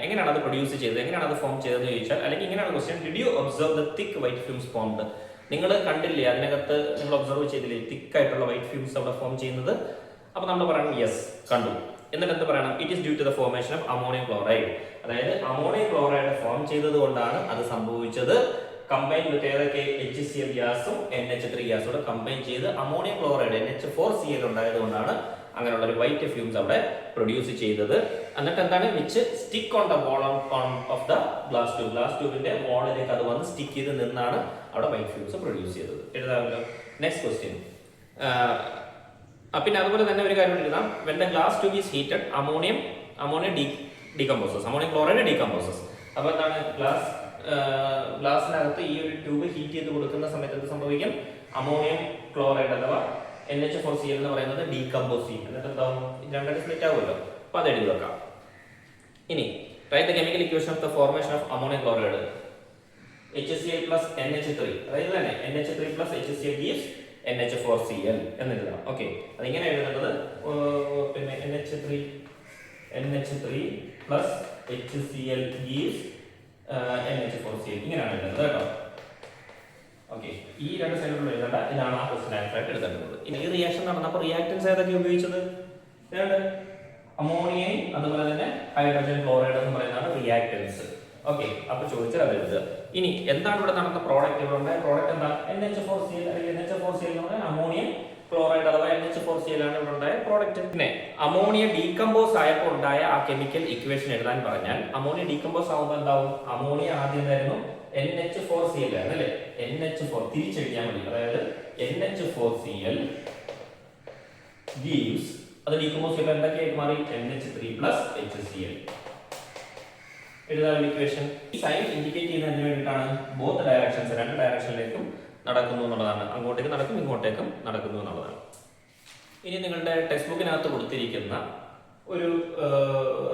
എങ്ങനെയാണ് അത് പ്രൊഡ്യൂസ് ചെയ്തത്, എങ്ങനെയാണ് അത് ഫോം ചെയ്തതെന്ന് ചോദിച്ചാൽ, അല്ലെങ്കിൽ ഇങ്ങനെയാണ് question, did you observe the thick white fumes formed? നിങ്ങൾ കണ്ടില്ലേ, അതിനകത്ത് നിങ്ങൾ ഒബ്സർവ് ചെയ്തില്ലേ തിക്ക് ആയിട്ടുള്ള വൈറ്റ് ഫ്യൂംസ് അവിടെ ഫോം ചെയ്യുന്നത്? അപ്പൊ നമ്മൾ പറയണം യെസ് കണ്ടു. എന്നിട്ട് എന്ത് പറയണം? It is due to the formation of ammonium chloride. അതായത് അമോണിയം ക്ലോറൈഡ് ഫോം ചെയ്തത് കൊണ്ടാണ് അത് സംഭവിച്ചത്. കമ്പൈൻ വിത്ത് ഏതൊക്കെ HCl ഗ്യാസും NH3 ഗ്യാസും കൂടെ കമ്പൈൻ ചെയ്ത് അമോണിയം ക്ലോറൈഡ് NH4Cl ഉണ്ടായത് കൊണ്ടാണ് അങ്ങനെയുള്ള ഒരു വൈറ്റ് ഫ്യൂംസ് അവിടെ പ്രൊഡ്യൂസ് ചെയ്തത്. എന്നിട്ട് എന്താണ് which stick on the wall of the glass tube. Glass ട്യൂബിന്റെ വാളിലേക്ക് അത് വന്ന് സ്റ്റിക്ക് ചെയ്ത് നിന്നാണ് അവിടെ വൈറ്റ് ഫ്യൂംസ് പ്രൊഡ്യൂസ് ചെയ്തത്. എഴുതാമല്ലോ. Next question. പിന്നെ അതുപോലെ തന്നെ ഒരു കാര്യം എഴുതാം. When the glass tube is heated ammonium decomposes, ammonium chloride decomposes. അപ്പൊ എന്താണ് ഗ്ലാസിനകത്ത് ഈ ഒരു ട്യൂബ് ഹീറ്റ് ചെയ്ത് കൊടുക്കുന്ന സമയത്ത് എന്ത് സംഭവിക്കും? അമോണിയം ക്ലോറൈഡ് അഥവാ NH4Cl എന്ന് പറയുന്നത് ഡീകമ്പോസ് ചെയ്യും. എന്നിട്ട് എന്താവും? രണ്ടായിട്ട് സ്പ്ലിറ്റ് ആവുമല്ലോ. അപ്പൊ അത് എഴുതി വെക്കാം. ഇനി write the chemical equation of the formation of ammonium chloride HCl+NH3. അതായത് തന്നെ NH3+HCl gives NH4Cl എന്നെഴുതാം. ഓക്കെ, അതിങ്ങനെ എഴുതേണ്ടത് NH3+HCl gives NH4Cl ഇങ്ങനെയാണ് എഴുതുന്നത് കേട്ടോ. ഓക്കെ, ഈ രണ്ട് സൈഡിലുള്ള എഴുതേണ്ട, ഇതാണ് ആ ക്വസ്റ്റ്യൻ ആൻസർ ആയിട്ട് എഴുതേണ്ടത്. ഇനി ഈ റിയാക്ഷൻ നടന്നപ്പോൾ റിയാക്ടൻസ് ഏതൊക്കെ ഉപയോഗിച്ചത്? അമോണിയയും അതുപോലെ തന്നെ ഹൈഡ്രജൻ ക്ലോറൈഡ് എന്ന് പറയുന്നതാണ് റിയാക്ടൻസ്. ഓക്കെ, അപ്പൊ ചോദിച്ചാൽ അത് എഴുതുക. ഇനി എന്താണ് ഇവിടെ നടന്ന പ്രോഡക്റ്റ്? ഇവിടെ ഉണ്ടായ പ്രോഡക്റ്റ് എന്താണ്? NH4Cl അല്ലെങ്കിൽ NH4Cl എന്ന് പറഞ്ഞാൽ അമോണിയം ക്ലോറൈഡ് അഥവാ NH4Cl ആണ് ഇവിടെ ഉണ്ടായ പ്രോഡക്റ്റ്. പിന്നെ അമോണിയ ഡീകമ്പോസ് ആയപ്പോൾ ഉണ്ടായ ആ കെമിക്കൽ ഇക്വേഷൻ എഴുതാൻ പറഞ്ഞാൽ അമോണിയ ഡീകമ്പോസ് ആകുമ്പോൾ എന്താവും? അമോണിയ ആദ്യം എന്തായിരുന്നു? NH4Cl ആണ് അല്ലേ? NH4 തിരിച്ചെഴുതിയാൽ മതി. അതായത് NH4Cl gives അത് ഡീകമ്പോസ് ചെയ്യുമ്പോൾ എന്തൊക്കെയായിട്ട് മാറി? NH3 HCl. എഴുതാൻ ഇക്വേഷൻ. ഈ സൈൻ ഇൻഡിക്കേറ്റ് ചെയ്യുന്നതിന് വേണ്ടിയിട്ടാണ് ബോത്ത് ഡയറക്ഷൻസ്, രണ്ട് ഡയറക്ഷനിലേക്കും നടക്കുന്നു എന്നുള്ളതാണ്. അങ്ങോട്ടേക്ക് നടക്കും, ഇങ്ങോട്ടേക്കും നടക്കുന്നു എന്നുള്ളതാണ്. ഇനി നിങ്ങളുടെ ടെക്സ്റ്റ് ബുക്കിനകത്ത് കൊടുത്തിരിക്കുന്ന ഒരു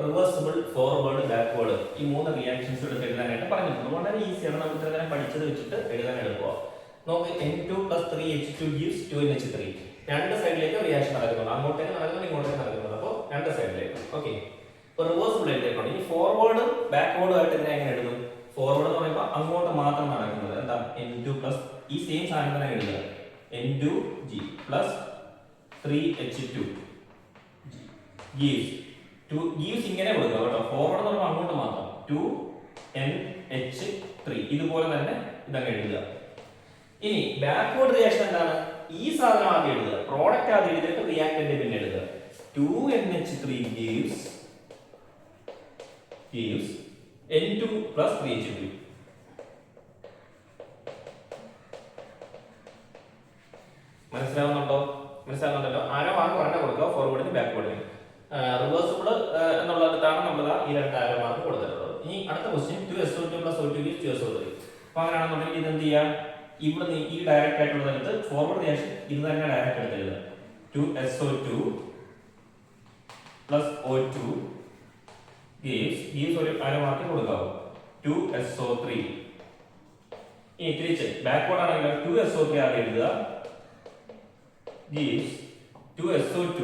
റിവേഴ്സിബിൾ, ഫോർവേഡ്, ബാക്ക്വേർഡ് ഈ 3 റിയാക്ഷൻസ് എടുത്ത് എഴുതാനായിട്ട് പറഞ്ഞിട്ടുണ്ട്. വളരെ ഈസിയാണ്, നമുക്ക് ഇത്രയും പഠിച്ചത് വെച്ചിട്ട് എഴുതാൻ എളുപ്പമാണ്. നോക്ക്, N2 + 3H2 gives 2NH3. രണ്ട് സൈഡിലേക്ക് റിയാക്ഷൻ നടക്കുന്നുണ്ട്, അങ്ങോട്ടേക്ക് നടക്കുന്നുണ്ട്, ഇങ്ങോട്ടേക്ക് നടക്കുന്നുണ്ട്. അപ്പോൾ രണ്ട് സൈഡിലേക്ക്. ഓക്കെ, ഇപ്പോൾ റിവേഴ്സിബിൾ എഴുതിയിട്ടുണ്ട്. ഇനി ഫോർവേഡ് ബാക്ക്വേർഡ് ആയിട്ട് ഇതിനെ എങ്ങനെ എഴുതും? ഫോർവേഡ് എന്ന് പറയുമ്പോൾ അങ്ങോട്ട് മാത്രം നടക്കുന്നത്. എന്താ? N2 പ്ലസ് ഈ സെയിം സാധനം തന്നെ എഴുതുക. N2G പ്ലസ് 3H2 gives ഇങ്ങനെ കൊടുക്കുക കേട്ടോ. ഫോർവേഡ് എന്ന് പറയുമ്പോൾ അങ്ങോട്ട് മാത്രം 2NH3 ഇതുപോലെ തന്നെ ഇതങ്ങ് എഴുതുക. ഇനി ബാക്ക്വേർഡ് റിയാക്ഷൻ എന്താണ്? ഈ സാധനം ആദ്യം എഴുതുക, പ്രോഡക്റ്റ് ആദ്യം എഴുതിയിട്ട് റിയാക്ടന്റ് പിന്നെ എഴുതുക. 2NH3 gives N2 plus 3H2. മനസ്സിലാവുന്നുണ്ടല്ലോ? ആരോ മാർക്ക് പറഞ്ഞ കൊടുക്കുക, ഫോർവേഡിന് ബാക്ക്വേർഡിന്. റിവേഴ്സിബിൾ എന്നുള്ളതാണ് നമ്മൾ ഈ രണ്ട് ആരോ മാർക്ക് കൊടുത്തിട്ടുള്ളത്. ഇനി അടുത്ത question 2SO2 plus O2 gives 2SO3. അപ്പൊ അങ്ങനെയാണെന്നുണ്ടെങ്കിൽ ഇത് എന്ത് ചെയ്യാം? ഇവിടെ ഈ ഡയറക്റ്റ് ആയിട്ടുള്ള എടുത്ത് ഫോർവേഡ് റിയാക്ഷൻ ഇത് തന്നെ ഡയറക്റ്റ് എടുത്ത് എഴുതുക. 2SO2 plus O2 gives ഒരു ആരോ മാർക്ക് കൊടുക്കാവും 2SO3. ഇനി തിരിച്ച് ബാക്ക്വേർഡ് ആണെങ്കിൽ 2SO3 ആദ്യം എഴുതുക, gives 2SO2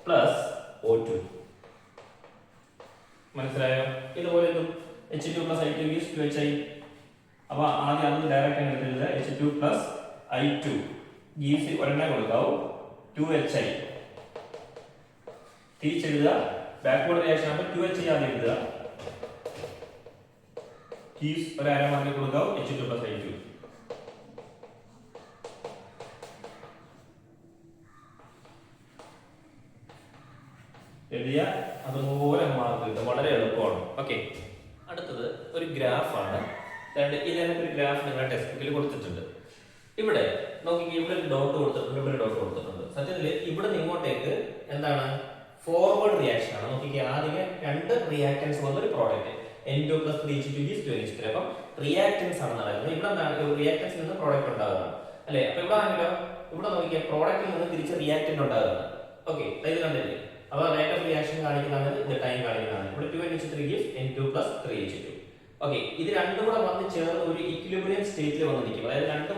plus O2. മനസ്സിലായോ? ഇതുപോലെ H2 plus I2 gives 2HI. അപ്പൊ ആദ്യം അത് ഡയറക്റ്റ് ആയിട്ട് എഴുതുക. H2 plus I2 gives ഒരെണ്ണം കൊടുക്കാവും 2HI. തിരിച്ചെഴുതുക, ബാക്ക്വേർഡ് റിയാക്ഷൻ ആകുമ്പോൾ 2HI ആദ്യം എഴുതുക, gives ഒരു arrow mark കൊടുക്കാവും H2 plus I2. എഴുതിയ അതുപോലെ മാർക്ക് കിട്ടും, വളരെ എളുപ്പമാണ്. ഓക്കെ, അടുത്തത് ഒരു ഗ്രാഫാണ്. ഇതിനകത്ത് ഒരു ഗ്രാഫ് നിങ്ങളുടെ ടെക്സ്റ്റ് ബുക്കിൽ കൊടുത്തിട്ടുണ്ട്. ഇവിടെ നോക്കി, ഇവിടെ ഒരു ഡോട്ട് കൊടുത്തിട്ടുണ്ട്, ഇവിടെ ഒരു ഡോട്ട് കൊടുത്തിട്ടുണ്ട്. സത്യത്തിൽ ഇവിടെ നിന്ന് ഇങ്ങോട്ടേക്ക് എന്താണ്? ഫോർവേഡ് റിയാക്ഷൻ ആണ്. നോക്കിക്കുക, ആദ്യമേ രണ്ട് റിയാക്ടൻസ് വന്ന ഒരു product N2 plus 3H2 gives 2NH3. അപ്പം റിയാക്ടൻസ് ആണ് നടക്കുന്നത്. ഇവിടെ എന്താണ്? റിയാക്ടൻസിൽ നിന്ന് പ്രോഡക്റ്റ് ഉണ്ടാകുന്നത് അല്ലേ? അപ്പൊ ഇവിടെ ആണെങ്കിലോ, ഇവിടെ നോക്കിയാൽ പ്രോഡക്റ്റിൽ നിന്ന് തിരിച്ച് റിയാക്ടന്റ് ഉണ്ടാകുന്നത്. ഓക്കെ, ഇത് കണ്ടില്ലേ? അപ്പോൾ റേറ്റ് ഓഫ് റിയാക്ഷൻ കാണിക്കുന്നതാണ്, ഇത് ടൈം കാണിക്കുന്നതാണ്. ഇവിടെ 2NH3 gives N2 plus 3H2. Okay, ഇത് രണ്ടും കൂടെ വന്ന് ചേർന്ന് ഒരു ഇക്വിലിബ്രിയം സ്റ്റേറ്റിൽ വന്ന് നിൽക്കും. അതായത് രണ്ടും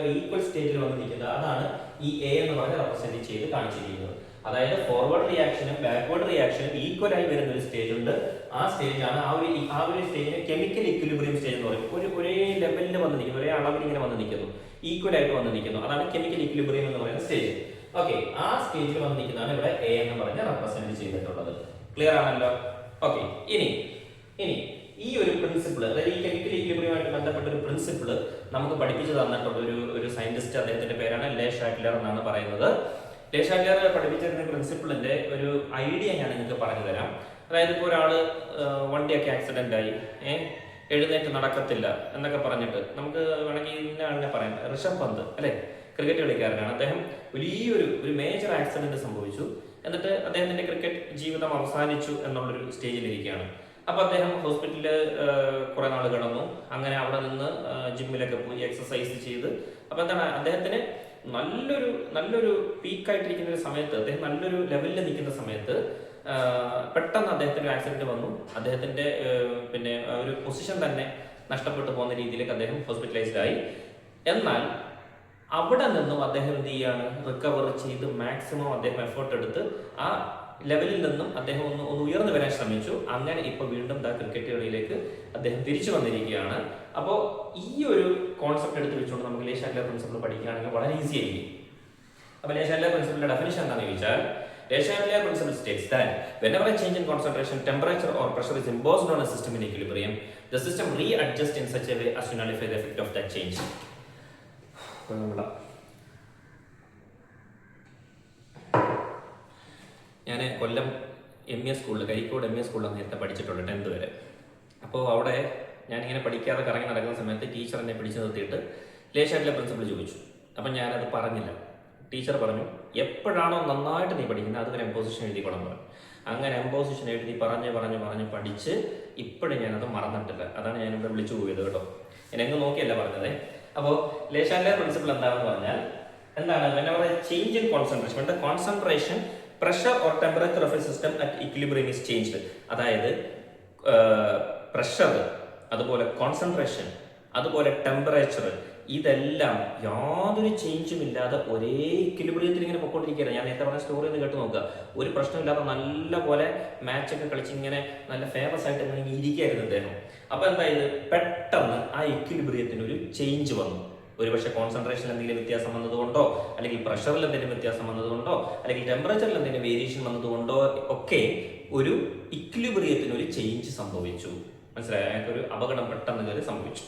ഒരു ഈക്വൽ സ്റ്റേറ്റിൽ വന്ന് നിൽക്കുന്നത്. അതാണ് ഈ A എന്ന് പറഞ്ഞ് റെപ്രസെന്റ് ചെയ്ത് കാണിച്ചിരിക്കുന്നത്. അതായത് ഫോർവേഡ് റിയാക്ഷനും ബാക്ക്വേർഡ് റിയാക്ഷനും ഈക്വൽ ആയി വരുന്ന ഒരു സ്റ്റേജ് ഉണ്ട്. ആ സ്റ്റേജാണ് ആ ഒരു സ്റ്റേജിനെ കെമിക്കൽ ഇക്വിലിബ്രിയം സ്റ്റേജ് എന്ന് പറയും. ഒരേ ലെവലിൽ വന്ന് നിൽക്കുന്നു, ഒരേ അളവിൽ ഇങ്ങനെ വന്ന് നിൽക്കുന്നു, ഈക്വൽ ആയിട്ട് വന്ന് നിൽക്കുന്നു. അതാണ് കെമിക്കൽ ഇക്വിലിബ്രിയം എന്ന് പറയുന്ന സ്റ്റേജ്. ഓക്കെ, ആ സ്റ്റേജിൽ വന്നിരിക്കുന്നതാണ് ഇവിടെ A എന്ന് പറഞ്ഞ് റെപ്രസെന്റ് ചെയ്തിട്ടുള്ളത്. ക്ലിയർ ആണല്ലോ? ഓക്കെ, ഇനി ഈ ഒരു പ്രിൻസിപ്പിൾ, അതായത് ഈ കെമിക്കൽ ഇക്വിലിബ്രിയമായിട്ട് ബന്ധപ്പെട്ട ഒരു പ്രിൻസിപ്പിൾ നമുക്ക് പഠിപ്പിച്ചു തന്നിട്ടുള്ള ഒരു സയന്റിസ്റ്റ്, അദ്ദേഹത്തിന്റെ പേരാണ് ലേ ഷാറ്റ്ലർ എന്നാണ് പറയുന്നത്. ലേ ഷാറ്റ്ലർ പഠിപ്പിച്ചിരുന്ന പ്രിൻസിപ്പിളിന്റെ ഒരു ഐഡിയ ഞാൻ നിങ്ങൾക്ക് പറഞ്ഞു തരാം. അതായത് ഇപ്പോൾ ഒരാള് വണ്ടിയൊക്കെ ആക്സിഡന്റ് ആയി, എഴുന്നേറ്റ് നടക്കത്തില്ല എന്നൊക്കെ പറഞ്ഞിട്ട് നമുക്ക് വേണമെങ്കിൽ ഇന്ന ആളിനെ പറയാം, ഋഷഭ് പന്ത് അല്ലെ, ക്രിക്കറ്റ് കളിക്കാരനാണ്. അദ്ദേഹം ഒരു മേജർ ആക്സിഡന്റ് സംഭവിച്ചു. എന്നിട്ട് അദ്ദേഹത്തിന്റെ ക്രിക്കറ്റ് ജീവിതം അവസാനിച്ചു എന്നുള്ളൊരു സ്റ്റേജിലിരിക്കുകയാണ്. അപ്പൊ അദ്ദേഹം ഹോസ്പിറ്റലിൽ കുറെ നാൾ കിടന്നു. അങ്ങനെ അവിടെ നിന്ന് ജിമ്മിലൊക്കെ പോയി എക്സസൈസ് ചെയ്ത്, അപ്പൊ എന്താണ്, അദ്ദേഹത്തിന് നല്ലൊരു പീക്കായിട്ടിരിക്കുന്ന ഒരു സമയത്ത്, അദ്ദേഹം നല്ലൊരു ലെവലിൽ നിൽക്കുന്ന സമയത്ത് പെട്ടെന്ന് അദ്ദേഹത്തിന് ഒരു ആക്സിഡന്റ് വന്നു. അദ്ദേഹത്തിന്റെ പിന്നെ ഒരു പൊസിഷൻ തന്നെ നഷ്ടപ്പെട്ടു പോകുന്ന രീതിയിലേക്ക് അദ്ദേഹം ഹോസ്പിറ്റലൈസ്ഡ് ആയി. എന്നാൽ അവിടെ നിന്നും അദ്ദേഹം എന്ത് ചെയ്യാണ്, റിക്കവർ ചെയ്ത് മാക്സിമം അദ്ദേഹം എഫേർട്ട് എടുത്ത് ആ ലെവലിൽ നിന്നും അദ്ദേഹം ഒന്ന് ഉയർന്നു വരാൻ ശ്രമിച്ചു. അങ്ങനെ ഇപ്പൊ വീണ്ടും ക്രിക്കറ്റ് കളിയിലേക്ക് അദ്ദേഹം തിരിച്ചു വന്നിരിക്കുകയാണ്. അപ്പോൾ ഈ ഒരു കോൺസെപ്റ്റ് എടുത്ത് വെച്ചുകൊണ്ട് നമുക്ക് ലേ ഷാറ്റ്ലർ പ്രിൻസിപ്പിൾ പഠിക്കുകയാണെങ്കിൽ വളരെ ഈസി ആയിരിക്കും. അപ്പോൾ Le Chatelier പ്രിൻസിപ്പിളിന്റെ ഡെഫിനിഷൻ എന്താണെന്ന് ചോദിച്ചാൽ Le Chatelier principle states that whenever a change in concentration, temperature or pressure is imposed on a system in equilibrium, the system readjusts in such a way as to nullify the effect of that change. ഞാൻ കൊല്ലം ME സ്കൂളിൽ Karikode ME സ്കൂളിലാണ് നേരത്തെ പഠിച്ചിട്ടുള്ളത് 10th വരെ. അപ്പോൾ അവിടെ ഞാനിങ്ങനെ പഠിക്കാതെ കറങ്ങി നടക്കുന്ന സമയത്ത് ടീച്ചർ എന്നെ പിടിച്ചു നിർത്തിയിട്ട് Le Chatelier പ്രിൻസിപ്പിൾ ചോദിച്ചു. അപ്പം ഞാനത് പറഞ്ഞില്ല. ടീച്ചർ പറഞ്ഞു, എപ്പോഴാണോ നന്നായിട്ട് നീ പഠിക്കുന്നത് അതുവരെ എംപോസിഷൻ എഴുതിക്കൊള്ളാൻ പറഞ്ഞു. അങ്ങനെ എംപോസിഷൻ എഴുതി പറഞ്ഞ് പഠിച്ച് ഇപ്പോഴും ഞാനത് മറന്നിട്ടില്ല. അതാണ് ഞാനിവിടെ വിളിച്ചു പോയത് കേട്ടോ. എന്നെ നോക്കിയല്ല പറഞ്ഞത്. അപ്പോൾ Le Chatelier പ്രിൻസിപ്പിൾ എന്താണെന്ന് പറഞ്ഞാൽ എന്താണ്? whenever a change in concentration, when the concentration, pressure or temperature of a system at equilibrium is changed, അതായത് പ്രഷർ, അതുപോലെ കോൺസെൻട്രേഷൻ, അതുപോലെ ടെമ്പറേച്ചർ, ഇതെല്ലാം യാതൊരു ചേഞ്ചും ഇല്ലാതെ ഒരേ ഇക്വിലിബ്രിയത്തിൽ ഇങ്ങനെ പൊയ്ക്കൊണ്ടിരിക്കുകയാണ്. ഞാൻ നേരത്തെ പറഞ്ഞ സ്റ്റോറി ഒന്ന് കേട്ട് നോക്കുക. ഒരു പ്രശ്നമില്ലാതെ നല്ല പോലെ മാച്ചൊക്കെ കളിച്ച് ഇങ്ങനെ നല്ല ഫേമസ് ആയിട്ട് ഇങ്ങനെ ഇരിക്കുകയായിരുന്നു അദ്ദേഹം. അപ്പോൾ എന്തായത്, പെട്ടെന്ന് ആ ഇക്വിലിബ്രിയത്തിന് ഒരു ചേഞ്ച് വന്നു. ഒരുപക്ഷെ കോൺസെൻട്രേഷനിൽ എന്തെങ്കിലും വ്യത്യാസം വന്നതുകൊണ്ടോ, അല്ലെങ്കിൽ പ്രഷറിൽ എന്തെങ്കിലും വ്യത്യാസം വന്നതുകൊണ്ടോ, അല്ലെങ്കിൽ ടെമ്പറേച്ചറിൽ എന്തെങ്കിലും വേരിയേഷൻ വന്നതുകൊണ്ടോ ഒക്കെ ഒരു ഇക്വിലിബ്രിയത്തിന് ഒരു ചേഞ്ച് സംഭവിച്ചു. മനസ്സിലായോ? അയാൾക്കൊരു അപകടം പെട്ടെന്ന് കയറി സംഭവിച്ചു.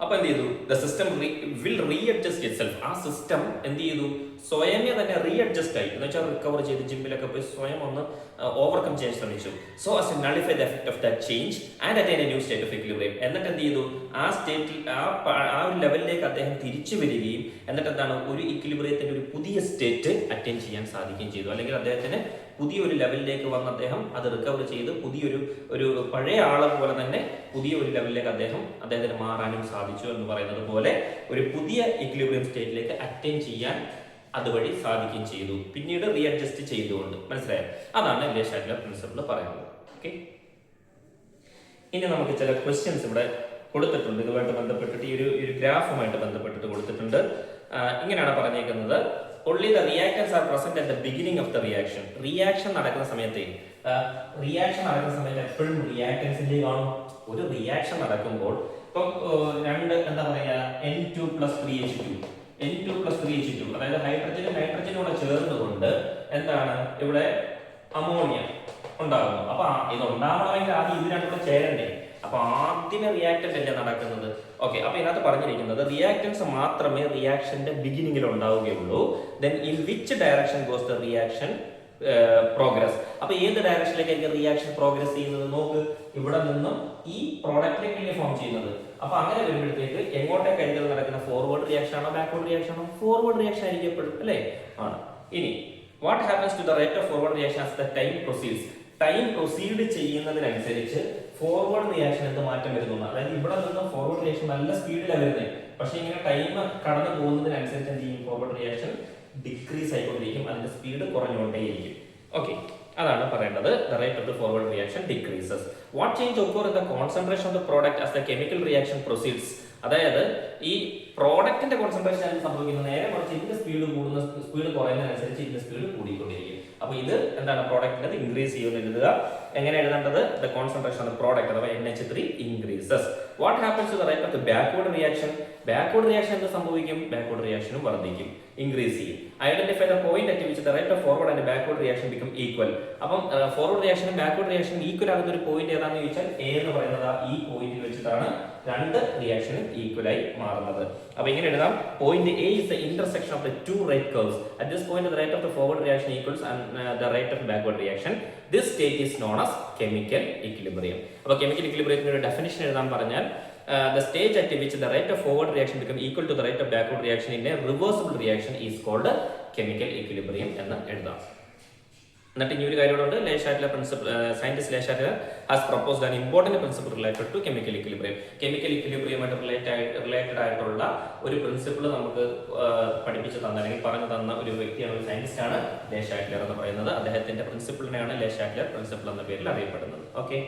അപ്പോൾ എന്ത് ചെയ്തു? The system will readjust itself. ആ സിസ്റ്റം എന്ത് ചെയ്തു? സ്വയമേ തന്നെ റീഅഡ്ജസ്റ്റ് ആയി, എന്ന് വെച്ചാൽ റിക്കവർ ചെയ്ത് ജിമ്മിലൊക്കെ പോയി സ്വയം ഒന്ന് ഓവർകം ചെയ്യാൻ ശ്രമിച്ചു. So as to nullify the effect of that change and attain a new state of equilibrium. എന്നിട്ട് എന്ത് ചെയ്തു? ആ സ്റ്റേറ്റിൽ ആ ഒരു ലെവലിലേക്ക് അദ്ദേഹം തിരിച്ചു വരികയും എന്നിട്ട് എന്താണ്, ഒരു ഇക്വിലിബ്രിയത്തിന്റെ ഒരു പുതിയ സ്റ്റേറ്റ് അറ്റൈൻ ചെയ്യാൻ സാധിക്കുകയും ചെയ്തു. അല്ലെങ്കിൽ അദ്ദേഹത്തിന് പുതിയൊരു ലെവലിലേക്ക് വന്ന് അദ്ദേഹം അത് റിക്കവർ ചെയ്ത് ഒരു പഴയ ആളെ പോലെ തന്നെ പുതിയ ഒരു ലെവലിലേക്ക് അദ്ദേഹത്തിന് മാറാനും സാധിച്ചു എന്ന് പറയുന്നത് പോലെ ഒരു പുതിയ ഇക്വിലിബ്രിയം സ്റ്റേറ്റിലേക്ക് അറ്റൈൻ ചെയ്യാൻ അതുവഴി സാധിക്കുകയും ചെയ്തു. പിന്നീട് റീഅഡ്ജസ്റ്റ് ചെയ്തുകൊണ്ട്. മനസ്സിലായോ? അതാണ് Le Chatelier പ്രിൻസിപ്പിൾ പറയുന്നത്. ഓക്കെ, ഇനി നമുക്ക് ചില ക്വസ്റ്റ്യൻസ് ഇവിടെ കൊടുത്തിട്ടുണ്ട്. ഇതുമായിട്ട് ബന്ധപ്പെട്ടിട്ട് ഈ ഒരു ഗ്രാഫുമായിട്ട് ബന്ധപ്പെട്ടിട്ട് കൊടുത്തിട്ടുണ്ട്. ഇങ്ങനെയാണ് പറഞ്ഞേക്കുന്നത്, only the reactants are present at the beginning of the reaction. Reaction നടക്കുന്ന സമയത്ത് എപ്പോഴും റിയാക്ടൻസിന്റെ കാണും. ഒരു റിയാക്ഷൻ നടക്കുമ്പോൾ ഇപ്പം രണ്ട് എന്താ പറയുക, N2+3H2, N2+3H2, അതായത് ഹൈഡ്രജനും നൈട്രജനും കൂടെ ചേർന്നുകൊണ്ട് എന്താണ് ഇവിടെ അമോണിയ ഉണ്ടാകുന്നു. അപ്പൊ ഇത് ഉണ്ടാവണമെങ്കിൽ ആദ്യം ഇത് രണ്ടും കൂടെ ചേരണ്ടേ? അപ്പൊ ആദ്യമേ റിയാക്ടന്റ് അല്ലേ നടക്കുന്നത്. ഓക്കെ, അപ്പൊ ഇതിനകത്ത് പറഞ്ഞിരിക്കുന്നത് റിയാക്ടൻസ് മാത്രമേ റിയാക്ഷന്റെ ബിഗിനിങ്ങിൽ ഉണ്ടാവുകയുള്ളൂ. Then in which direction goes the reaction progress. അപ്പൊ ഏത് ഡയറക്ഷനിലേക്കായിരിക്കും റിയാക്ഷൻ പ്രോഗ്രസ് ചെയ്യുന്നത്? നോക്ക്, ഇവിടെ നിന്നും ഈ പ്രോഡക്റ്റിലേക്ക് ഫോം ചെയ്യുന്നത്. അപ്പൊ അങ്ങനെ വരുമ്പോഴത്തേക്ക് എങ്ങോട്ടേക്കായിരിക്കും നടക്കുന്ന? ഫോർവേഡ് റിയാക്ഷൻ ആണോ ബാക്ക്വേർഡ് റിയാക്ഷൻ ആണോ? ഫോർവേഡ് റിയാക്ഷൻ ആയിരിക്കും എപ്പോഴും, അല്ലേ? ആണ്. ഇനി what happens to the rate of forward reaction as the time proceeds. Time proceed ചെയ്യുന്നതിനനുസരിച്ച് ഫോർവേഡ് റിയാക്ഷൻ എന്ത് മാറ്റം വരുന്നു? അതായത് ഇവിടെ നിന്ന് ഫോർവേഡ് റിയാക്ഷൻ നല്ല സ്പീഡിലാണ് വരുന്നത്, പക്ഷെ ഇങ്ങനെ ടൈം കടന്നു പോകുന്നതിനനുസരിച്ച് എന്ത് ചെയ്യും? ഫോർവേഡ് റിയാക്ഷൻ ഡിക്രീസ് ആയിക്കൊണ്ടിരിക്കും, അതിന്റെ സ്പീഡ് കുറഞ്ഞുകൊണ്ടേയിരിക്കും. ഓക്കെ, അതാണ് പറയേണ്ടത്. The rate of the forward reaction decreases. What change occur in the concentration of the product as the chemical reaction proceeds? അതായത് ഈ പ്രോഡക്റ്റിന്റെ കോൺസെൻട്രേഷൻ ആണ് സംഭവിക്കുന്നത്. നേരെ മറിച്ച് ഇതിന്റെ സ്പീഡ് കുറയുന്നതിനനുസരിച്ച് ഇതിന്റെ സ്പീഡ് കൂടിക്കൊണ്ടിരിക്കും. അപ്പൊ ഇത് എന്താണ്? പ്രോഡക്റ്റിന്റെ ഇൻക്രീസ് ചെയ്യുമെന്ന് എഴുതുക. എങ്ങനെ എഴുതേണ്ടത്? The concentration of the product അഥവാ NH3 increases. What happens to the rate of the backward reaction? Backward reaction എന്ത് സംഭവിക്കും? ബാക്ക്വേർഡ് റിയാക്ഷനും വർദ്ധിക്കും, ഇൻക്രീസ് ചെയ്യും. Identify the point at which the rate of forward and backward reaction become equal. അപ്പം forward റിയാക്ഷനും backward റിയാക്ഷനും equal ആകുന്ന ഒരു point ഏതാണെന്ന് ചോദിച്ചാൽ A എന്ന് പറയുന്നത് ഈ പോയിന്റിൽ വെച്ചിട്ടാണ് രണ്ട് റിയാക്ഷനും ഈക്വൽ ആയി മാറുന്നത്. അപ്പൊ ഇങ്ങനെ എഴുതാം, point A is the intersection of the two rate curves. At this point the rate of the forward reaction equals the rate of backward reaction. This state is known as chemical equilibrium. അപ്പോൾ chemical equilibrium ഒരു definition എഴുതാൻ പറഞ്ഞാൽ the stage at which the rate of forward reaction become equal to the rate of backward reaction in a reversible reaction is called chemical equilibrium എന്ന് എഴുതാം. എന്നിട്ട് ഇനി ഒരു കാര്യമുണ്ട്. Le Chatelier principle, scientist Le Chatelier has proposed an important principle related to chemical equilibrium. Chemical equilibrium ആയിട്ട് related ആയിട്ടുള്ള ഒരു principle നമുക്ക് പഠിപ്പിച്ചു തന്ന അല്ലെങ്കിൽ പറഞ്ഞു തന്ന ഒരു വ്യക്തിയാണ്, ഒരു സയന്റിസ്റ്റ് ആണ് Le Chatelier എന്ന് പറയുന്നത്. അദ്ദേഹത്തിന്റെ പ്രിൻസിപ്പിളിനെയാണ് Le Chatelier പ്രിൻസിപ്പിൾ എന്ന പേരിൽ അറിയപ്പെടുന്നത്. ഓക്കെ.